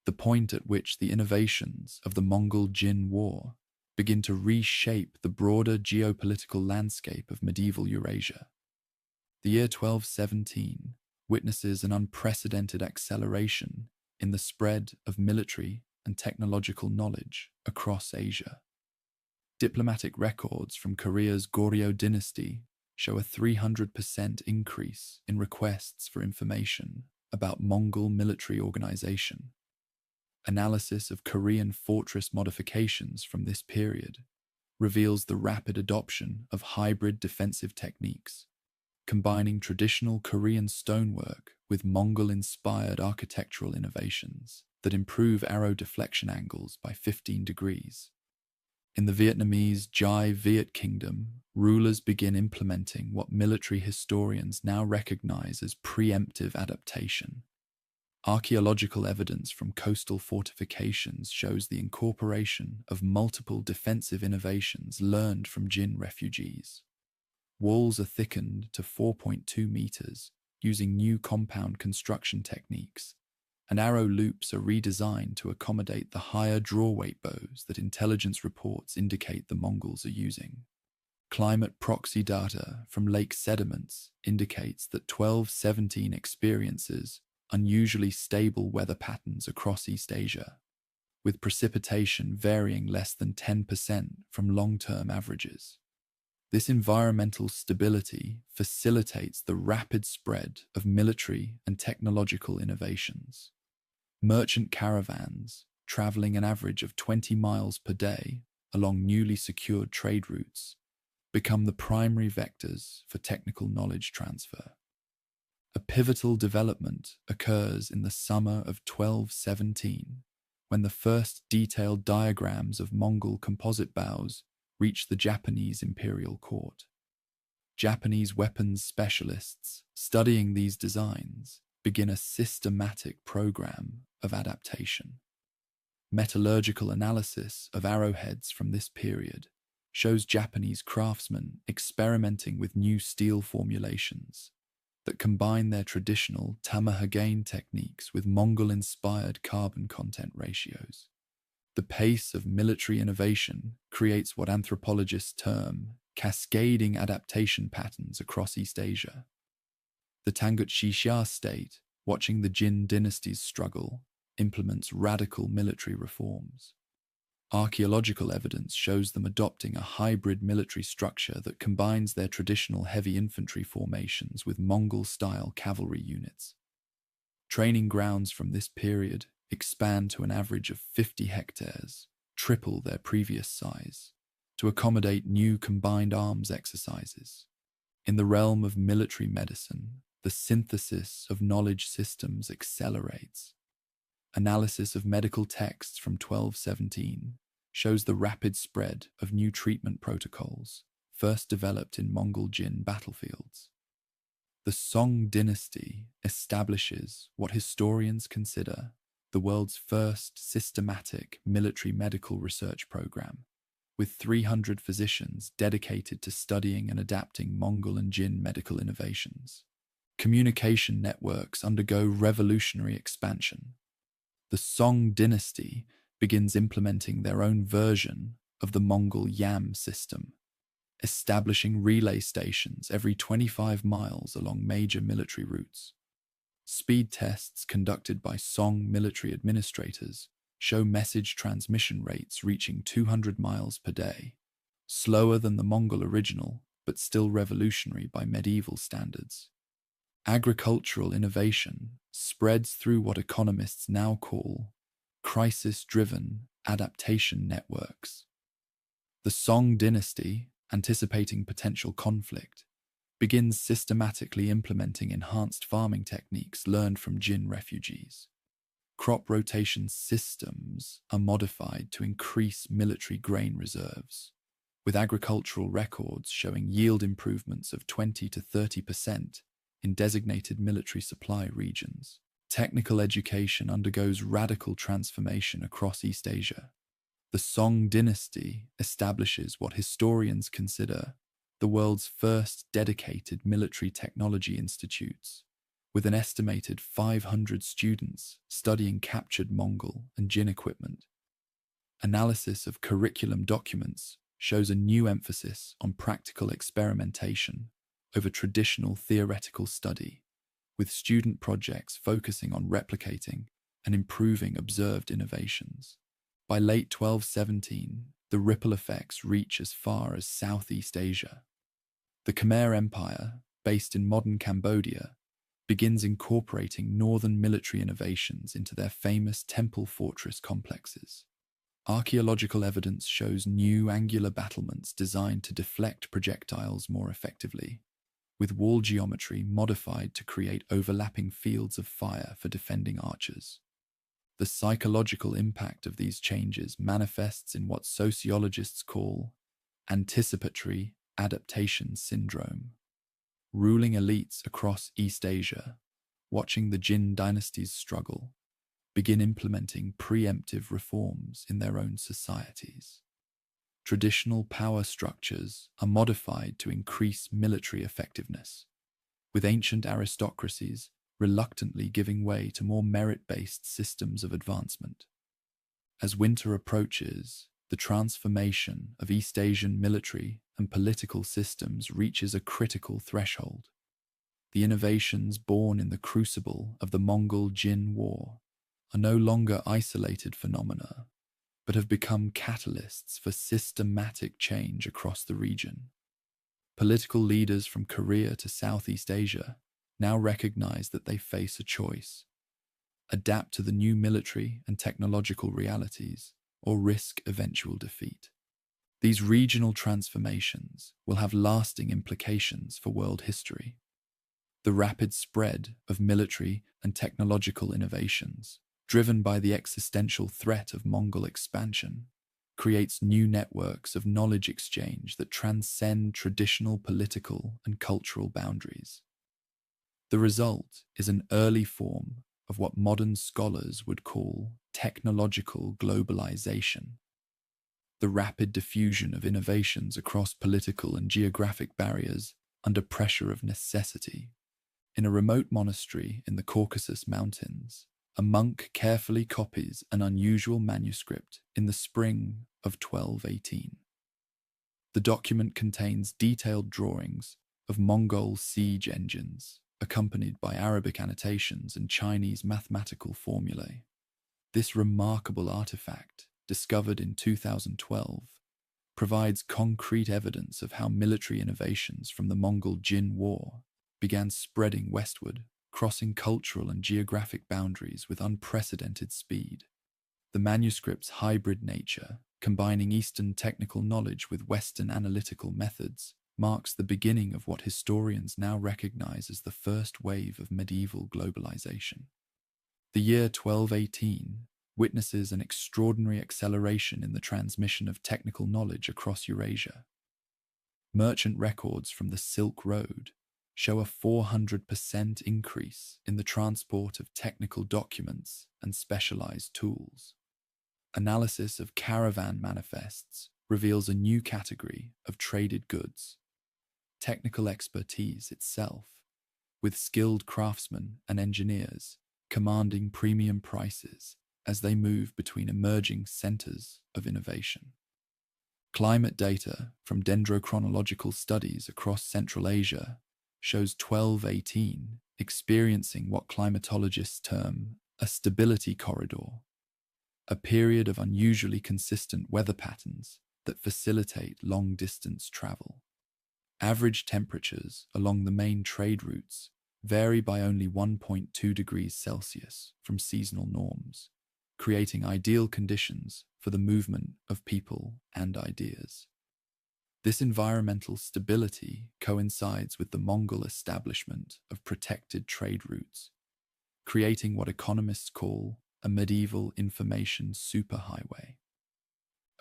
the point at which the innovations of the Mongol-Jin War begin to reshape the broader geopolitical landscape of medieval Eurasia. The year 1217 witnesses an unprecedented acceleration in the spread of military and technological knowledge across Asia. Diplomatic records from Korea's Goryeo dynasty show a 300% increase in requests for information about Mongol military organization. Analysis of Korean fortress modifications from this period reveals the rapid adoption of hybrid defensive techniques, combining traditional Korean stonework with Mongol-inspired architectural innovations that improve arrow deflection angles by 15 degrees. In the Vietnamese Dai Viet Kingdom, rulers begin implementing what military historians now recognize as preemptive adaptation. Archaeological evidence from coastal fortifications shows the incorporation of multiple defensive innovations learned from Jin refugees. Walls are thickened to 4.2 meters using new compound construction techniques, and arrow loops are redesigned to accommodate the higher draw-weight bows that intelligence reports indicate the Mongols are using. Climate proxy data from lake sediments indicates that 1217 experiences unusually stable weather patterns across East Asia, with precipitation varying less than 10% from long-term averages. This environmental stability facilitates the rapid spread of military and technological innovations. Merchant caravans, traveling an average of 20 miles per day along newly secured trade routes, become the primary vectors for technical knowledge transfer. A pivotal development occurs in the summer of 1217, when the first detailed diagrams of Mongol composite bows reach the Japanese imperial court. Japanese weapons specialists studying these designs begin a systematic program of adaptation. Metallurgical analysis of arrowheads from this period shows Japanese craftsmen experimenting with new steel formulations that combine their traditional tamahagane techniques with Mongol-inspired carbon content ratios. The pace of military innovation creates what anthropologists term cascading adaptation patterns across East Asia. The Tangut Xixia state, watching the Jin dynasty's struggle, implements radical military reforms. Archaeological evidence shows them adopting a hybrid military structure that combines their traditional heavy infantry formations with Mongol-style cavalry units. Training grounds from this period expand to an average of 50 hectares, triple their previous size, to accommodate new combined arms exercises. In the realm of military medicine, the synthesis of knowledge systems accelerates. Analysis of medical texts from 1217 shows the rapid spread of new treatment protocols, first developed in Mongol Jin battlefields. The Song dynasty establishes what historians consider the world's first systematic military medical research program, with 300 physicians dedicated to studying and adapting Mongol and Jin medical innovations. Communication networks undergo revolutionary expansion. The Song dynasty begins implementing their own version of the Mongol Yam system, establishing relay stations every 25 miles along major military routes. Speed tests conducted by Song military administrators show message transmission rates reaching 200 miles per day, slower than the Mongol original, but still revolutionary by medieval standards. Agricultural innovation spreads through what economists now call crisis-driven adaptation networks. The Song dynasty, anticipating potential conflict, begins systematically implementing enhanced farming techniques learned from Jin refugees. Crop rotation systems are modified to increase military grain reserves, with agricultural records showing yield improvements of 20 to 30% in designated military supply regions. Technical education undergoes radical transformation across East Asia. The Song dynasty establishes what historians consider the world's first dedicated military technology institutes, with an estimated 500 students studying captured Mongol and Jin equipment. Analysis of curriculum documents shows a new emphasis on practical experimentation over traditional theoretical study, with student projects focusing on replicating and improving observed innovations. By late 1217, the ripple effects reach as far as Southeast Asia. The Khmer Empire, based in modern Cambodia, begins incorporating northern military innovations into their famous temple fortress complexes. Archaeological evidence shows new angular battlements designed to deflect projectiles more effectively, with wall geometry modified to create overlapping fields of fire for defending archers. The psychological impact of these changes manifests in what sociologists call anticipatory adaptation syndrome. Ruling elites across East Asia, watching the Jin dynasty's struggle, begin implementing preemptive reforms in their own societies. Traditional power structures are modified to increase military effectiveness, with ancient aristocracies reluctantly giving way to more merit-based systems of advancement. As winter approaches, the transformation of East Asian military and political systems reaches a critical threshold. The innovations born in the crucible of the Mongol-Jin War are no longer isolated phenomena, but have become catalysts for systematic change across the region. Political leaders from Korea to Southeast Asia now recognize that they face a choice: adapt to the new military and technological realities, or risk eventual defeat. These regional transformations will have lasting implications for world history. The rapid spread of military and technological innovations, driven by the existential threat of Mongol expansion, creates new networks of knowledge exchange that transcend traditional political and cultural boundaries. The result is an early form of what modern scholars would call technological globalization. The rapid diffusion of innovations across political and geographic barriers under pressure of necessity. In a remote monastery in the Caucasus Mountains, a monk carefully copies an unusual manuscript in the spring of 1218. The document contains detailed drawings of Mongol siege engines, accompanied by Arabic annotations and Chinese mathematical formulae. This remarkable artifact, discovered in 2012, provides concrete evidence of how military innovations from the Mongol-Jin War began spreading westward, crossing cultural and geographic boundaries with unprecedented speed. The manuscript's hybrid nature, combining Eastern technical knowledge with Western analytical methods, marks the beginning of what historians now recognize as the first wave of medieval globalization. The year 1218 witnesses an extraordinary acceleration in the transmission of technical knowledge across Eurasia. Merchant records from the Silk Road show a 400% increase in the transport of technical documents and specialized tools. Analysis of caravan manifests reveals a new category of traded goods: technical expertise itself, with skilled craftsmen and engineers commanding premium prices as they move between emerging centers of innovation. Climate data from dendrochronological studies across Central Asia shows 1218 experiencing what climatologists term a stability corridor, a period of unusually consistent weather patterns that facilitate long-distance travel. Average temperatures along the main trade routes vary by only 1.2 degrees Celsius from seasonal norms, creating ideal conditions for the movement of people and ideas. This environmental stability coincides with the Mongol establishment of protected trade routes, creating what economists call a medieval information superhighway.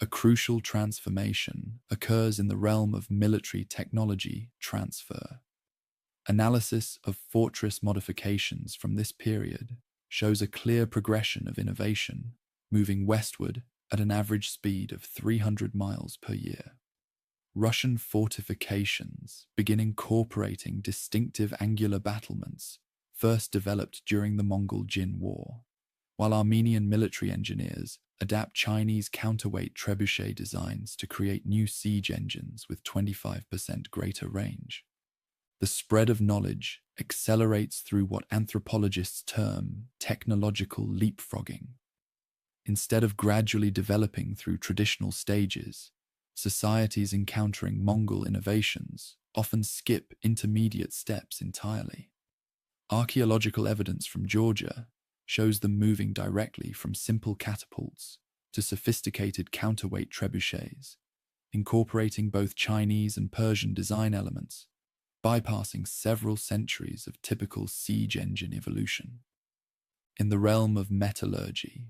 A crucial transformation occurs in the realm of military technology transfer. Analysis of fortress modifications from this period shows a clear progression of innovation, moving westward at an average speed of 300 miles per year. Russian fortifications begin incorporating distinctive angular battlements first developed during the Mongol-Jin War, while Armenian military engineers adapt Chinese counterweight trebuchet designs to create new siege engines with 25% greater range. The spread of knowledge accelerates through what anthropologists term technological leapfrogging. Instead of gradually developing through traditional stages, societies encountering Mongol innovations often skip intermediate steps entirely. Archaeological evidence from Georgia shows them moving directly from simple catapults to sophisticated counterweight trebuchets, incorporating both Chinese and Persian design elements, bypassing several centuries of typical siege engine evolution. In the realm of metallurgy,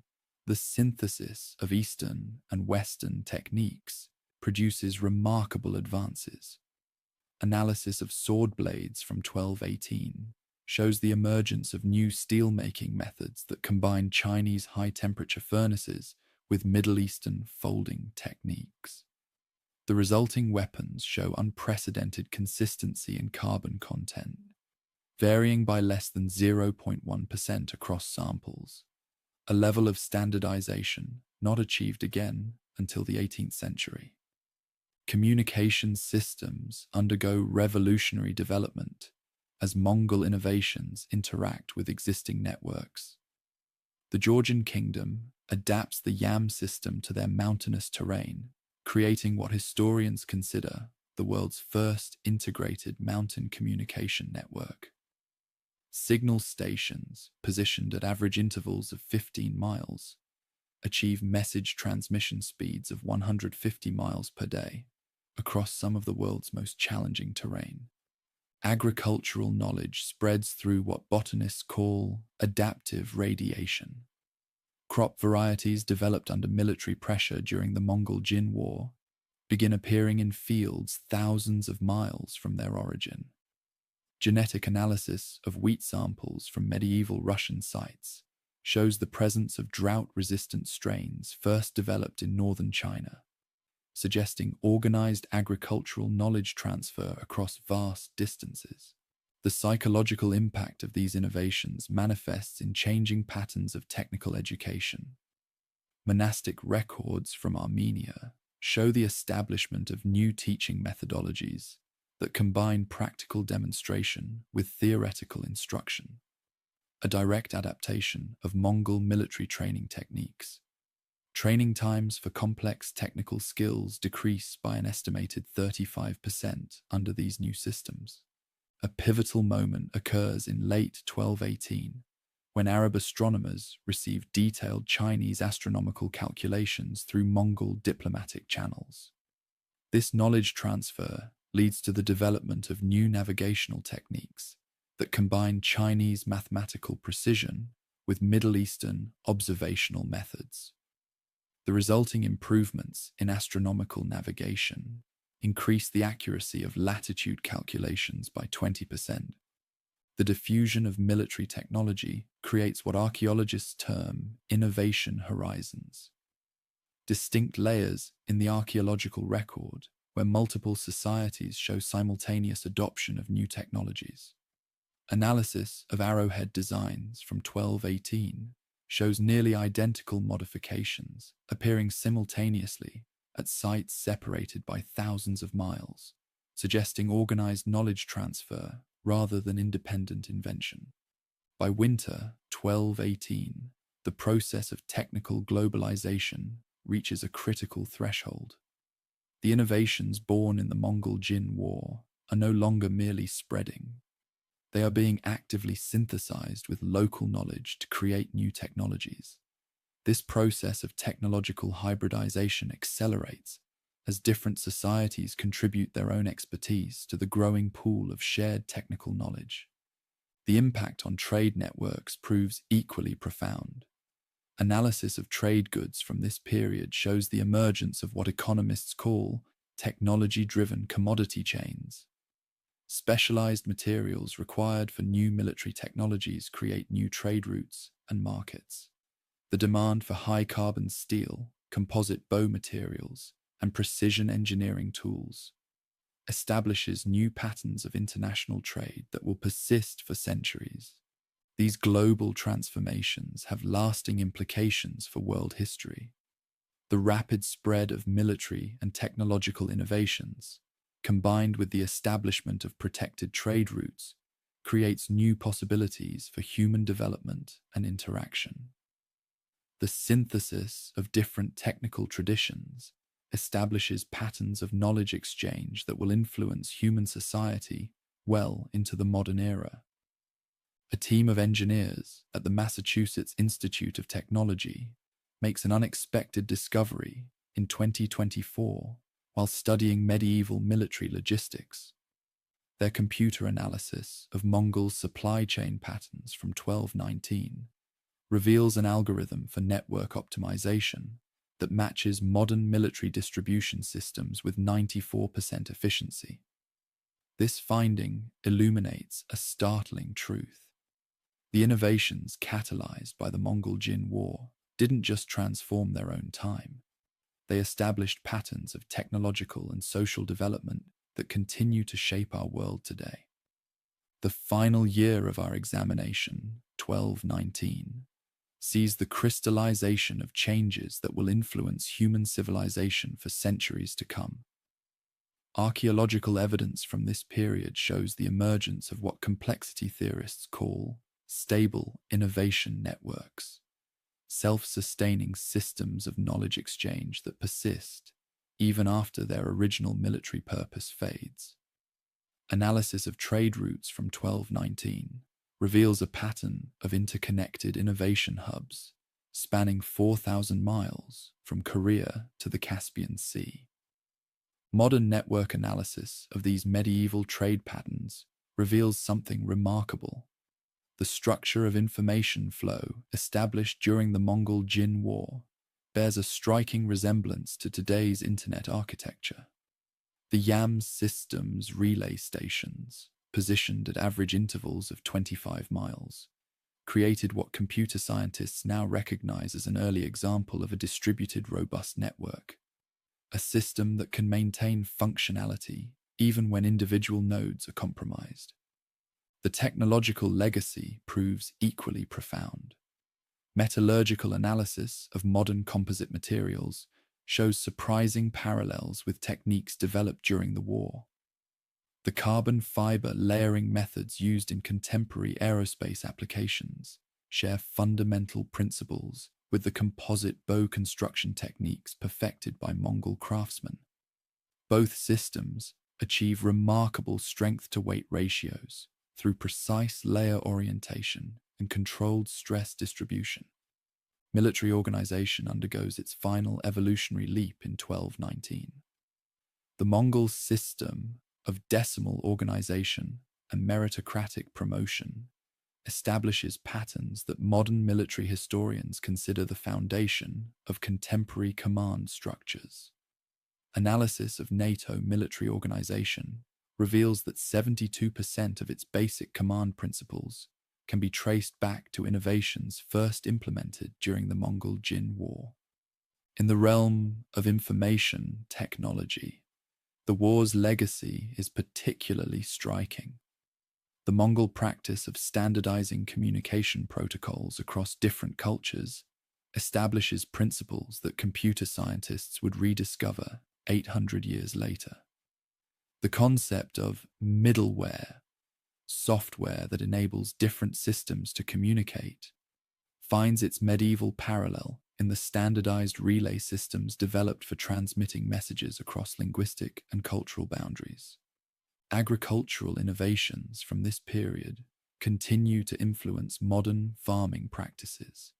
the synthesis of Eastern and Western techniques produces remarkable advances. Analysis of sword blades from 1218 shows the emergence of new steelmaking methods that combine Chinese high-temperature furnaces with Middle Eastern folding techniques. The resulting weapons show unprecedented consistency in carbon content, varying by less than 0.1% across samples, a level of standardization not achieved again until the 18th century. Communication systems undergo revolutionary development as Mongol innovations interact with existing networks. The Georgian kingdom adapts the YAM system to their mountainous terrain, creating what historians consider the world's first integrated mountain communication network. Signal stations, positioned at average intervals of 15 miles, achieve message transmission speeds of 150 miles per day across some of the world's most challenging terrain. Agricultural knowledge spreads through what botanists call adaptive radiation. Crop varieties developed under military pressure during the Mongol-Jin War begin appearing in fields thousands of miles from their origin. Genetic analysis of wheat samples from medieval Russian sites shows the presence of drought-resistant strains first developed in northern China, suggesting organized agricultural knowledge transfer across vast distances. The psychological impact of these innovations manifests in changing patterns of technical education. Monastic records from Armenia show the establishment of new teaching methodologies that combine practical demonstration with theoretical instruction, a direct adaptation of Mongol military training techniques. Training times for complex technical skills decrease by an estimated 35% under these new systems. A pivotal moment occurs in late 1218, when Arab astronomers received detailed Chinese astronomical calculations through Mongol diplomatic channels. This knowledge transfer leads to the development of new navigational techniques that combine Chinese mathematical precision with Middle Eastern observational methods. The resulting improvements in astronomical navigation increase the accuracy of latitude calculations by 20%. The diffusion of military technology creates what archaeologists term innovation horizons, distinct layers in the archaeological record where multiple societies show simultaneous adoption of new technologies. Analysis of arrowhead designs from 1218 shows nearly identical modifications appearing simultaneously at sites separated by thousands of miles, suggesting organized knowledge transfer rather than independent invention. By winter 1218, the process of technical globalization reaches a critical threshold. The innovations born in the Mongol-Jin War are no longer merely spreading. They are being actively synthesized with local knowledge to create new technologies. This process of technological hybridization accelerates as different societies contribute their own expertise to the growing pool of shared technical knowledge. The impact on trade networks proves equally profound. Analysis of trade goods from this period shows the emergence of what economists call technology-driven commodity chains. Specialized materials required for new military technologies create new trade routes and markets. The demand for high-carbon steel, composite bow materials, and precision engineering tools establishes new patterns of international trade that will persist for centuries. These global transformations have lasting implications for world history. The rapid spread of military and technological innovations, combined with the establishment of protected trade routes, creates new possibilities for human development and interaction. The synthesis of different technical traditions establishes patterns of knowledge exchange that will influence human society well into the modern era. A team of engineers at the Massachusetts Institute of Technology makes an unexpected discovery in 2024 while studying medieval military logistics. Their computer analysis of Mongol supply chain patterns from 1219 reveals an algorithm for network optimization that matches modern military distribution systems with 94% efficiency. This finding illuminates a startling truth. The innovations catalyzed by the Mongol-Jin War didn't just transform their own time. They established patterns of technological and social development that continue to shape our world today. The final year of our examination, 1219, sees the crystallization of changes that will influence human civilization for centuries to come. Archaeological evidence from this period shows the emergence of what complexity theorists call stable innovation networks, self-sustaining systems of knowledge exchange that persist even after their original military purpose fades. Analysis of trade routes from 1219 reveals a pattern of interconnected innovation hubs spanning 4,000 miles from Korea to the Caspian Sea. Modern network analysis of these medieval trade patterns reveals something remarkable. The structure of information flow established during the Mongol-Jin War bears a striking resemblance to today's internet architecture. The YAMS system's relay stations, positioned at average intervals of 25 miles, created what computer scientists now recognize as an early example of a distributed, robust network, a system that can maintain functionality even when individual nodes are compromised. The technological legacy proves equally profound. Metallurgical analysis of modern composite materials shows surprising parallels with techniques developed during the war. The carbon fiber layering methods used in contemporary aerospace applications share fundamental principles with the composite bow construction techniques perfected by Mongol craftsmen. Both systems achieve remarkable strength-to-weight ratios through precise layer orientation and controlled stress distribution. Military organization undergoes its final evolutionary leap in 1219. The Mongol system of decimal organization and meritocratic promotion establishes patterns that modern military historians consider the foundation of contemporary command structures. Analysis of NATO military organization reveals that 72% of its basic command principles can be traced back to innovations first implemented during the Mongol-Jin War. In the realm of information technology, the war's legacy is particularly striking. The Mongol practice of standardizing communication protocols across different cultures establishes principles that computer scientists would rediscover 800 years later. The concept of middleware, software that enables different systems to communicate, finds its medieval parallel in the standardized relay systems developed for transmitting messages across linguistic and cultural boundaries. Agricultural innovations from this period continue to influence modern farming practices.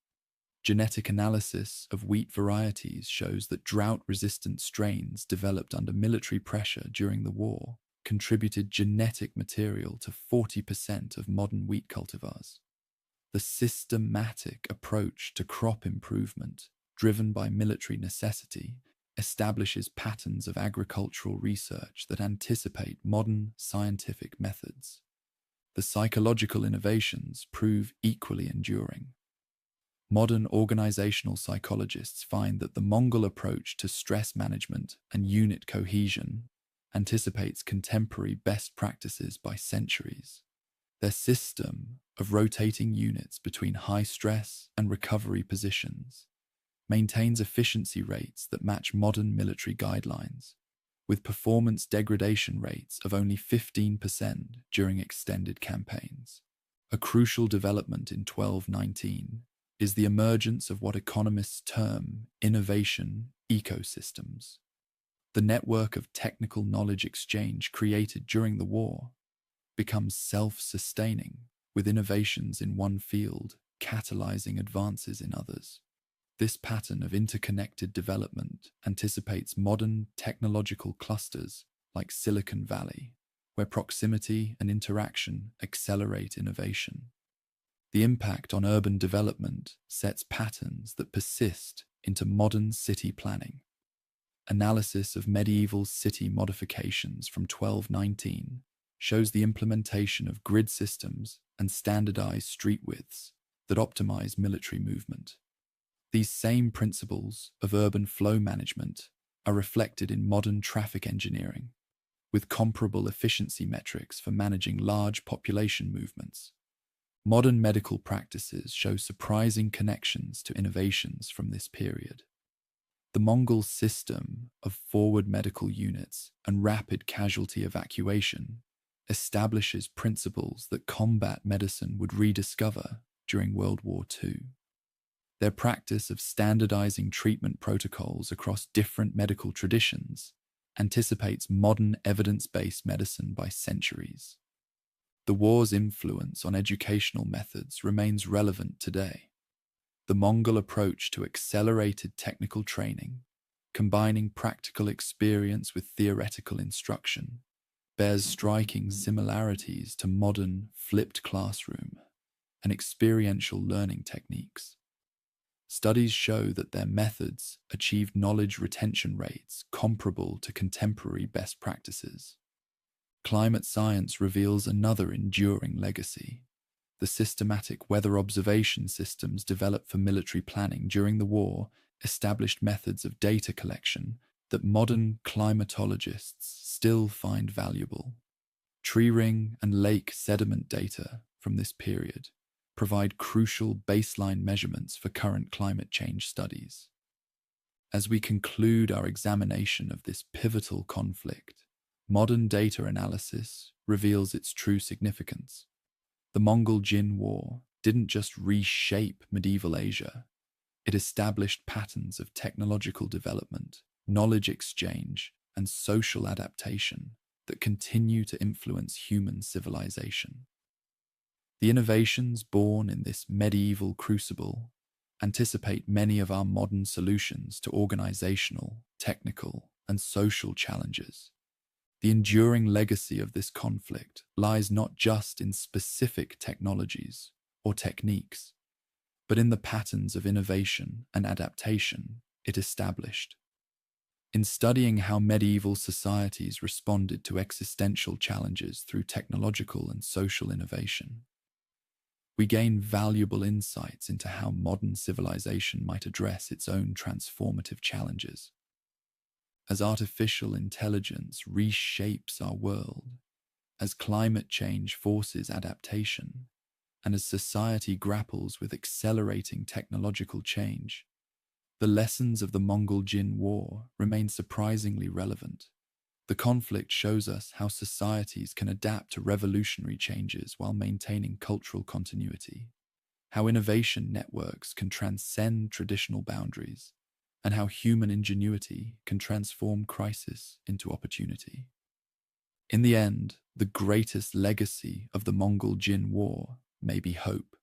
Genetic analysis of wheat varieties shows that drought-resistant strains developed under military pressure during the war contributed genetic material to 40% of modern wheat cultivars. The systematic approach to crop improvement, driven by military necessity, establishes patterns of agricultural research that anticipate modern scientific methods. The psychological innovations prove equally enduring. Modern organizational psychologists find that the Mongol approach to stress management and unit cohesion anticipates contemporary best practices by centuries. Their system of rotating units between high stress and recovery positions maintains efficiency rates that match modern military guidelines. with performance degradation rates of only 15% during extended campaigns. A crucial development in 1219 is the emergence of what economists term innovation ecosystems. The network of technical knowledge exchange created during the war becomes self-sustaining, with innovations in one field catalyzing advances in others. This pattern of interconnected development anticipates modern technological clusters like Silicon Valley, where proximity and interaction accelerate innovation. The impact on urban development sets patterns that persist into modern city planning. Analysis of medieval city modifications from 1219 shows the implementation of grid systems and standardized street widths that optimize military movement. These same principles of urban flow management are reflected in modern traffic engineering, with comparable efficiency metrics for managing large population movements. Modern medical practices show surprising connections to innovations from this period. The Mongol system of forward medical units and rapid casualty evacuation establishes principles that combat medicine would rediscover during World War II. Their practice of standardizing treatment protocols across different medical traditions anticipates modern evidence-based medicine by centuries. The war's influence on educational methods remains relevant today. The Mongol approach to accelerated technical training, combining practical experience with theoretical instruction, bears striking similarities to modern flipped classroom and experiential learning techniques. Studies show that their methods achieved knowledge retention rates comparable to contemporary best practices. Climate science reveals another enduring legacy. The systematic weather observation systems developed for military planning during the war established methods of data collection that modern climatologists still find valuable. Tree ring and lake sediment data from this period provide crucial baseline measurements for current climate change studies. As we conclude our examination of this pivotal conflict, modern data analysis reveals its true significance. The Mongol-Jin War didn't just reshape medieval Asia, it established patterns of technological development, knowledge exchange, and social adaptation that continue to influence human civilization. The innovations born in this medieval crucible anticipate many of our modern solutions to organizational, technical, and social challenges. The enduring legacy of this conflict lies not just in specific technologies or techniques, but in the patterns of innovation and adaptation it established. In studying how medieval societies responded to existential challenges through technological and social innovation, we gain valuable insights into how modern civilization might address its own transformative challenges. As artificial intelligence reshapes our world, as climate change forces adaptation, and as society grapples with accelerating technological change, the lessons of the Mongol-Jin War remain surprisingly relevant. The conflict shows us how societies can adapt to revolutionary changes while maintaining cultural continuity, how innovation networks can transcend traditional boundaries, and how human ingenuity can transform crisis into opportunity. In the end, the greatest legacy of the Mongol-Jin War may be hope,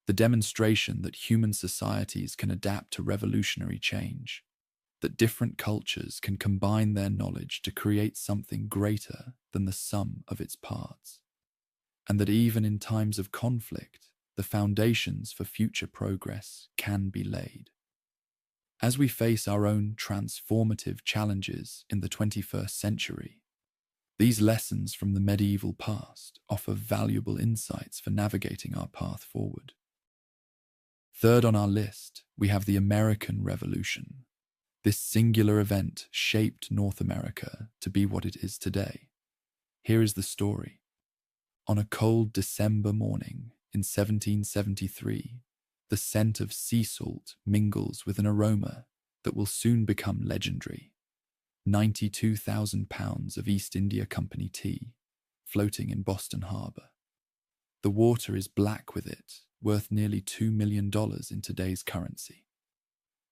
the demonstration that human societies can adapt to revolutionary change, that different cultures can combine their knowledge to create something greater than the sum of its parts, and that even in times of conflict, the foundations for future progress can be laid. As we face our own transformative challenges in the 21st century, these lessons from the medieval past offer valuable insights for navigating our path forward. Third on our list, we have the American Revolution. This singular event shaped North America to be what it is today. Here is the story. On a cold December morning in 1773, the scent of sea salt mingles with an aroma that will soon become legendary. £92,000 of East India Company tea floating in Boston Harbor. The water is black with it, worth nearly $2 million in today's currency.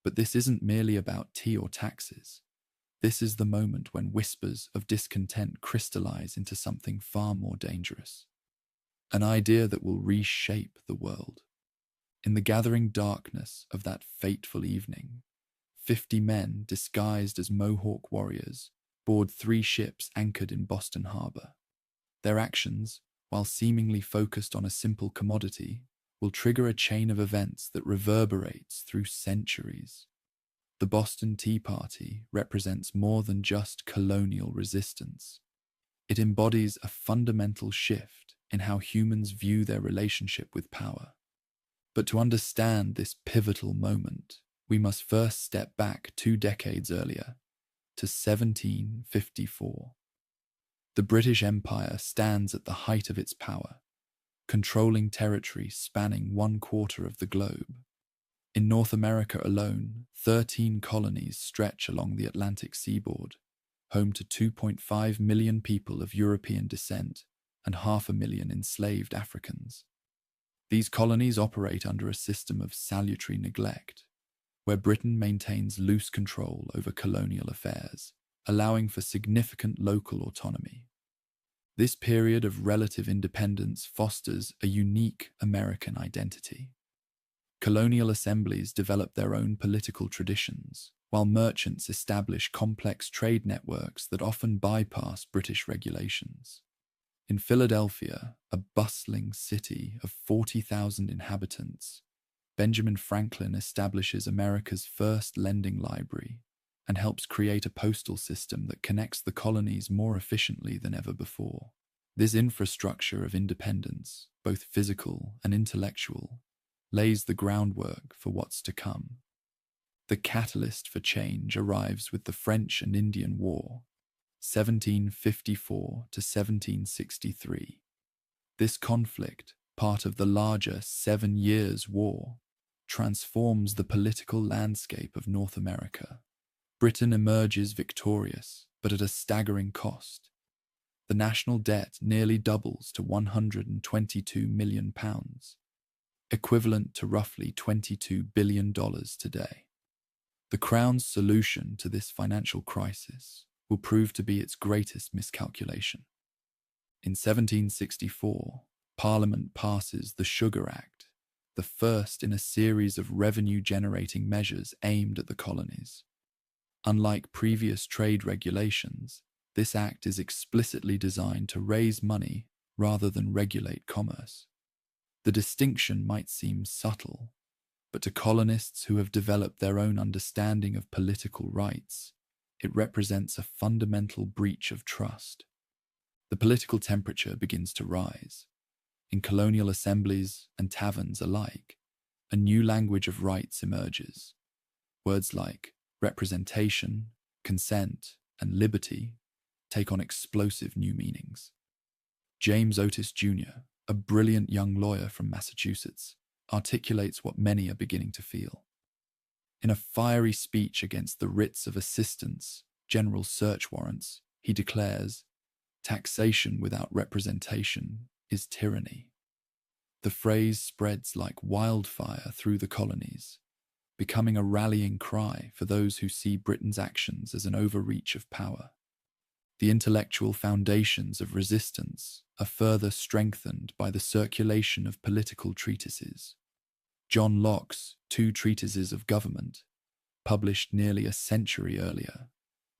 But this isn't merely about tea or taxes. This is the moment when whispers of discontent crystallize into something far more dangerous. An idea that will reshape the world. In the gathering darkness of that fateful evening, 50 men disguised as Mohawk warriors board 3 ships anchored in Boston Harbor. Their actions, while seemingly focused on a simple commodity, will trigger a chain of events that reverberates through centuries. The Boston Tea Party represents more than just colonial resistance. It embodies a fundamental shift in how humans view their relationship with power. But to understand this pivotal moment, we must first step back 2 decades earlier, to 1754. The British Empire stands at the height of its power, controlling territory spanning 1/4 of the globe. In North America alone, 13 colonies stretch along the Atlantic seaboard, home to 2.5 million people of European descent and 500,000 enslaved Africans. These colonies operate under a system of salutary neglect, where Britain maintains loose control over colonial affairs, allowing for significant local autonomy. This period of relative independence fosters a unique American identity. Colonial assemblies develop their own political traditions, while merchants establish complex trade networks that often bypass British regulations. In Philadelphia, a bustling city of 40,000 inhabitants, Benjamin Franklin establishes America's first lending library and helps create a postal system that connects the colonies more efficiently than ever before. This infrastructure of independence, both physical and intellectual, lays the groundwork for what's to come. The catalyst for change arrives with the French and Indian War, 1754 to 1763. This conflict, part of the larger 7 Years' War, transforms the political landscape of North America. Britain emerges victorious, but at a staggering cost. The national debt nearly doubles to £122 million, equivalent to roughly $22 billion today. The Crown's solution to this financial crisis will prove to be its greatest miscalculation. In 1764, Parliament passes the Sugar Act, the first in a series of revenue-generating measures aimed at the colonies. Unlike previous trade regulations, this act is explicitly designed to raise money rather than regulate commerce. The distinction might seem subtle, but to colonists who have developed their own understanding of political rights, it represents a fundamental breach of trust. The political temperature begins to rise. In colonial assemblies and taverns alike, a new language of rights emerges. Words like representation, consent, and liberty take on explosive new meanings. James Otis Jr., a brilliant young lawyer from Massachusetts, articulates what many are beginning to feel. In a fiery speech against the writs of assistance, general search warrants, he declares, "Taxation without representation is tyranny." The phrase spreads like wildfire through the colonies, becoming a rallying cry for those who see Britain's actions as an overreach of power. The intellectual foundations of resistance are further strengthened by the circulation of political treatises. John Locke's 2 Treatises of Government, published nearly a century earlier,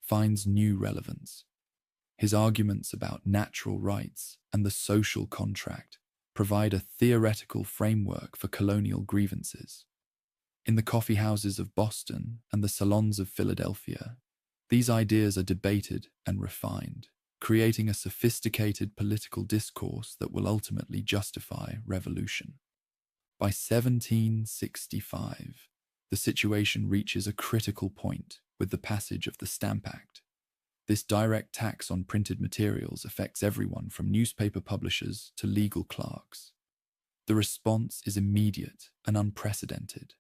finds new relevance. His arguments about natural rights and the social contract provide a theoretical framework for colonial grievances. In the coffeehouses of Boston and the salons of Philadelphia, these ideas are debated and refined, creating a sophisticated political discourse that will ultimately justify revolution. By 1765, the situation reaches a critical point with the passage of the Stamp Act. This direct tax on printed materials affects everyone from newspaper publishers to legal clerks. The response is immediate and unprecedented.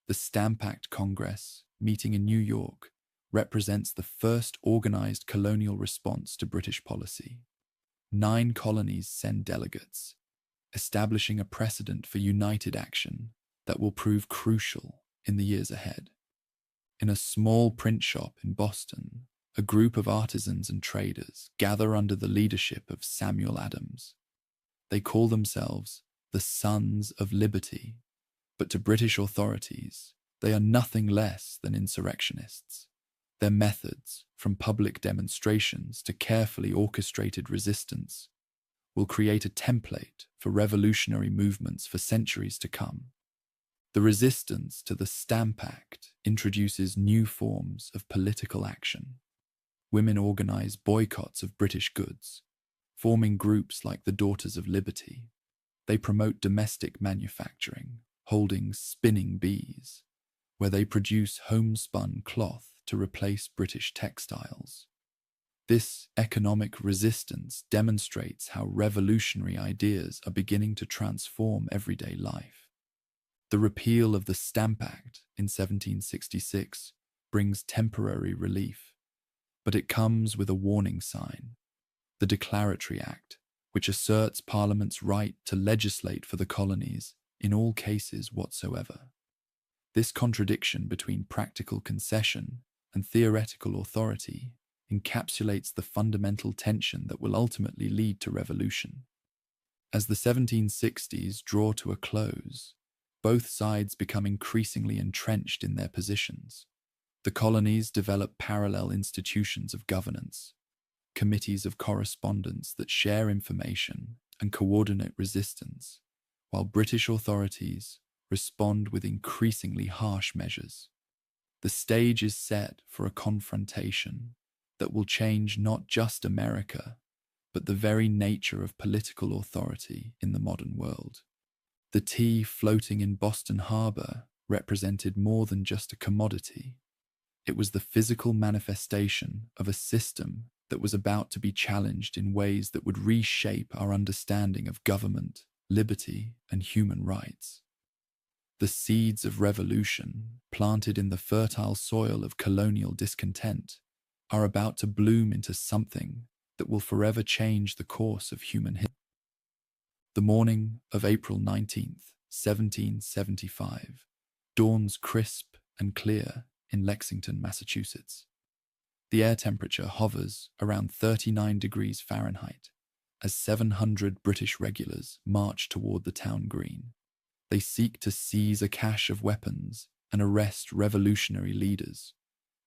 The Stamp Act Congress, meeting in New York, represents the first organized colonial response to British policy. 9 colonies send delegates, establishing a precedent for united action that will prove crucial in the years ahead. In a small print shop in Boston, a group of artisans and traders gather under the leadership of Samuel Adams. They call themselves the Sons of Liberty, but to British authorities, they are nothing less than insurrectionists. Their methods, from public demonstrations to carefully orchestrated resistance, will create a template for revolutionary movements for centuries to come. The resistance to the Stamp Act introduces new forms of political action. Women organize boycotts of British goods, forming groups like the Daughters of Liberty. They promote domestic manufacturing, holding spinning bees, where they produce homespun cloth to replace British textiles. This economic resistance demonstrates how revolutionary ideas are beginning to transform everyday life. The repeal of the Stamp Act in 1766 brings temporary relief, but it comes with a warning sign: the Declaratory Act, which asserts Parliament's right to legislate for the colonies in all cases whatsoever. This contradiction between practical concession and theoretical authority encapsulates the fundamental tension that will ultimately lead to revolution. As the 1760s draw to a close, both sides become increasingly entrenched in their positions. The colonies develop parallel institutions of governance, committees of correspondence that share information and coordinate resistance, while British authorities respond with increasingly harsh measures. The stage is set for a confrontation that will change not just America, but the very nature of political authority in the modern world. The tea floating in Boston Harbor represented more than just a commodity. It was the physical manifestation of a system that was about to be challenged in ways that would reshape our understanding of government, liberty, and human rights. The seeds of revolution, planted in the fertile soil of colonial discontent, are about to bloom into something that will forever change the course of human history. The morning of April 19th, 1775, dawns crisp and clear in Lexington, Massachusetts. The air temperature hovers around 39 degrees Fahrenheit as 700 British regulars march toward the town green. They seek to seize a cache of weapons and arrest revolutionary leaders.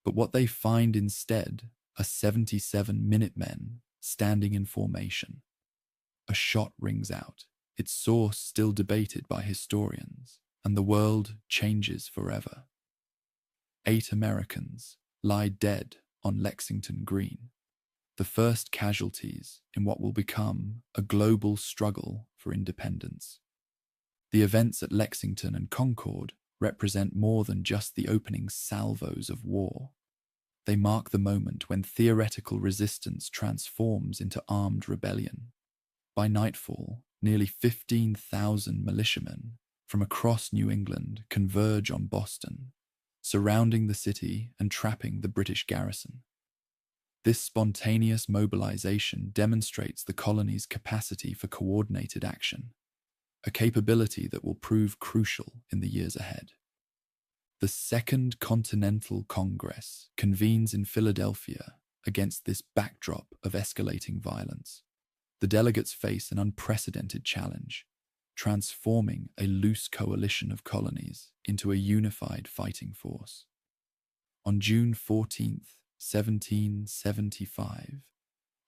But what they find instead are 77 Minutemen standing in formation. A shot rings out, its source still debated by historians, and the world changes forever. 8 Americans lie dead on Lexington Green, the first casualties in what will become a global struggle for independence. The events at Lexington and Concord represent more than just the opening salvos of war. They mark the moment when theoretical resistance transforms into armed rebellion. By nightfall, nearly 15,000 militiamen from across New England converge on Boston, surrounding the city and trapping the British garrison. This spontaneous mobilization demonstrates the colony's capacity for coordinated action, a capability that will prove crucial in the years ahead. The Second Continental Congress convenes in Philadelphia against this backdrop of escalating violence. The delegates face an unprecedented challenge, transforming a loose coalition of colonies into a unified fighting force. On June 14th, 1775,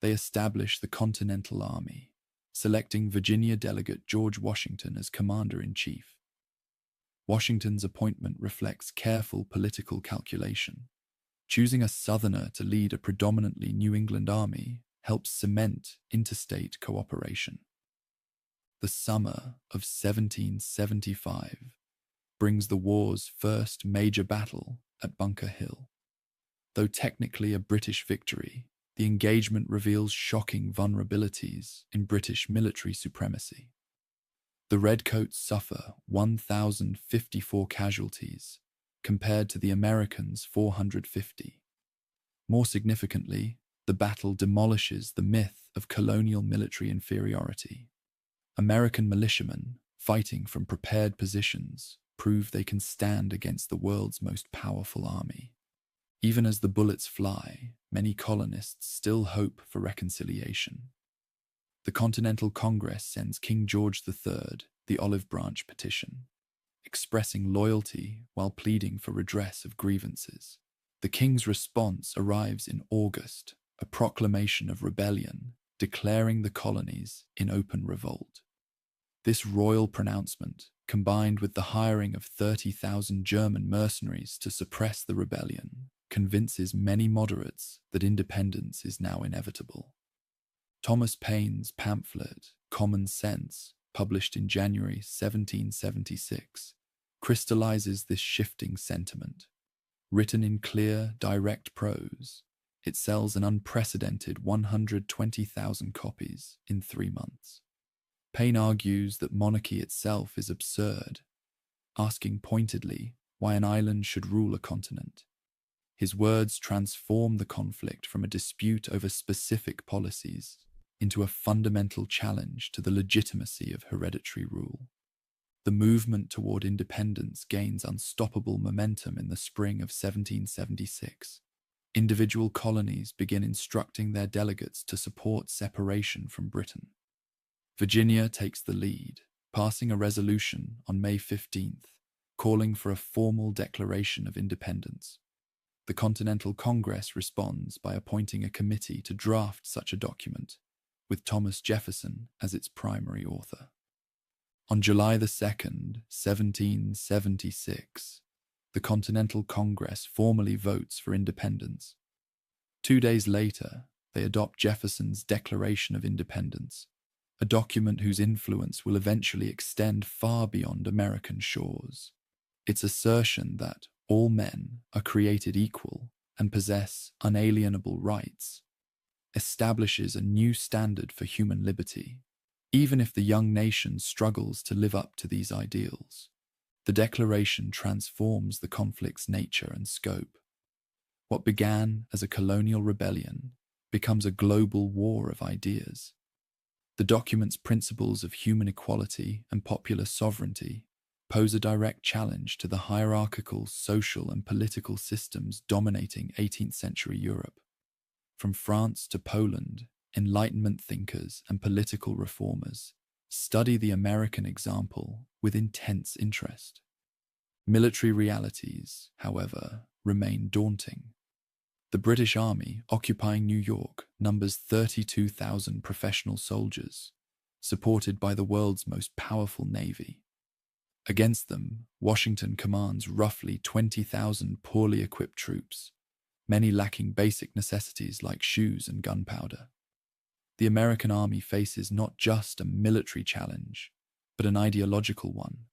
they establish the Continental Army, selecting Virginia delegate George Washington as commander-in-chief. Washington's appointment reflects careful political calculation. Choosing a Southerner to lead a predominantly New England army helps cement interstate cooperation. The summer of 1775 brings the war's first major battle at Bunker Hill. Though technically a British victory, the engagement reveals shocking vulnerabilities in British military supremacy. The Redcoats suffer 1,054 casualties compared to the Americans' 450. More significantly, the battle demolishes the myth of colonial military inferiority. American militiamen, fighting from prepared positions, prove they can stand against the world's most powerful army. Even as the bullets fly, many colonists still hope for reconciliation. The Continental Congress sends King George III the Olive Branch Petition, expressing loyalty while pleading for redress of grievances. The king's response arrives in August, a proclamation of rebellion, declaring the colonies in open revolt. This royal pronouncement, combined with the hiring of 30,000 German mercenaries to suppress the rebellion, convinces many moderates that independence is now inevitable. Thomas Paine's pamphlet, Common Sense, published in January 1776, crystallizes this shifting sentiment. Written in clear, direct prose, it sells an unprecedented 120,000 copies in 3 months. Paine argues that monarchy itself is absurd, asking pointedly why an island should rule a continent. His words transform the conflict from a dispute over specific policies into a fundamental challenge to the legitimacy of hereditary rule. The movement toward independence gains unstoppable momentum in the spring of 1776. Individual colonies begin instructing their delegates to support separation from Britain. Virginia takes the lead, passing a resolution on May 15th, calling for a formal declaration of independence. The Continental Congress responds by appointing a committee to draft such a document, with Thomas Jefferson as its primary author. On July 2nd, 1776, the Continental Congress formally votes for independence. 2 days later, they adopt Jefferson's Declaration of Independence, a document whose influence will eventually extend far beyond American shores. Its assertion that all men are created equal and possess unalienable rights establishes a new standard for human liberty, even if the young nation struggles to live up to these ideals. The Declaration transforms the conflict's nature and scope. What began as a colonial rebellion becomes a global war of ideas. The document's principles of human equality and popular sovereignty pose a direct challenge to the hierarchical social and political systems dominating 18th century Europe. From France to Poland, Enlightenment thinkers and political reformers study the American example with intense interest. Military realities, however, remain daunting. The British Army, occupying New York, numbers 32,000 professional soldiers, supported by the world's most powerful navy. Against them, Washington commands roughly 20,000 poorly equipped troops, many lacking basic necessities like shoes and gunpowder. The American army faces not just a military challenge, but an ideological one,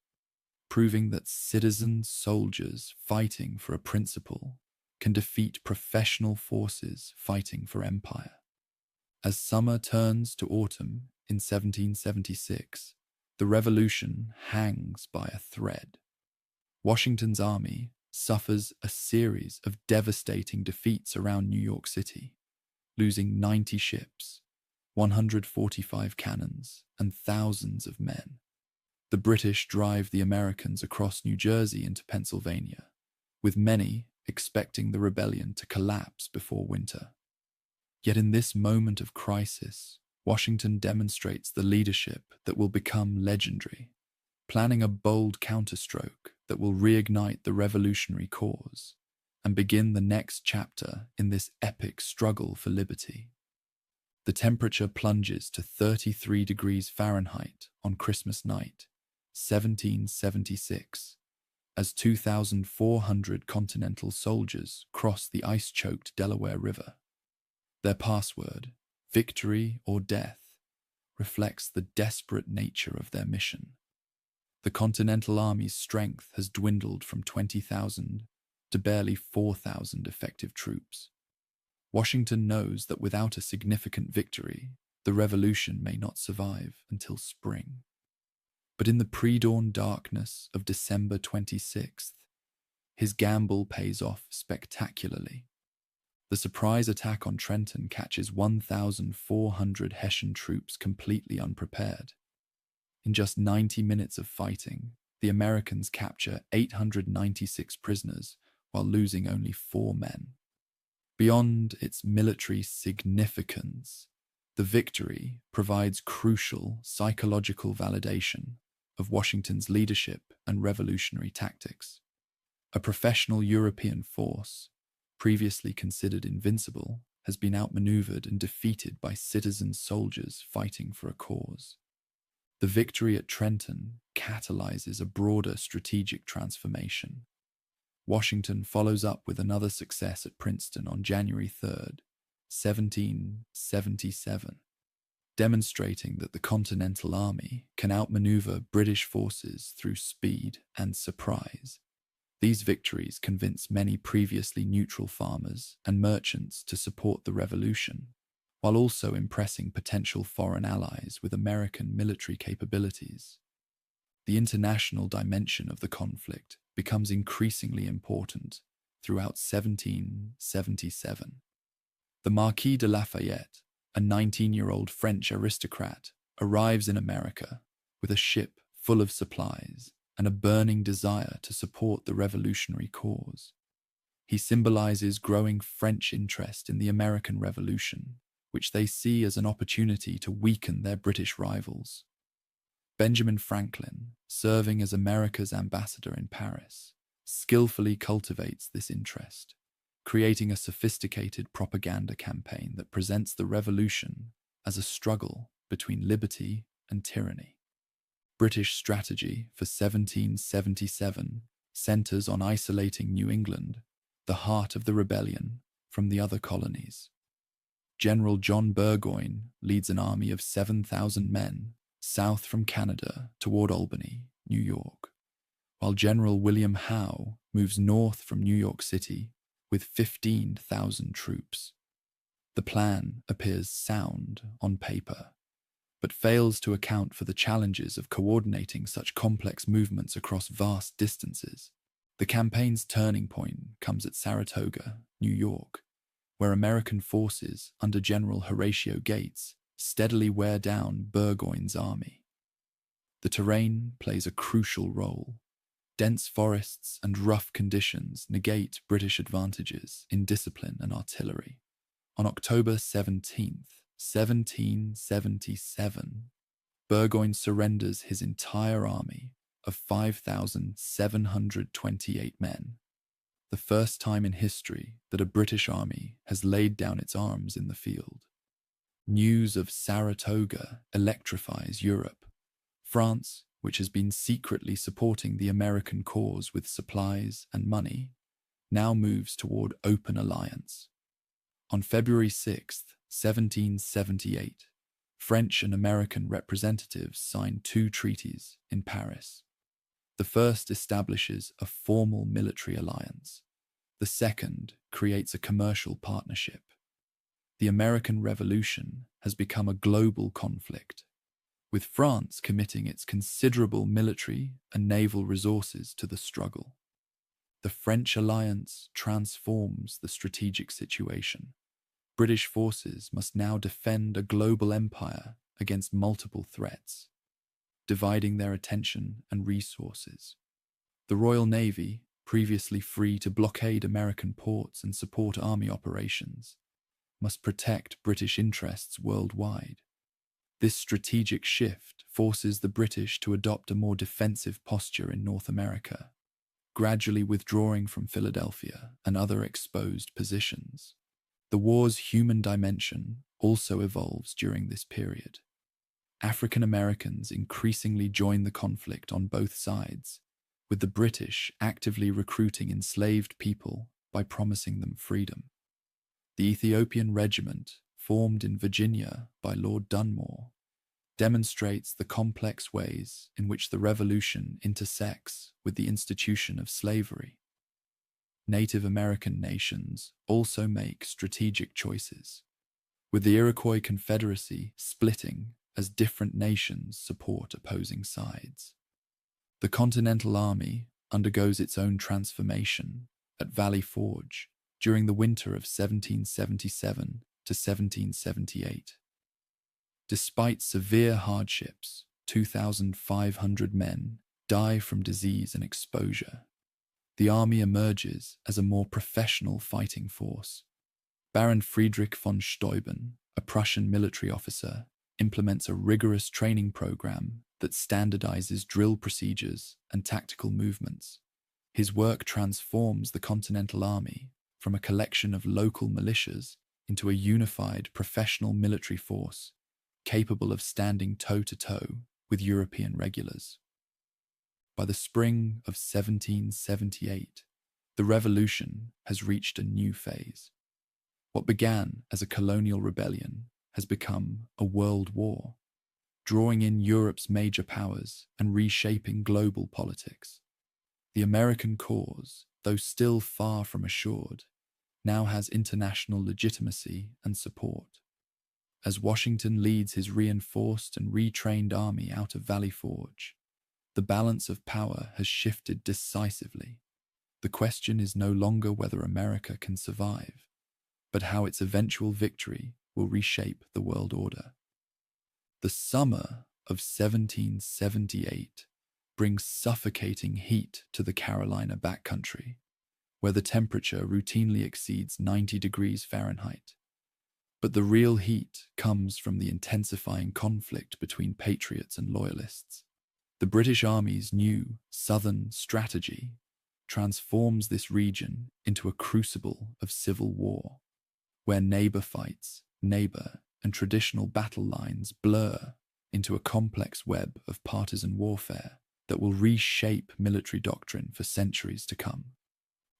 proving that citizen soldiers fighting for a principle can defeat professional forces fighting for empire. As summer turns to autumn in 1776, the revolution hangs by a thread. Washington's army suffers a series of devastating defeats around New York City, losing 90 ships, 145 cannons, and thousands of men. The British drive the Americans across New Jersey into Pennsylvania, with many expecting the rebellion to collapse before winter. Yet in this moment of crisis, Washington demonstrates the leadership that will become legendary, planning a bold counterstroke that will reignite the revolutionary cause and begin the next chapter in this epic struggle for liberty. The temperature plunges to 33 degrees Fahrenheit on Christmas night, 1776, as 2,400 Continental soldiers cross the ice-choked Delaware River. Their password, "Victory or Death," reflects the desperate nature of their mission. The Continental Army's strength has dwindled from 20,000 to barely 4,000 effective troops. Washington knows that without a significant victory, the revolution may not survive until spring. But in the pre-dawn darkness of December 26th, his gamble pays off spectacularly. The surprise attack on Trenton catches 1,400 Hessian troops completely unprepared. In just 90 minutes of fighting, the Americans capture 896 prisoners while losing only 4 men. Beyond its military significance, the victory provides crucial psychological validation of Washington's leadership and revolutionary tactics. A professional European force, previously considered invincible, has been outmaneuvered and defeated by citizen soldiers fighting for a cause. The victory at Trenton catalyzes a broader strategic transformation. Washington follows up with another success at Princeton on January 3rd, 1777, demonstrating that the Continental Army can outmaneuver British forces through speed and surprise. These victories convince many previously neutral farmers and merchants to support the revolution, while also impressing potential foreign allies with American military capabilities. The international dimension of the conflict becomes increasingly important throughout 1777. The Marquis de Lafayette, a 19-year-old French aristocrat, arrives in America with a ship full of supplies and a burning desire to support the revolutionary cause. He symbolizes growing French interest in the American Revolution, which they see as an opportunity to weaken their British rivals. Benjamin Franklin, serving as America's ambassador in Paris, skillfully cultivates this interest, creating a sophisticated propaganda campaign that presents the revolution as a struggle between liberty and tyranny. British strategy for 1777 centers on isolating New England, the heart of the rebellion, from the other colonies. General John Burgoyne leads an army of 7,000 men south from Canada toward Albany, New York, while General William Howe moves north from New York City with 15,000 troops. The plan appears sound on paper, but fails to account for the challenges of coordinating such complex movements across vast distances. The campaign's turning point comes at Saratoga, New York, where American forces under General Horatio Gates steadily wear down Burgoyne's army. The terrain plays a crucial role. Dense forests and rough conditions negate British advantages in discipline and artillery. On October 17th, 1777, Burgoyne surrenders his entire army of 5,728 men, the first time in history that a British army has laid down its arms in the field. News of Saratoga electrifies Europe. France, which has been secretly supporting the American cause with supplies and money, now moves toward open alliance. On February 6, 1778, French and American representatives signed 2 treaties in Paris. The first establishes a formal military alliance. The second creates a commercial partnership. The American Revolution has become a global conflict, with France committing its considerable military and naval resources to the struggle. The French alliance transforms the strategic situation. British forces must now defend a global empire against multiple threats, dividing their attention and resources. The Royal Navy, previously free to blockade American ports and support army operations, must protect British interests worldwide. This strategic shift forces the British to adopt a more defensive posture in North America, gradually withdrawing from Philadelphia and other exposed positions. The war's human dimension also evolves during this period. African Americans increasingly join the conflict on both sides, with the British actively recruiting enslaved people by promising them freedom. The Ethiopian Regiment, formed in Virginia by Lord Dunmore, demonstrates the complex ways in which the revolution intersects with the institution of slavery. Native American nations also make strategic choices, with the Iroquois Confederacy splitting as different nations support opposing sides. The Continental Army undergoes its own transformation at Valley Forge during the winter of 1777 to 1778. Despite severe hardships, 2,500 men die from disease and exposure. The army emerges as a more professional fighting force. Baron Friedrich von Steuben, a Prussian military officer, implements a rigorous training program that standardizes drill procedures and tactical movements. His work transforms the Continental Army from a collection of local militias into a unified professional military force capable of standing toe-to-toe with European regulars. By the spring of 1778, the revolution has reached a new phase. What began as a colonial rebellion has become a world war, drawing in Europe's major powers and reshaping global politics. The American cause, though still far from assured, now has international legitimacy and support. As Washington leads his reinforced and retrained army out of Valley Forge, the balance of power has shifted decisively. The question is no longer whether America can survive, but how its eventual victory will reshape the world order. The summer of 1778 brings suffocating heat to the Carolina backcountry, where the temperature routinely exceeds 90 degrees Fahrenheit. But the real heat comes from the intensifying conflict between patriots and loyalists. The British Army's new Southern strategy transforms this region into a crucible of civil war, where neighbor fights, neighbor, and traditional battle lines blur into a complex web of partisan warfare that will reshape military doctrine for centuries to come.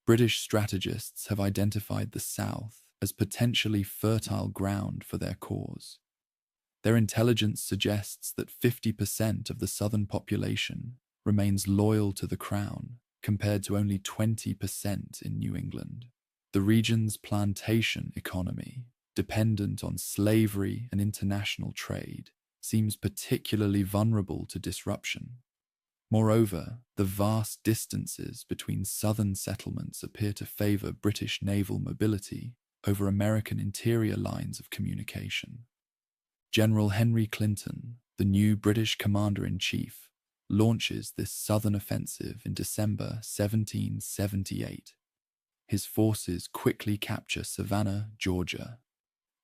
British strategists have identified the South as potentially fertile ground for their cause. Their intelligence suggests that 50% of the southern population remains loyal to the crown, compared to only 20% in New England. The region's plantation economy, dependent on slavery and international trade, seems particularly vulnerable to disruption. Moreover, the vast distances between southern settlements appear to favor British naval mobility over American interior lines of communication. General Henry Clinton, the new British commander-in-chief, launches this southern offensive in December 1778. His forces quickly capture Savannah, Georgia,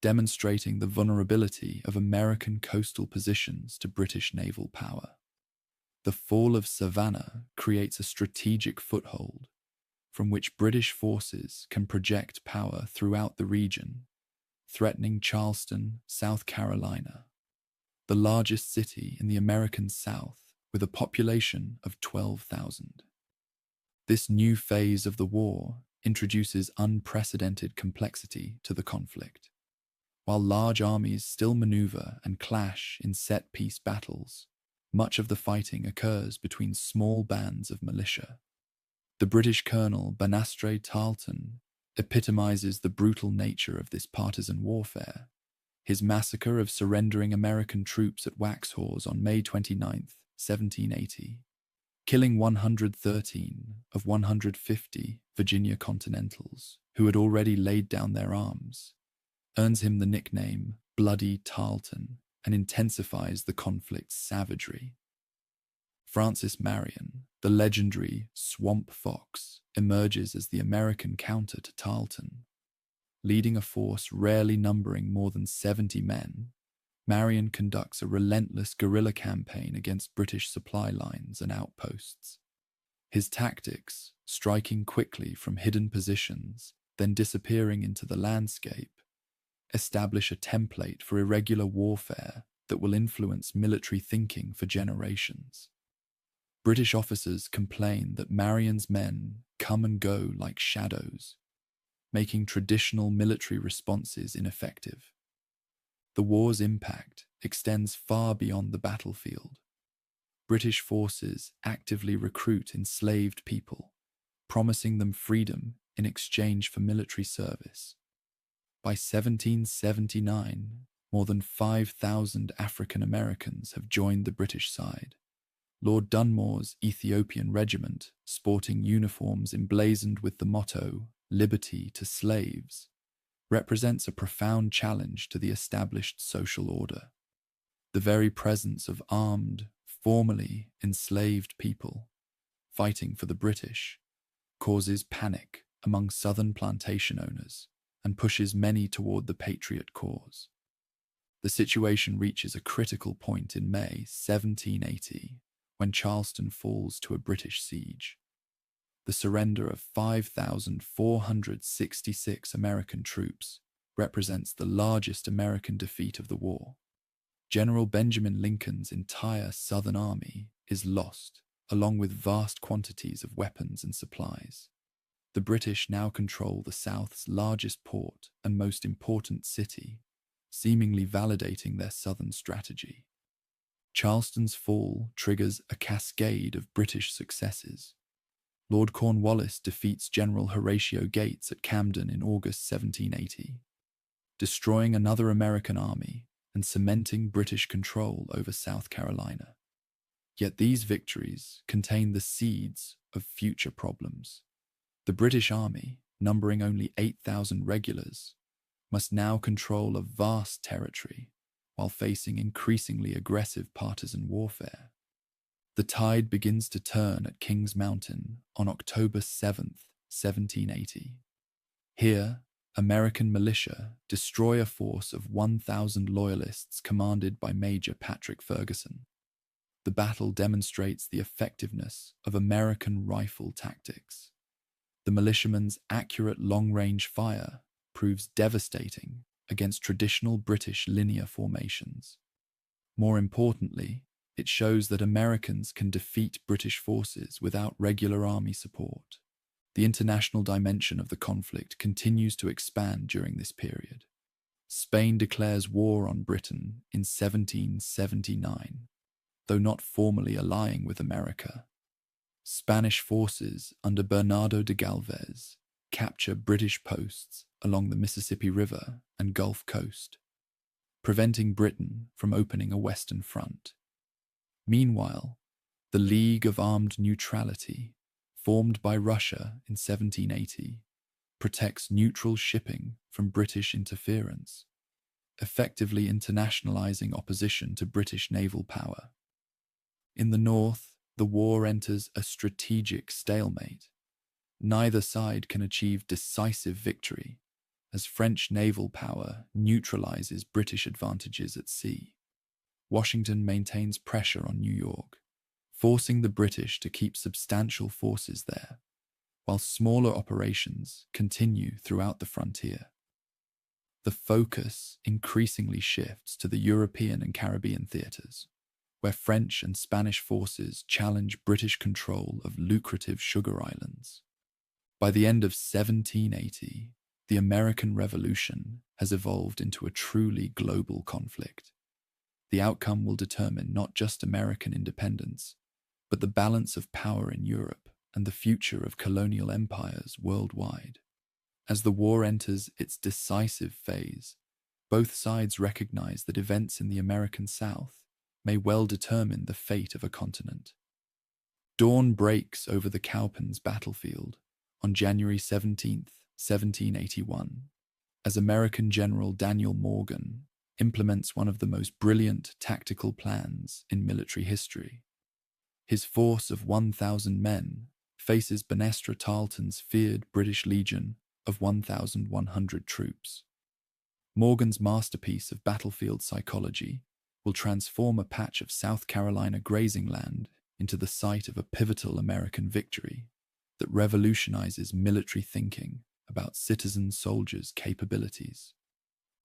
demonstrating the vulnerability of American coastal positions to British naval power. The fall of Savannah creates a strategic foothold from which British forces can project power throughout the region, threatening Charleston, South Carolina, the largest city in the American South with a population of 12,000. This new phase of the war introduces unprecedented complexity to the conflict. While large armies still maneuver and clash in set-piece battles, much of the fighting occurs between small bands of militia. The British colonel Banastre Tarleton epitomizes the brutal nature of this partisan warfare. His massacre of surrendering American troops at Waxhaws on May 29, 1780, killing 113 of 150 Virginia Continentals who had already laid down their arms, earns him the nickname Bloody Tarleton and intensifies the conflict's savagery. Francis Marion, the legendary Swamp Fox, emerges as the American counter to Tarleton. Leading a force rarely numbering more than 70 men, Marion conducts a relentless guerrilla campaign against British supply lines and outposts. His tactics, striking quickly from hidden positions, then disappearing into the landscape, establish a template for irregular warfare that will influence military thinking for generations. British officers complain that Marion's men come and go like shadows, making traditional military responses ineffective. The war's impact extends far beyond the battlefield. British forces actively recruit enslaved people, promising them freedom in exchange for military service. By 1779, more than 5,000 African Americans have joined the British side. Lord Dunmore's Ethiopian regiment, sporting uniforms emblazoned with the motto, liberty to slaves, represents a profound challenge to the established social order. The very presence of armed, formerly enslaved people fighting for the British causes panic among southern plantation owners and pushes many toward the patriot cause. The situation reaches a critical point in May 1780 when Charleston falls to a British siege. The surrender of 5,466 American troops represents the largest American defeat of the war. General Benjamin Lincoln's entire Southern Army is lost, along with vast quantities of weapons and supplies. The British now control the South's largest port and most important city, seemingly validating their southern strategy. Charleston's fall triggers a cascade of British successes. Lord Cornwallis defeats General Horatio Gates at Camden in August 1780, destroying another American army and cementing British control over South Carolina. Yet these victories contain the seeds of future problems. The British Army, numbering only 8,000 regulars, must now control a vast territory while facing increasingly aggressive partisan warfare. The tide begins to turn at Kings Mountain on October 7th, 1780. Here, American militia destroy a force of 1,000 loyalists commanded by Major Patrick Ferguson. The battle demonstrates the effectiveness of American rifle tactics. The militiamen's accurate long-range fire proves devastating against traditional British linear formations. More importantly, it shows that Americans can defeat British forces without regular army support. The international dimension of the conflict continues to expand during this period. Spain declares war on Britain in 1779, though not formally allying with America. Spanish forces under Bernardo de Galvez capture British posts along the Mississippi River and Gulf Coast, preventing Britain from opening a Western front. Meanwhile, the League of Armed Neutrality, formed by Russia in 1780, protects neutral shipping from British interference, effectively internationalizing opposition to British naval power. In the north, the war enters a strategic stalemate. Neither side can achieve decisive victory, as French naval power neutralizes British advantages at sea. Washington maintains pressure on New York, forcing the British to keep substantial forces there, while smaller operations continue throughout the frontier. The focus increasingly shifts to the European and Caribbean theaters, where French and Spanish forces challenge British control of lucrative sugar islands. By the end of 1780, the American Revolution has evolved into a truly global conflict. The outcome will determine not just American independence, but the balance of power in Europe and the future of colonial empires worldwide. As the war enters its decisive phase, both sides recognize that events in the American South may well determine the fate of a continent. Dawn breaks over the Cowpens battlefield on January 17, 1781, as American General Daniel Morgan implements one of the most brilliant tactical plans in military history. His force of 1,000 men faces Banastra Tarleton's feared British Legion of 1,100 troops. Morgan's masterpiece of battlefield psychology will transform a patch of South Carolina grazing land into the site of a pivotal American victory that revolutionizes military thinking about citizen soldiers' capabilities.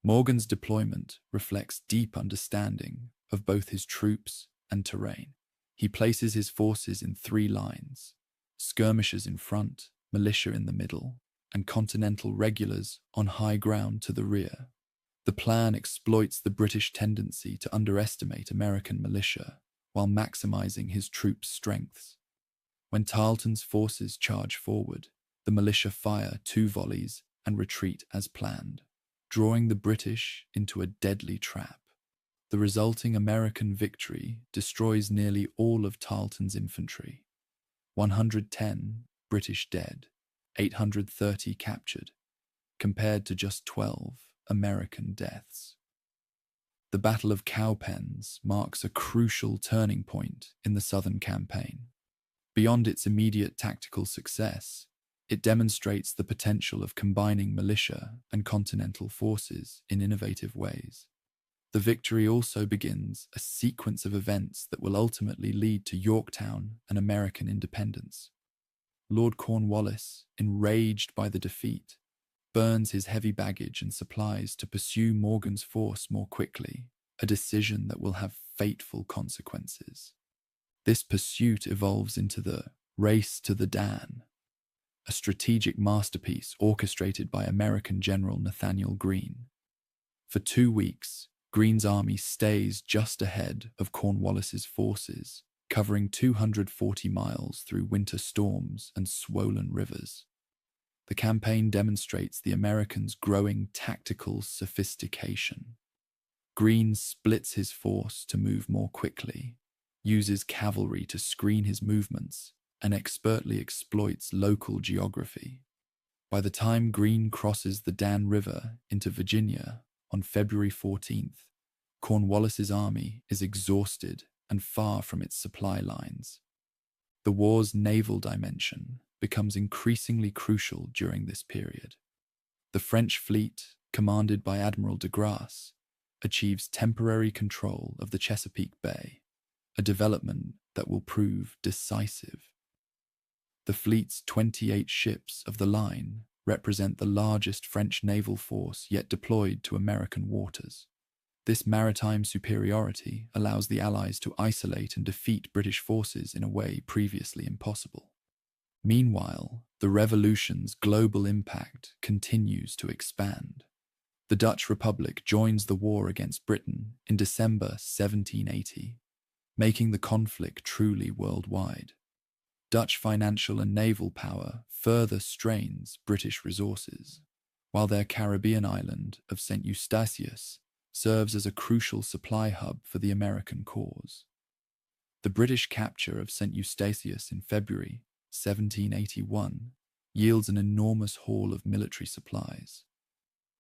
Morgan's deployment reflects deep understanding of both his troops and terrain. He places his forces in 3 lines: skirmishers in front, militia in the middle, and Continental regulars on high ground to the rear. The plan exploits the British tendency to underestimate American militia while maximizing his troops' strengths. When Tarleton's forces charge forward, the militia fire 2 volleys and retreat as planned, drawing the British into a deadly trap. The resulting American victory destroys nearly all of Tarleton's infantry, 110 British dead, 830 captured, compared to just 12 American deaths. The Battle of Cowpens marks a crucial turning point in the Southern Campaign. Beyond its immediate tactical success, it demonstrates the potential of combining militia and continental forces in innovative ways. The victory also begins a sequence of events that will ultimately lead to Yorktown and American independence. Lord Cornwallis, enraged by the defeat, burns his heavy baggage and supplies to pursue Morgan's force more quickly, a decision that will have fateful consequences. This pursuit evolves into the Race to the Dan, a strategic masterpiece orchestrated by American General Nathaniel Greene. For 2 weeks, Greene's army stays just ahead of Cornwallis's forces, covering 240 miles through winter storms and swollen rivers. The campaign demonstrates the Americans' growing tactical sophistication. Greene splits his force to move more quickly, uses cavalry to screen his movements, and expertly exploits local geography. By the time Greene crosses the Dan River into Virginia on February 14th, Cornwallis's army is exhausted and far from its supply lines. The war's naval dimension becomes increasingly crucial during this period. The French fleet, commanded by Admiral de Grasse, achieves temporary control of the Chesapeake Bay, a development that will prove decisive. The fleet's 28 ships of the line represent the largest French naval force yet deployed to American waters. This maritime superiority allows the Allies to isolate and defeat British forces in a way previously impossible. Meanwhile, the Revolution's global impact continues to expand. The Dutch Republic joins the war against Britain in December 1780, making the conflict truly worldwide. Dutch financial and naval power further strains British resources, while their Caribbean island of St. Eustatius serves as a crucial supply hub for the American cause. The British capture of St. Eustatius in February 1781 yields an enormous haul of military supplies,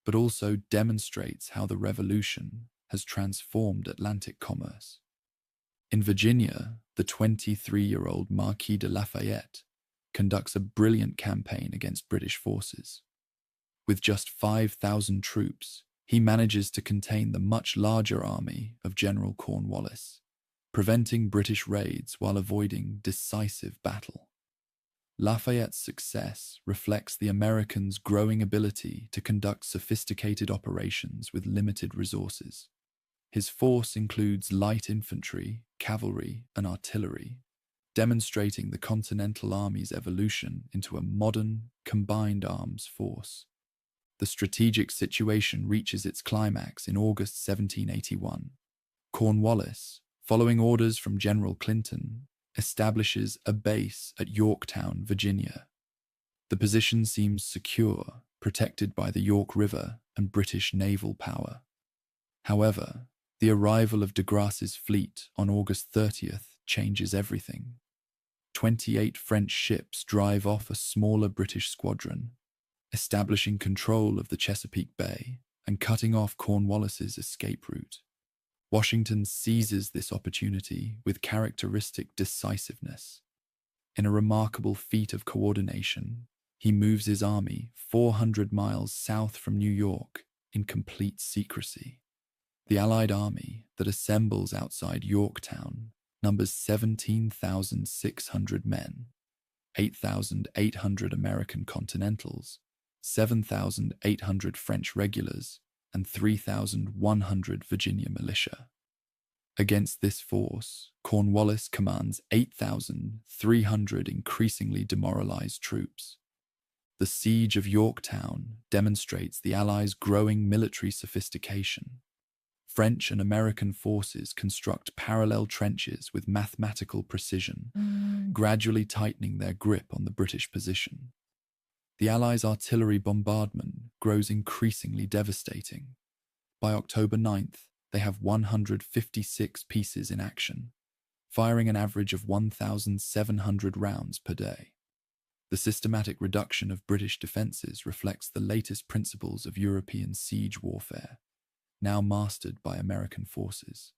but also demonstrates how the Revolution has transformed Atlantic commerce. In Virginia, the 23-year-old Marquis de Lafayette conducts a brilliant campaign against British forces. With just 5,000 troops, he manages to contain the much larger army of General Cornwallis, preventing British raids while avoiding decisive battle. Lafayette's success reflects the Americans' growing ability to conduct sophisticated operations with limited resources. His force includes light infantry, cavalry, and artillery, demonstrating the Continental Army's evolution into a modern, combined arms force. The strategic situation reaches its climax in August 1781. Cornwallis, following orders from General Clinton, establishes a base at Yorktown, Virginia. The position seems secure, protected by the York River and British naval power. However, the arrival of de Grasse's fleet on August 30th changes everything. 28 French ships drive off a smaller British squadron, establishing control of the Chesapeake Bay and cutting off Cornwallis's escape route. Washington seizes this opportunity with characteristic decisiveness. In a remarkable feat of coordination, he moves his army 400 miles south from New York in complete secrecy. The Allied army that assembles outside Yorktown numbers 17,600 men, 8,800 American Continentals, 7,800 French regulars, and 3,100 Virginia militia. Against this force, Cornwallis commands 8,300 increasingly demoralized troops. The siege of Yorktown demonstrates the Allies' growing military sophistication. French and American forces construct parallel trenches with mathematical precision, gradually tightening their grip on the British position. The Allies' artillery bombardment grows increasingly devastating. By October 9th, they have 156 pieces in action, firing an average of 1,700 rounds per day. The systematic reduction of British defences reflects the latest principles of European siege warfare, now mastered by American forces.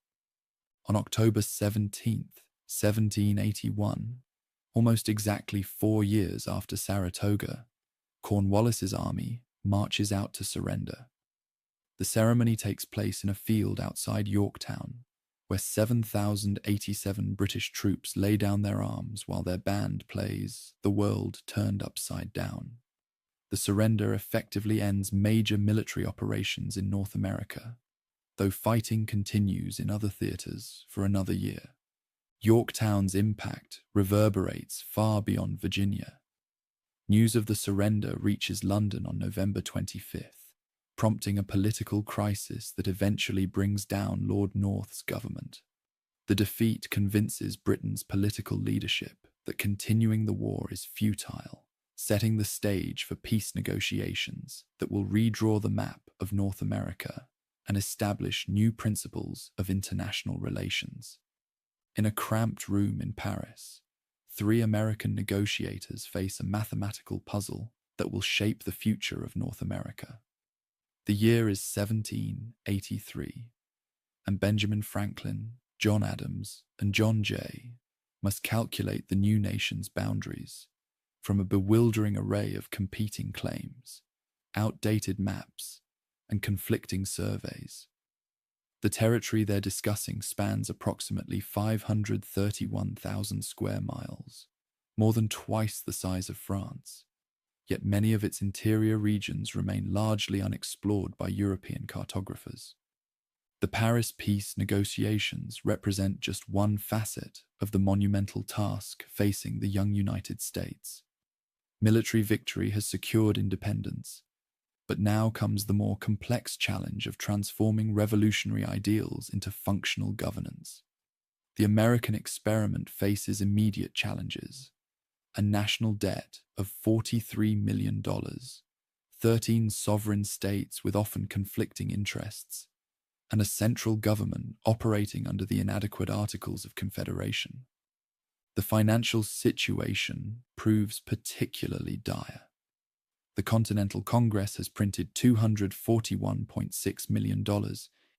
On October 17, 1781, almost exactly 4 years after Saratoga, Cornwallis's army marches out to surrender. The ceremony takes place in a field outside Yorktown, where 7,087 British troops lay down their arms while their band plays "The World Turned Upside Down." The surrender effectively ends major military operations in North America, though fighting continues in other theaters for another year. Yorktown's impact reverberates far beyond Virginia. News of the surrender reaches London on November 25th, prompting a political crisis that eventually brings down Lord North's government. The defeat convinces Britain's political leadership that continuing the war is futile, setting the stage for peace negotiations that will redraw the map of North America and establish new principles of international relations. In a cramped room in Paris, 3 American negotiators face a mathematical puzzle that will shape the future of North America. The year is 1783, and Benjamin Franklin, John Adams, and John Jay must calculate the new nation's boundaries from a bewildering array of competing claims, outdated maps, and conflicting surveys. The territory they're discussing spans approximately 531,000 square miles, more than twice the size of France. Yet many of its interior regions remain largely unexplored by European cartographers. The Paris peace negotiations represent just one facet of the monumental task facing the young United States. Military victory has secured independence, but now comes the more complex challenge of transforming revolutionary ideals into functional governance. The American experiment faces immediate challenges: a national debt of $43 million, 13 sovereign states with often conflicting interests, and a central government operating under the inadequate Articles of Confederation. The financial situation proves particularly dire. The Continental Congress has printed $241.6 million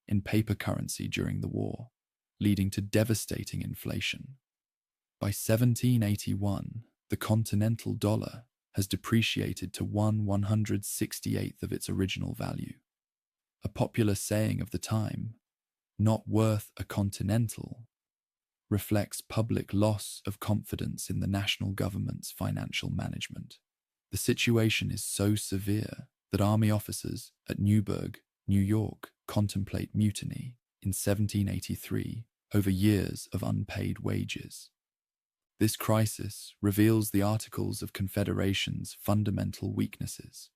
in paper currency during the war, leading to devastating inflation. By 1781, the continental dollar has depreciated to 1/168th of its original value. A popular saying of the time, "not worth a continental," reflects public loss of confidence in the national government's financial management. The situation is so severe that army officers at Newburgh, New York, contemplate mutiny in 1783 over years of unpaid wages. This crisis reveals the Articles of Confederation's fundamental weaknesses.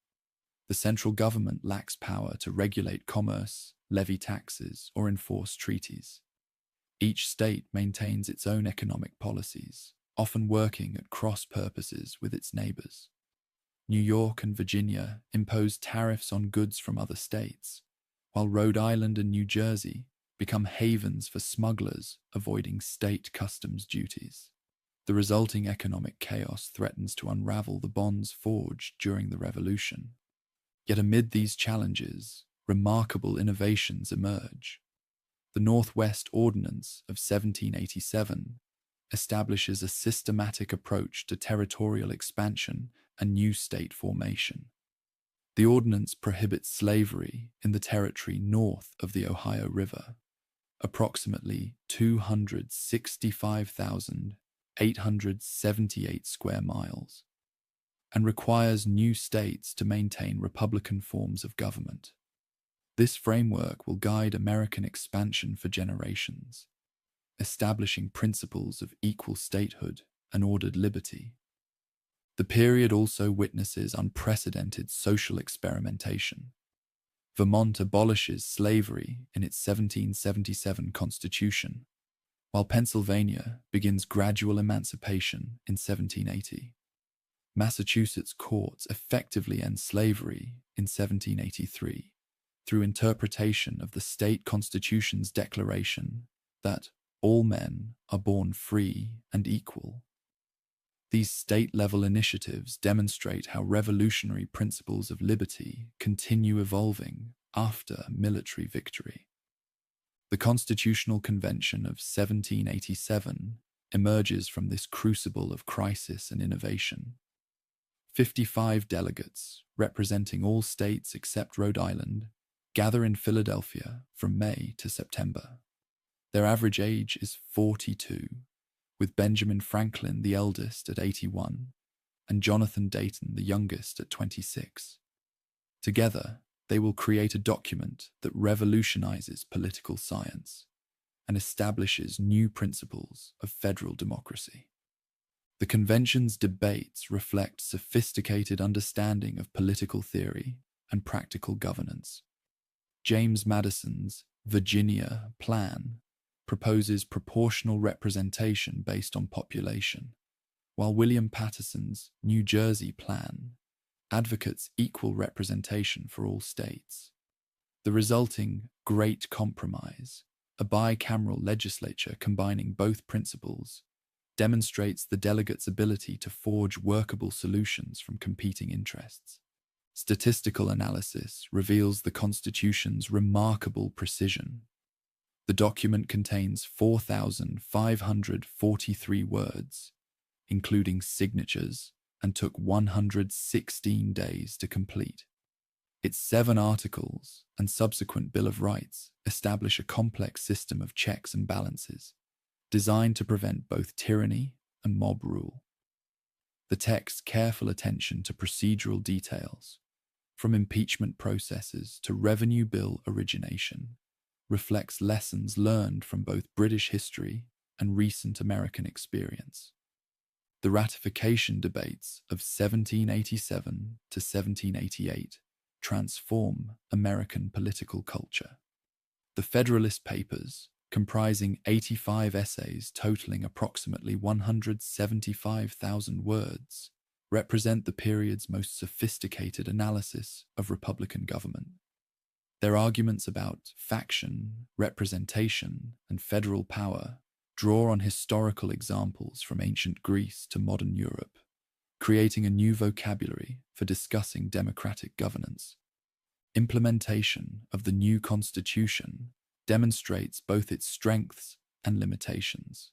The central government lacks power to regulate commerce, levy taxes, or enforce treaties. Each state maintains its own economic policies, often working at cross purposes with its neighbors. New York and Virginia impose tariffs on goods from other states, while Rhode Island and New Jersey become havens for smugglers avoiding state customs duties. The resulting economic chaos threatens to unravel the bonds forged during the Revolution. Yet amid these challenges, remarkable innovations emerge. The Northwest Ordinance of 1787 establishes a systematic approach to territorial expansion and new state formation. The ordinance prohibits slavery in the territory north of the Ohio River, approximately 265,878 square miles, and requires new states to maintain republican forms of government. This framework will guide American expansion for generations, establishing principles of equal statehood and ordered liberty. The period also witnesses unprecedented social experimentation. Vermont abolishes slavery in its 1777 Constitution, while Pennsylvania begins gradual emancipation in 1780. Massachusetts courts effectively end slavery in 1783 through interpretation of the state constitution's declaration that all men are born free and equal. These state-level initiatives demonstrate how revolutionary principles of liberty continue evolving after military victory. The Constitutional Convention of 1787 emerges from this crucible of crisis and innovation. 55 delegates, representing all states except Rhode Island, gather in Philadelphia from May to September. Their average age is 42, with Benjamin Franklin the eldest at 81 and Jonathan Dayton the youngest at 26. Together, they will create a document that revolutionizes political science and establishes new principles of federal democracy. The convention's debates reflect sophisticated understanding of political theory and practical governance. James Madison's Virginia Plan proposes proportional representation based on population, while William Patterson's New Jersey Plan advocates equal representation for all states. The resulting Great Compromise, a bicameral legislature combining both principles, demonstrates the delegates' ability to forge workable solutions from competing interests. Statistical analysis reveals the Constitution's remarkable precision. The document contains 4,543 words, including signatures, and took 116 days to complete. Its 7 articles and subsequent Bill of Rights establish a complex system of checks and balances, designed to prevent both tyranny and mob rule. The text's careful attention to procedural details, from impeachment processes to revenue bill origination, reflects lessons learned from both British history and recent American experience. The ratification debates of 1787 to 1788 transform American political culture. The Federalist Papers, comprising 85 essays totaling approximately 175,000 words, represent the period's most sophisticated analysis of Republican government. Their arguments about faction, representation, and federal power draw on historical examples from ancient Greece to modern Europe, creating a new vocabulary for discussing democratic governance. Implementation of the new Constitution demonstrates both its strengths and limitations.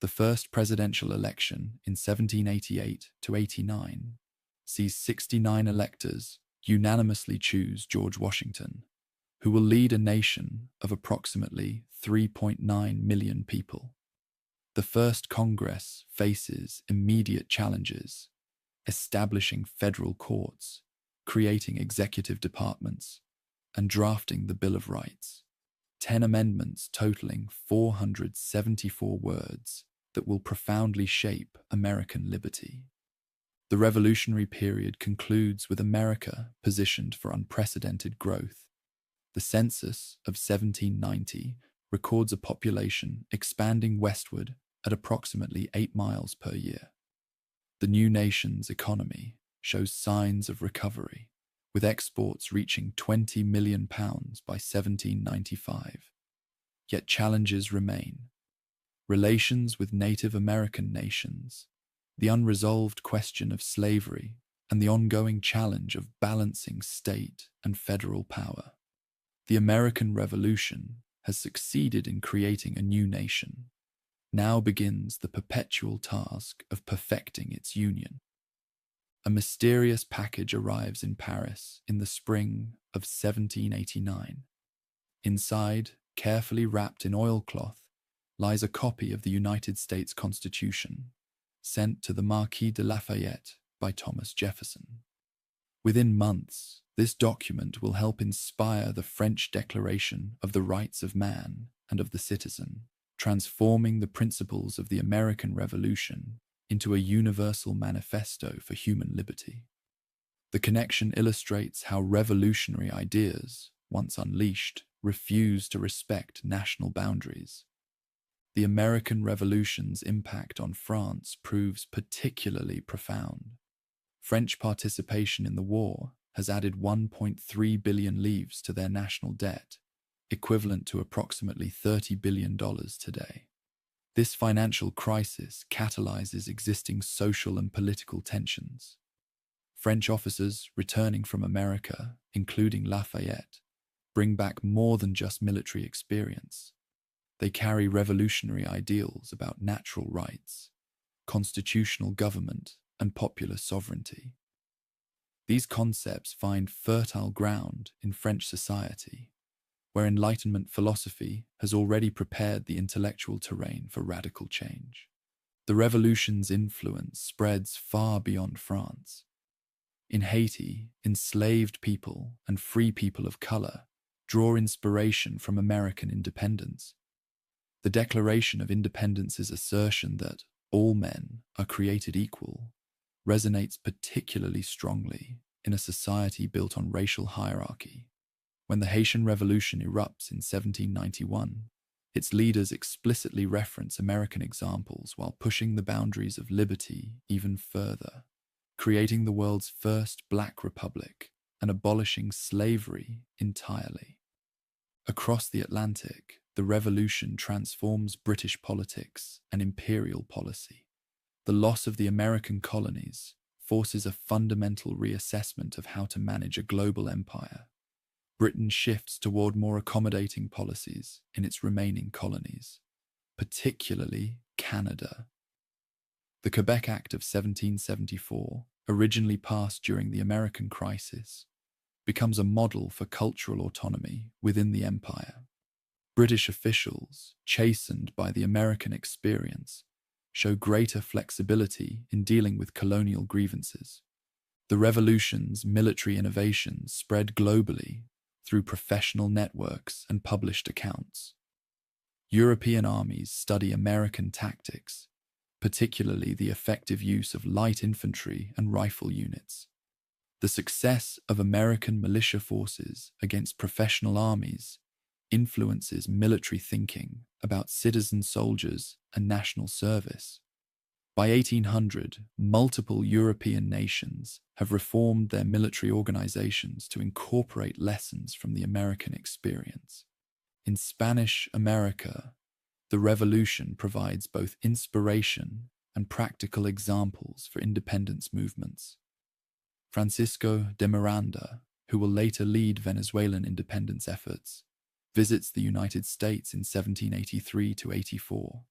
The first presidential election in 1788 to 89 sees 69 electors unanimously choose George Washington, who will lead a nation of approximately 3.9 million people. The first Congress faces immediate challenges, establishing federal courts, creating executive departments, and drafting the Bill of Rights. 10 amendments totaling 474 words that will profoundly shape American liberty. The Revolutionary period concludes with America positioned for unprecedented growth. The census of 1790 records a population expanding westward at approximately 8 miles per year. The new nation's economy shows signs of recovery, with exports reaching £20 million by 1795. Yet challenges remain. Relations with Native American nations, the unresolved question of slavery, and the ongoing challenge of balancing state and federal power. The American Revolution has succeeded in creating a new nation. Now begins the perpetual task of perfecting its union. A mysterious package arrives in Paris in the spring of 1789. Inside, carefully wrapped in oilcloth, lies a copy of the United States Constitution, sent to the Marquis de Lafayette by Thomas Jefferson. Within months, this document will help inspire the French Declaration of the Rights of Man and of the Citizen, transforming the principles of the American Revolution into a universal manifesto for human liberty. The connection illustrates how revolutionary ideas, once unleashed, refuse to respect national boundaries. The American Revolution's impact on France proves particularly profound. French participation in the war has added 1.3 billion livres to their national debt, equivalent to approximately $30 billion today. This financial crisis catalyzes existing social and political tensions. French officers returning from America, including Lafayette, bring back more than just military experience. They carry revolutionary ideals about natural rights, constitutional government, and popular sovereignty. These concepts find fertile ground in French society, where Enlightenment philosophy has already prepared the intellectual terrain for radical change. The revolution's influence spreads far beyond France. In Haiti, enslaved people and free people of color draw inspiration from American independence. The Declaration of Independence's assertion that all men are created equal resonates particularly strongly in a society built on racial hierarchy. When the Haitian Revolution erupts in 1791, its leaders explicitly reference American examples while pushing the boundaries of liberty even further, creating the world's first Black Republic and abolishing slavery entirely. Across the Atlantic, the revolution transforms British politics and imperial policy. The loss of the American colonies forces a fundamental reassessment of how to manage a global empire. Britain shifts toward more accommodating policies in its remaining colonies, particularly Canada. The Quebec Act of 1774, originally passed during the American crisis, becomes a model for cultural autonomy within the empire. British officials, chastened by the American experience, show greater flexibility in dealing with colonial grievances. The revolution's military innovations spread globally through professional networks and published accounts. European armies study American tactics, particularly the effective use of light infantry and rifle units. The success of American militia forces against professional armies influences military thinking about citizen soldiers and national service. By 1800, multiple European nations have reformed their military organizations to incorporate lessons from the American experience. In Spanish America, the revolution provides both inspiration and practical examples for independence movements. Francisco de Miranda, who will later lead Venezuelan independence efforts, visits the United States in 1783 to 84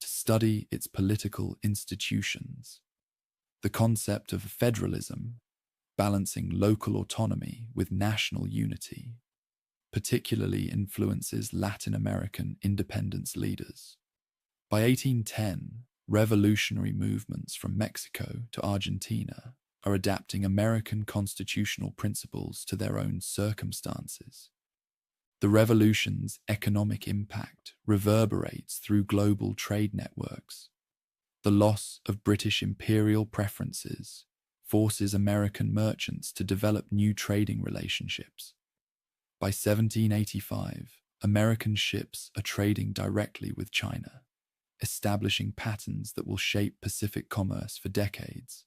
to study its political institutions. The concept of federalism, balancing local autonomy with national unity, particularly influences Latin American independence leaders. By 1810, revolutionary movements from Mexico to Argentina are adapting American constitutional principles to their own circumstances. The revolution's economic impact reverberates through global trade networks. The loss of British imperial preferences forces American merchants to develop new trading relationships. By 1785, American ships are trading directly with China, establishing patterns that will shape Pacific commerce for decades.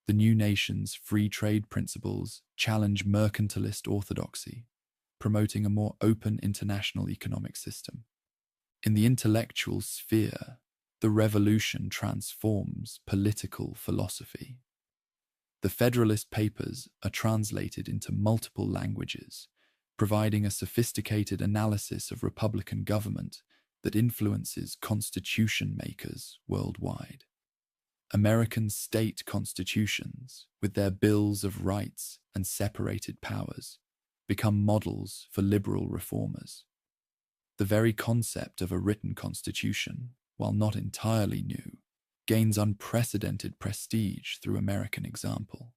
The new nation's free trade principles challenge mercantilist orthodoxy, promoting a more open international economic system. In the intellectual sphere, the revolution transforms political philosophy. The Federalist Papers are translated into multiple languages, providing a sophisticated analysis of Republican government that influences constitution makers worldwide. American state constitutions, with their bills of rights and separated powers, become models for liberal reformers. The very concept of a written constitution, while not entirely new, gains unprecedented prestige through American example.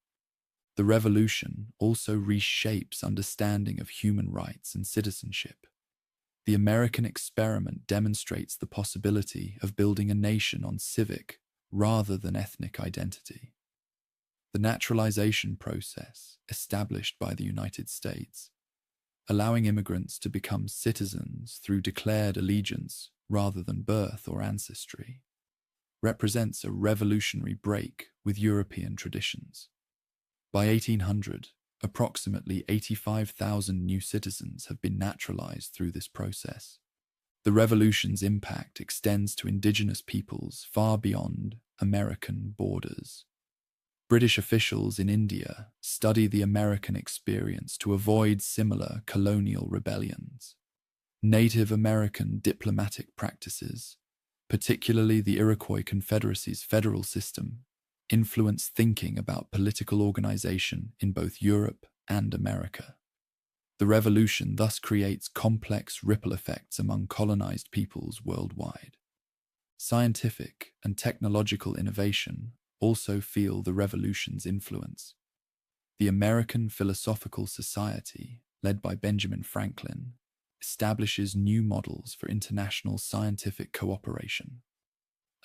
The revolution also reshapes understanding of human rights and citizenship. The American experiment demonstrates the possibility of building a nation on civic rather than ethnic identity. The naturalization process, established by the United States, allowing immigrants to become citizens through declared allegiance rather than birth or ancestry, represents a revolutionary break with European traditions. By 1800, approximately 85,000 new citizens have been naturalized through this process. The revolution's impact extends to indigenous peoples far beyond American borders. British officials in India study the American experience to avoid similar colonial rebellions. Native American diplomatic practices, particularly the Iroquois Confederacy's federal system, influence thinking about political organization in both Europe and America. The revolution thus creates complex ripple effects among colonized peoples worldwide. Scientific and technological innovation also feel the revolution's influence. The American Philosophical Society, led by Benjamin Franklin, establishes new models for international scientific cooperation.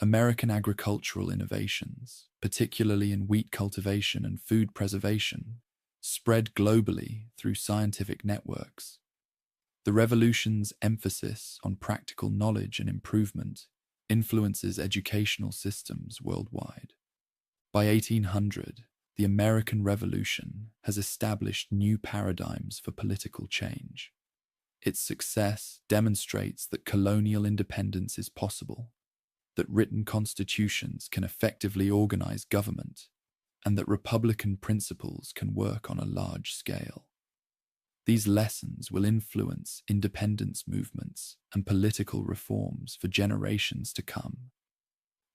American agricultural innovations, particularly in wheat cultivation and food preservation, spread globally through scientific networks. The revolution's emphasis on practical knowledge and improvement influences educational systems worldwide. By 1800, the American Revolution has established new paradigms for political change. Its success demonstrates that colonial independence is possible, that written constitutions can effectively organize government, and that republican principles can work on a large scale. These lessons will influence independence movements and political reforms for generations to come,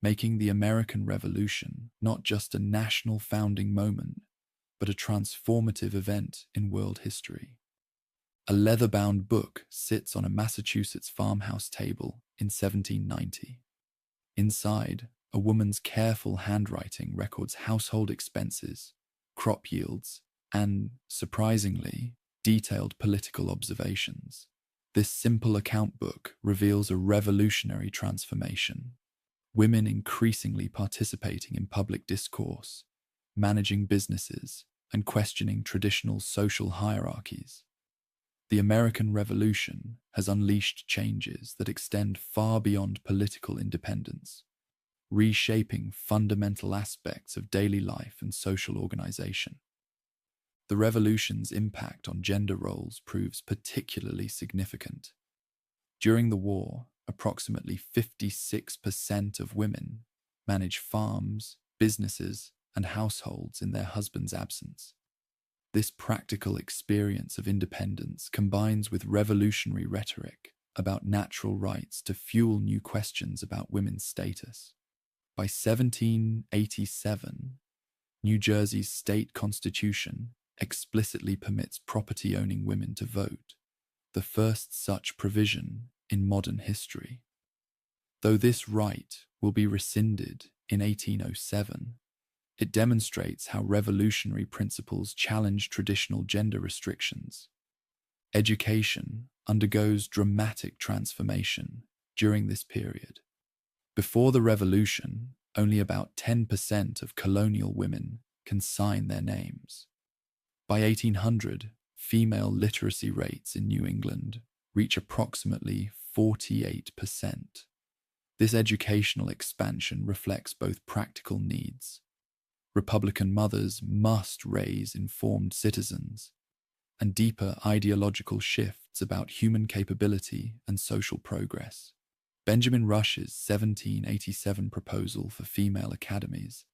making the American Revolution not just a national founding moment, but a transformative event in world history. A leather-bound book sits on a Massachusetts farmhouse table in 1790. Inside, a woman's careful handwriting records household expenses, crop yields, and, surprisingly, detailed political observations. This simple account book reveals a revolutionary transformation. Women increasingly participating in public discourse, managing businesses, and questioning traditional social hierarchies. The American Revolution has unleashed changes that extend far beyond political independence, reshaping fundamental aspects of daily life and social organization. The revolution's impact on gender roles proves particularly significant. During the war, approximately 56% of women manage farms, businesses, and households in their husband's absence. This practical experience of independence combines with revolutionary rhetoric about natural rights to fuel new questions about women's status. By 1787, New Jersey's state constitution explicitly permits property-owning women to vote, the first such provision in modern history. Though this right will be rescinded in 1807, it demonstrates how revolutionary principles challenge traditional gender restrictions. Education undergoes dramatic transformation during this period. Before the revolution, only about 10% of colonial women can sign their names. By 1800, female literacy rates in New England reach approximately 48%. This educational expansion reflects both practical needs. Republican mothers must raise informed citizens, and deeper ideological shifts about human capability and social progress. Benjamin Rush's 1787 proposal for female academies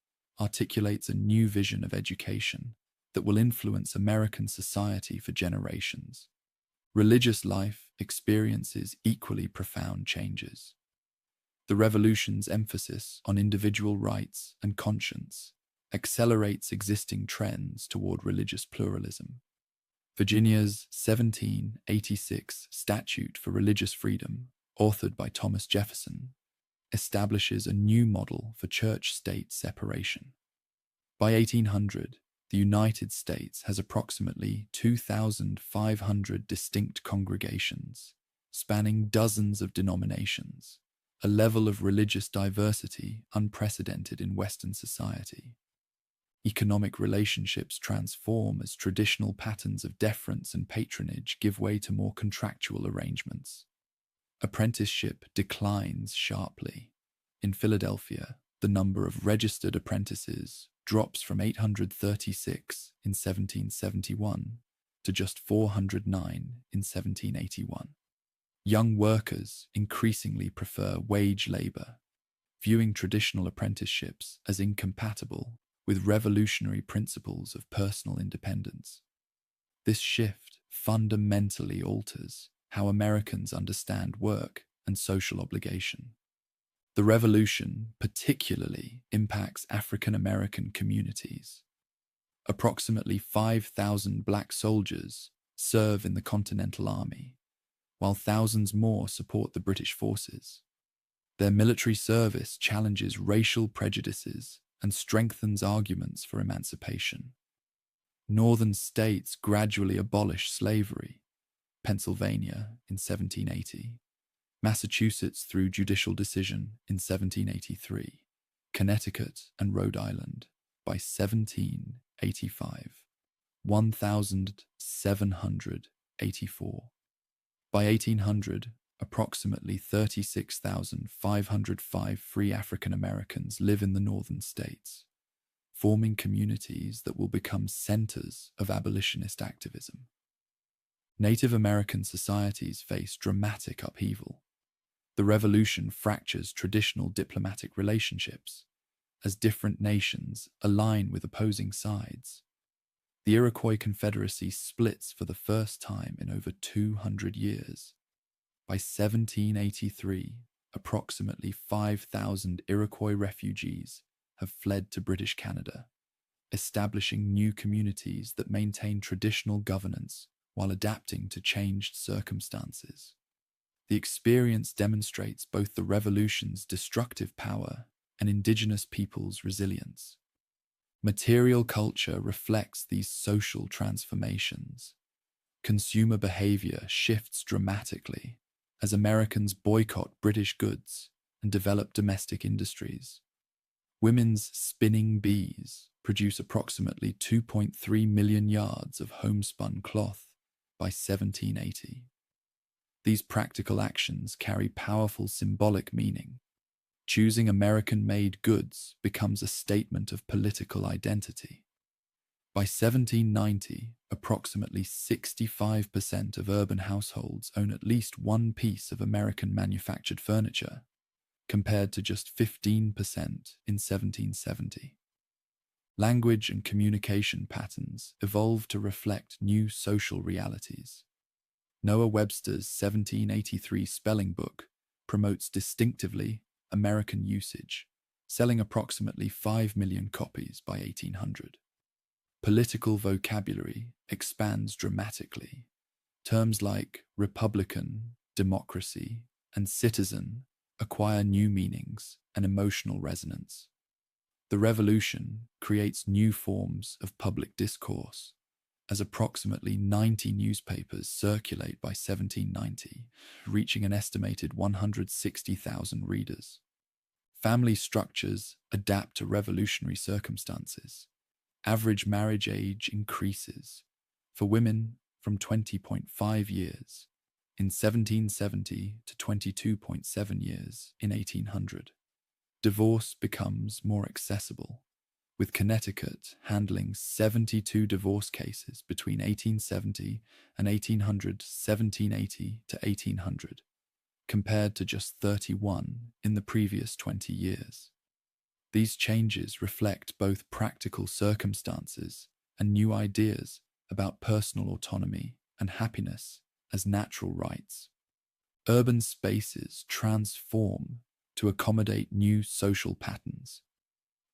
articulates a new vision of education that will influence American society for generations. Religious life experiences equally profound changes. The revolution's emphasis on individual rights and conscience accelerates existing trends toward religious pluralism. Virginia's 1786 Statute for Religious Freedom, authored by Thomas Jefferson, establishes a new model for church-state separation. By 1800, the United States has approximately 2,500 distinct congregations, spanning dozens of denominations, a level of religious diversity unprecedented in Western society. Economic relationships transform as traditional patterns of deference and patronage give way to more contractual arrangements. Apprenticeship declines sharply. In Philadelphia, the number of registered apprentices drops from 836 in 1771 to just 409 in 1781. Young workers increasingly prefer wage labor, viewing traditional apprenticeships as incompatible with revolutionary principles of personal independence. This shift fundamentally alters how Americans understand work and social obligation. The revolution particularly impacts African American communities. Approximately 5,000 black soldiers serve in the Continental Army, while thousands more support the British forces. Their military service challenges racial prejudices and strengthens arguments for emancipation. Northern states gradually abolish slavery, Pennsylvania in 1780, Massachusetts through judicial decision in 1783, Connecticut and Rhode Island by 1785, 1784. By 1800, approximately 36,505 free African Americans live in the northern states, forming communities that will become centers of abolitionist activism. Native American societies face dramatic upheaval. The revolution fractures traditional diplomatic relationships as different nations align with opposing sides. The Iroquois Confederacy splits for the first time in over 200 years. By 1783, approximately 5,000 Iroquois refugees have fled to British Canada, establishing new communities that maintain traditional governance while adapting to changed circumstances. The experience demonstrates both the revolution's destructive power and Indigenous peoples' resilience. Material culture reflects these social transformations. Consumer behavior shifts dramatically as Americans boycott British goods and develop domestic industries. Women's spinning bees produce approximately 2.3 million yards of homespun cloth by 1780. These practical actions carry powerful symbolic meaning. Choosing American-made goods becomes a statement of political identity. By 1790, approximately 65% of urban households own at least one piece of American-manufactured furniture, compared to just 15% in 1770. Language and communication patterns evolved to reflect new social realities. Noah Webster's 1783 spelling book promotes distinctively American usage, selling approximately 5 million copies by 1800. Political vocabulary expands dramatically. Terms like Republican, democracy, and citizen acquire new meanings and emotional resonance. The revolution creates new forms of public discourse, as approximately 90 newspapers circulate by 1790, reaching an estimated 160,000 readers. Family structures adapt to revolutionary circumstances. Average marriage age increases, for women from 20.5 years in 1770 to 22.7 years in 1800. Divorce becomes more accessible, with Connecticut handling 72 divorce cases between 1870 and 1780 to 1800, compared to just 31 in the previous 20 years. These changes reflect both practical circumstances and new ideas about personal autonomy and happiness as natural rights. Urban spaces transform to accommodate new social patterns.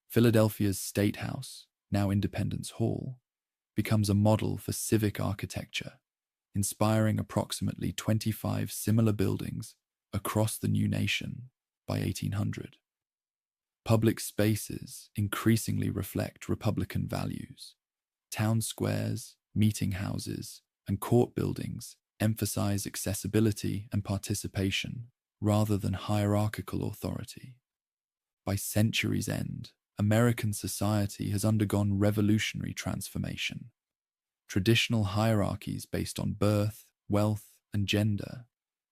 Philadelphia's State House, now Independence Hall, becomes a model for civic architecture, inspiring approximately 25 similar buildings across the new nation by 1800. Public spaces increasingly reflect Republican values. Town squares, meeting houses, and court buildings emphasize accessibility and participation rather than hierarchical authority. By century's end, American society has undergone revolutionary transformation. Traditional hierarchies based on birth, wealth, and gender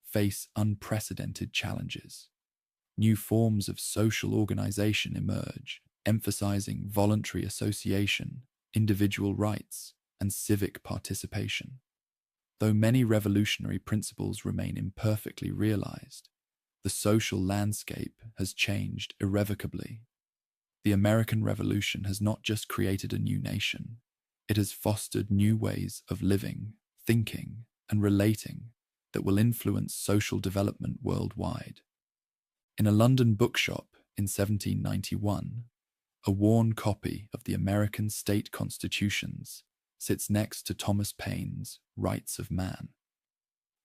face unprecedented challenges. New forms of social organization emerge, emphasizing voluntary association, individual rights, and civic participation. Though many revolutionary principles remain imperfectly realized, the social landscape has changed irrevocably. The American Revolution has not just created a new nation, it has fostered new ways of living, thinking, and relating that will influence social development worldwide. In a London bookshop in 1791, a worn copy of the American state constitutions sits next to Thomas Paine's Rights of Man.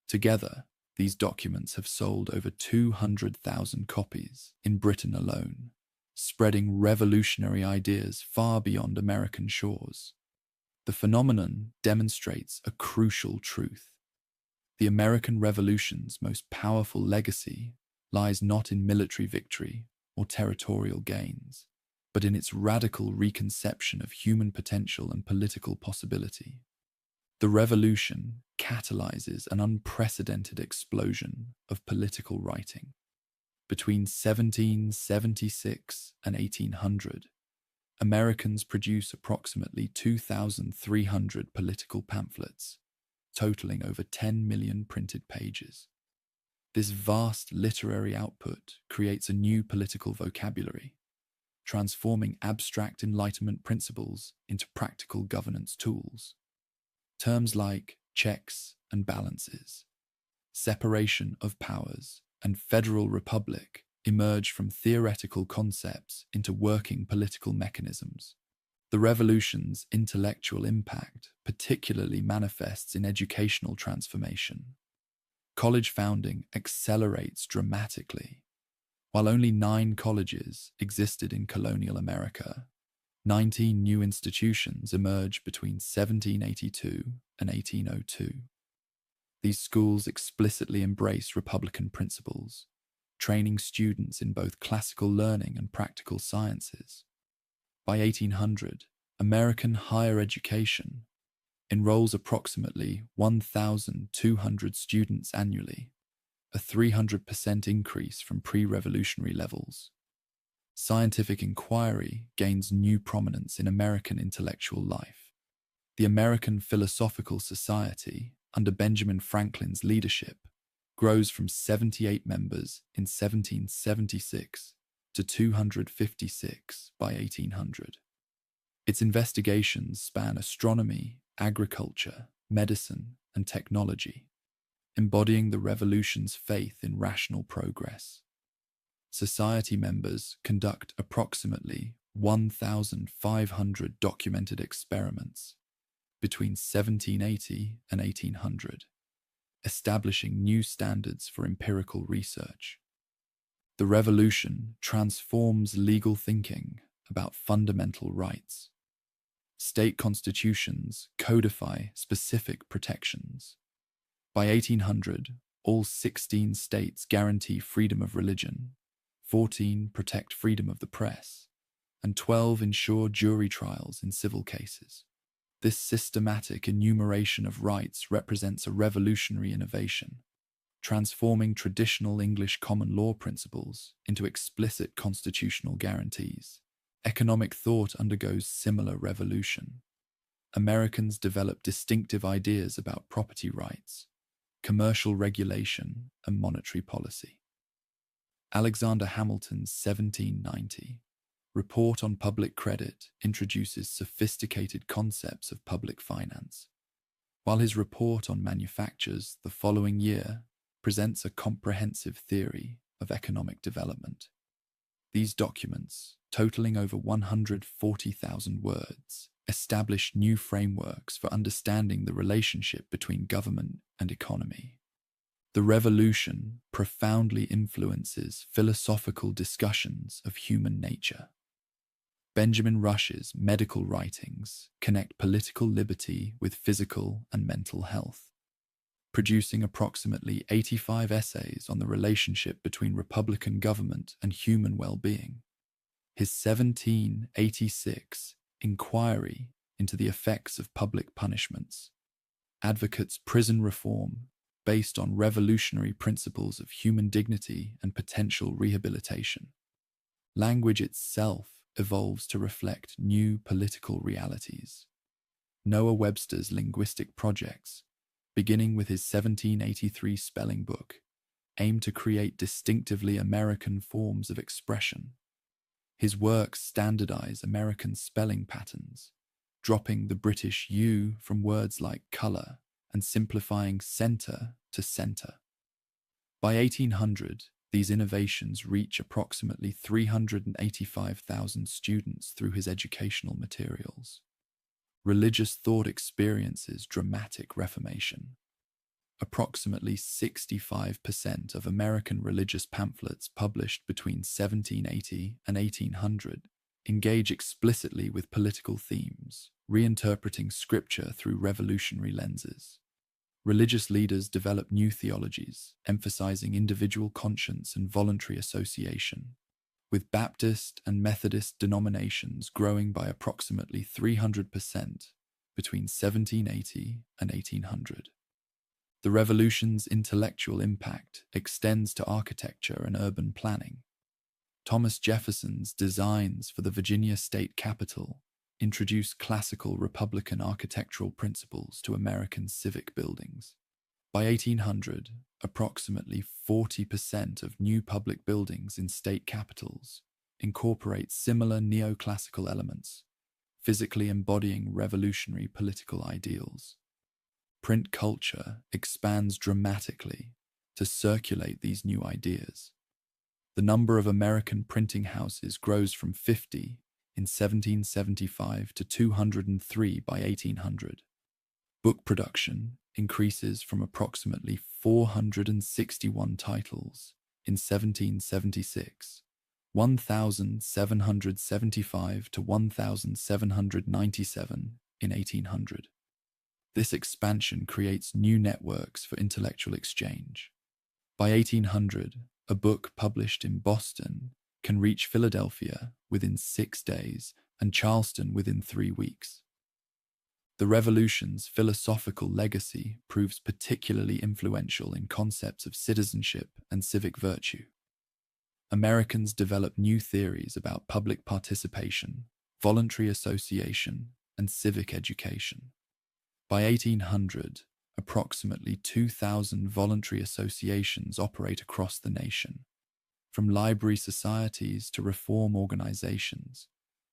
Together, these documents have sold over 200,000 copies in Britain alone, spreading revolutionary ideas far beyond American shores. The phenomenon demonstrates a crucial truth. The American Revolution's most powerful legacy lies not in military victory or territorial gains, but in its radical reconception of human potential and political possibility. The revolution catalyzes an unprecedented explosion of political writing. Between 1776 and 1800, Americans produce approximately 2,300 political pamphlets, totaling over 10 million printed pages. This vast literary output creates a new political vocabulary, transforming abstract Enlightenment principles into practical governance tools. Terms like checks and balances, separation of powers, and federal republic emerge from theoretical concepts into working political mechanisms. The revolution's intellectual impact particularly manifests in educational transformation. College founding accelerates dramatically. While only 9 colleges existed in colonial America, 19 new institutions emerged between 1782 and 1802. These schools explicitly embrace Republican principles, training students in both classical learning and practical sciences. By 1800, American higher education enrolls approximately 1,200 students annually, a 300% increase from pre-revolutionary levels. Scientific inquiry gains new prominence in American intellectual life. The American Philosophical Society, under Benjamin Franklin's leadership, grows from 78 members in 1776 to 256 by 1800. Its investigations span astronomy, agriculture, medicine, and technology, embodying the revolution's faith in rational progress. Society members conduct approximately 1,500 documented experiments between 1780 and 1800, establishing new standards for empirical research. The revolution transforms legal thinking about fundamental rights. State constitutions codify specific protections. By 1800, all 16 states guarantee freedom of religion, 14 protect freedom of the press, and 12 ensure jury trials in civil cases. This systematic enumeration of rights represents a revolutionary innovation, transforming traditional English common law principles into explicit constitutional guarantees. Economic thought undergoes similar revolution. Americans develop distinctive ideas about property rights, commercial regulation, and monetary policy. Alexander Hamilton's 1790 Report on Public Credit introduces sophisticated concepts of public finance, while his report on manufactures the following year presents a comprehensive theory of economic development. These documents, totaling over 140,000 words, establish new frameworks for understanding the relationship between government and economy. The revolution profoundly influences philosophical discussions of human nature. Benjamin Rush's medical writings connect political liberty with physical and mental health, producing approximately 85 essays on the relationship between republican government and human well-being. His 1786 Inquiry into the Effects of Public Punishments advocates prison reform based on revolutionary principles of human dignity and potential rehabilitation. Language itself evolves to reflect new political realities. Noah Webster's linguistic projects beginning with his 1783 spelling book, aimed to create distinctively American forms of expression. His works standardize American spelling patterns, dropping the British U from words like colour and simplifying center to center. By 1800, these innovations reach approximately 385,000 students through his educational materials. Religious thought experiences dramatic reformation. Approximately 65% of American religious pamphlets published between 1780 and 1800 engage explicitly with political themes, reinterpreting scripture through revolutionary lenses. Religious leaders develop new theologies, emphasizing individual conscience and voluntary association, with Baptist and Methodist denominations growing by approximately 300% between 1780 and 1800. The revolution's intellectual impact extends to architecture and urban planning. Thomas Jefferson's designs for the Virginia state capitol introduced classical Republican architectural principles to American civic buildings. By 1800, approximately 40% of new public buildings in state capitals incorporate similar neoclassical elements, physically embodying revolutionary political ideals. Print culture expands dramatically to circulate these new ideas. The number of American printing houses grows from 50 in 1775 to 203 by 1800. Book production increases from approximately 461 titles in 1776, 1,775 to 1,797 in 1800. This expansion creates new networks for intellectual exchange. By 1800, a book published in Boston can reach Philadelphia within 6 days and Charleston within 3 weeks. The Revolution's philosophical legacy proves particularly influential in concepts of citizenship and civic virtue. Americans developed new theories about public participation, voluntary association, and civic education. By 1800, approximately 2,000 voluntary associations operate across the nation, from library societies to reform organizations,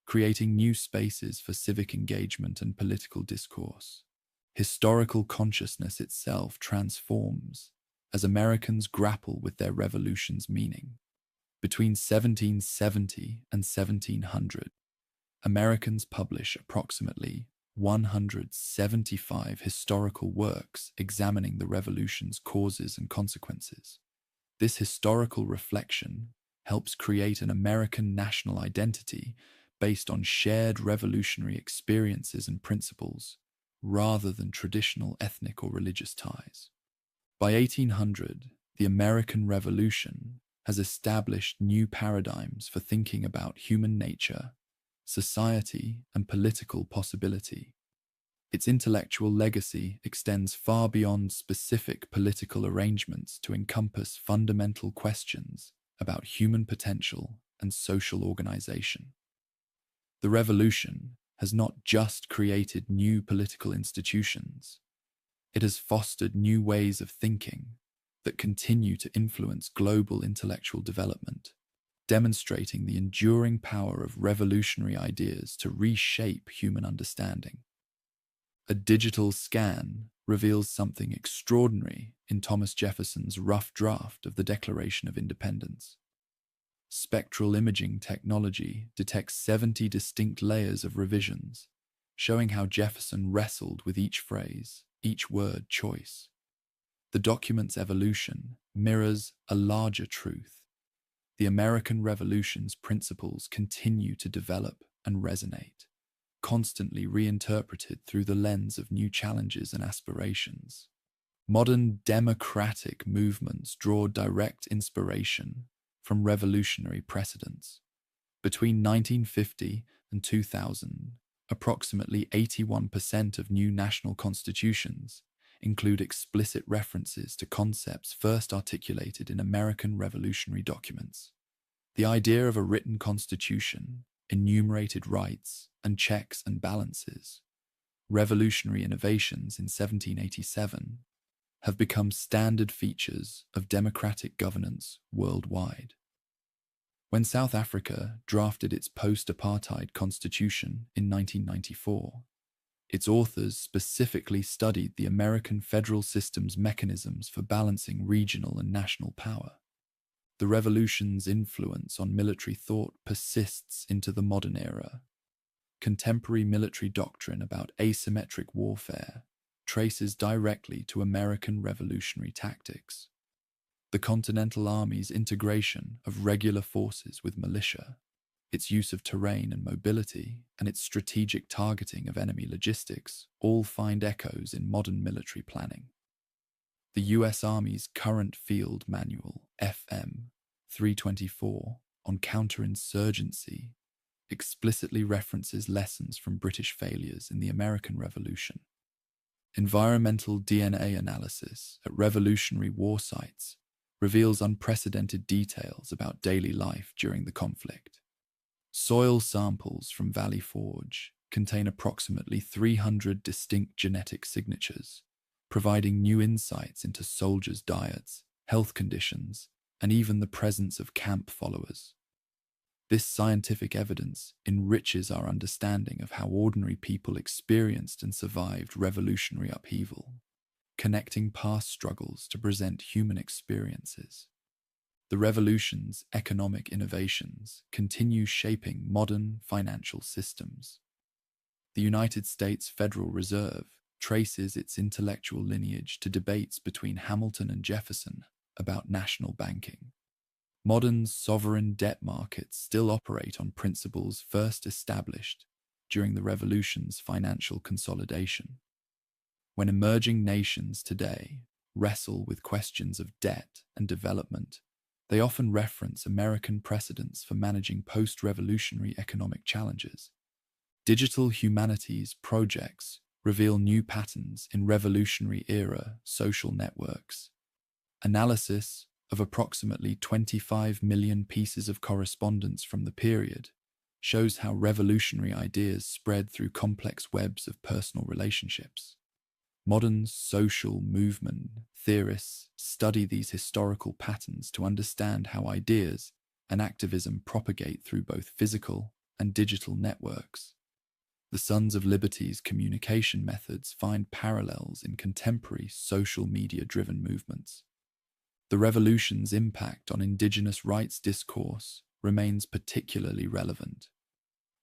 creating new spaces for civic engagement and political discourse. Historical consciousness itself transforms as Americans grapple with their revolution's meaning. Between 1770 and 1700, Americans publish approximately 175 historical works examining the revolution's causes and consequences. This historical reflection helps create an American national identity based on shared revolutionary experiences and principles, rather than traditional ethnic or religious ties. By 1800, the American Revolution has established new paradigms for thinking about human nature, society, and political possibility. Its intellectual legacy extends far beyond specific political arrangements to encompass fundamental questions about human potential and social organization. The revolution has not just created new political institutions, it has fostered new ways of thinking that continue to influence global intellectual development, demonstrating the enduring power of revolutionary ideas to reshape human understanding. A digital scan reveals something extraordinary in Thomas Jefferson's rough draft of the Declaration of Independence. Spectral imaging technology detects 70 distinct layers of revisions, showing how Jefferson wrestled with each phrase, each word choice. The document's evolution mirrors a larger truth. The American Revolution's principles continue to develop and resonate, constantly reinterpreted through the lens of new challenges and aspirations. Modern democratic movements draw direct inspiration from revolutionary precedents. Between 1950 and 2000, approximately 81% of new national constitutions include explicit references to concepts first articulated in American revolutionary documents. The idea of a written constitution, enumerated rights, and checks and balances, revolutionary innovations in 1787 have become standard features of democratic governance worldwide. When South Africa drafted its post-apartheid constitution in 1994, its authors specifically studied the American federal system's mechanisms for balancing regional and national power. The revolution's influence on military thought persists into the modern era. Contemporary military doctrine about asymmetric warfare traces directly to American revolutionary tactics. The Continental Army's integration of regular forces with militia, its use of terrain and mobility, and its strategic targeting of enemy logistics all find echoes in modern military planning. The US Army's current field manual, FM 324, on counterinsurgency explicitly references lessons from British failures in the American Revolution. Environmental DNA analysis at Revolutionary War sites reveals unprecedented details about daily life during the conflict. Soil samples from Valley Forge contain approximately 300 distinct genetic signatures, providing new insights into soldiers' diets, health conditions, and even the presence of camp followers. This scientific evidence enriches our understanding of how ordinary people experienced and survived revolutionary upheaval, connecting past struggles to present human experiences. The revolution's economic innovations continue shaping modern financial systems. The United States Federal Reserve traces its intellectual lineage to debates between Hamilton and Jefferson about national banking. Modern sovereign debt markets still operate on principles first established during the revolution's financial consolidation. When emerging nations today wrestle with questions of debt and development, they often reference American precedents for managing post-revolutionary economic challenges. Digital humanities projects reveal new patterns in revolutionary-era social networks. Analysis of approximately 25 million pieces of correspondence from the period shows how revolutionary ideas spread through complex webs of personal relationships. Modern social movement theorists study these historical patterns to understand how ideas and activism propagate through both physical and digital networks. The Sons of Liberty's communication methods find parallels in contemporary social media-driven movements. The revolution's impact on indigenous rights discourse remains particularly relevant.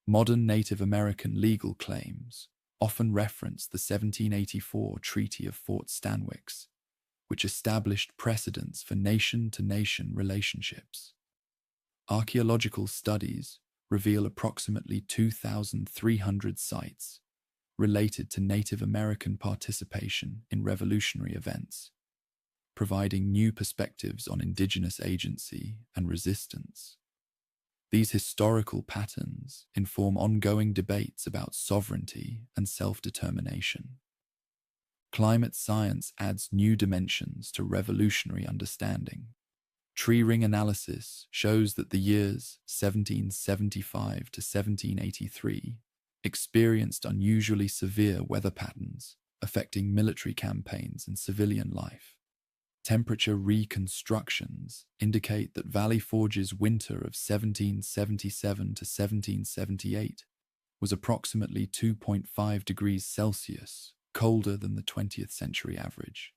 Modern Native American legal claims often reference the 1784 Treaty of Fort Stanwix, which established precedents for nation-to-nation relationships. Archaeological studies reveal approximately 2,300 sites related to Native American participation in revolutionary events, providing new perspectives on indigenous agency and resistance. These historical patterns inform ongoing debates about sovereignty and self-determination. Climate science adds new dimensions to revolutionary understanding. Tree ring analysis shows that the years 1775 to 1783 experienced unusually severe weather patterns affecting military campaigns and civilian life. Temperature reconstructions indicate that Valley Forge's winter of 1777 to 1778 was approximately 2.5 degrees Celsius colder than the 20th century average.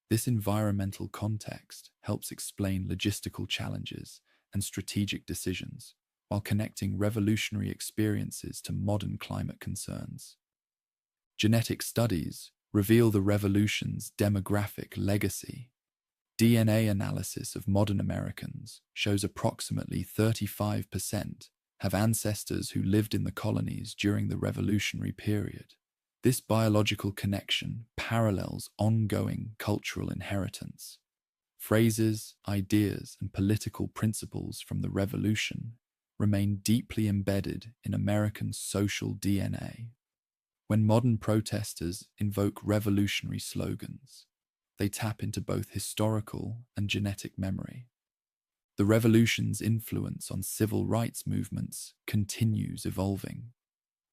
This environmental context helps explain logistical challenges and strategic decisions while connecting revolutionary experiences to modern climate concerns. Genetic studies reveal the revolution's demographic legacy. DNA analysis of modern Americans shows approximately 35% have ancestors who lived in the colonies during the revolutionary period. This biological connection parallels ongoing cultural inheritance. Phrases, ideas, and political principles from the revolution remain deeply embedded in American social DNA. When modern protesters invoke revolutionary slogans, they tap into both historical and genetic memory. The revolution's influence on civil rights movements continues evolving.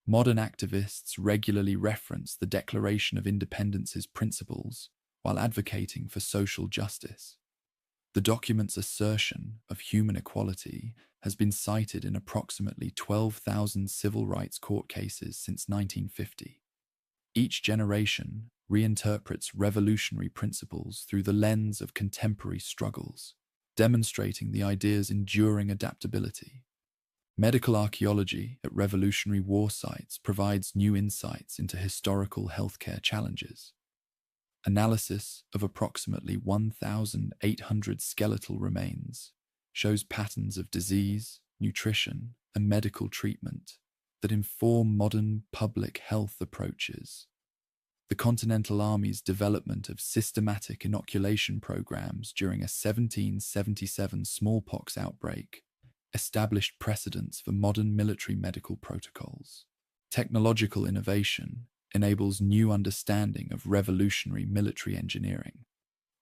Modern activists regularly reference the Declaration of Independence's principles while advocating for social justice. The document's assertion of human equality has been cited in approximately 12,000 civil rights court cases since 1950. Each generation reinterprets revolutionary principles through the lens of contemporary struggles, demonstrating the idea's enduring adaptability. Medical archaeology at Revolutionary War sites provides new insights into historical healthcare challenges. Analysis of approximately 1,800 skeletal remains shows patterns of disease, nutrition, and medical treatment that inform modern public health approaches. The Continental Army's development of systematic inoculation programs during a 1777 smallpox outbreak established precedents for modern military medical protocols. Technological innovation enables new understanding of revolutionary military engineering.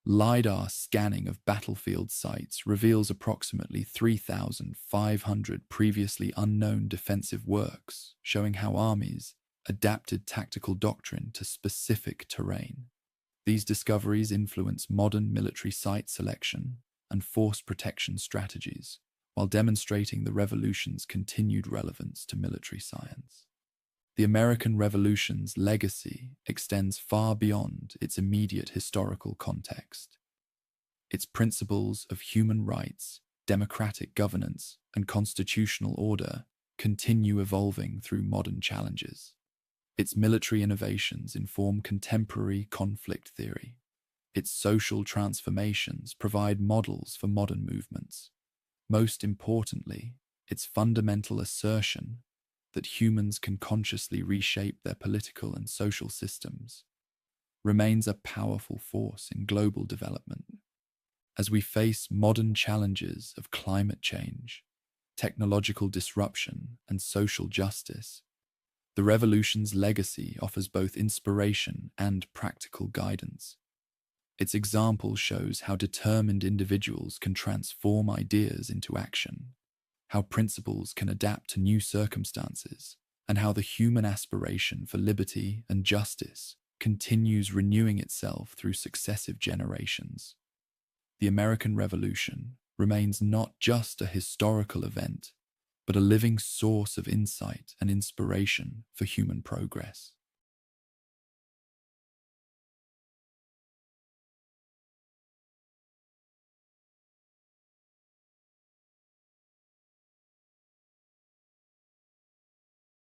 LiDAR scanning of battlefield sites reveals approximately 3,500 previously unknown defensive works, showing how armies adapted tactical doctrine to specific terrain. These discoveries influence modern military site selection and force protection strategies, while demonstrating the revolution's continued relevance to military science. The American Revolution's legacy extends far beyond its immediate historical context. Its principles of human rights, democratic governance, and constitutional order continue evolving through modern challenges. Its military innovations inform contemporary conflict theory. Its social transformations provide models for modern movements. Most importantly, its fundamental assertion that humans can consciously reshape their political and social systems remains a powerful force in global development. As we face modern challenges of climate change, technological disruption, and social justice, the revolution's legacy offers both inspiration and practical guidance. Its example shows how determined individuals can transform ideas into action, how principles can adapt to new circumstances, and how the human aspiration for liberty and justice continues renewing itself through successive generations. The American Revolution remains not just a historical event, but a living source of insight and inspiration for human progress.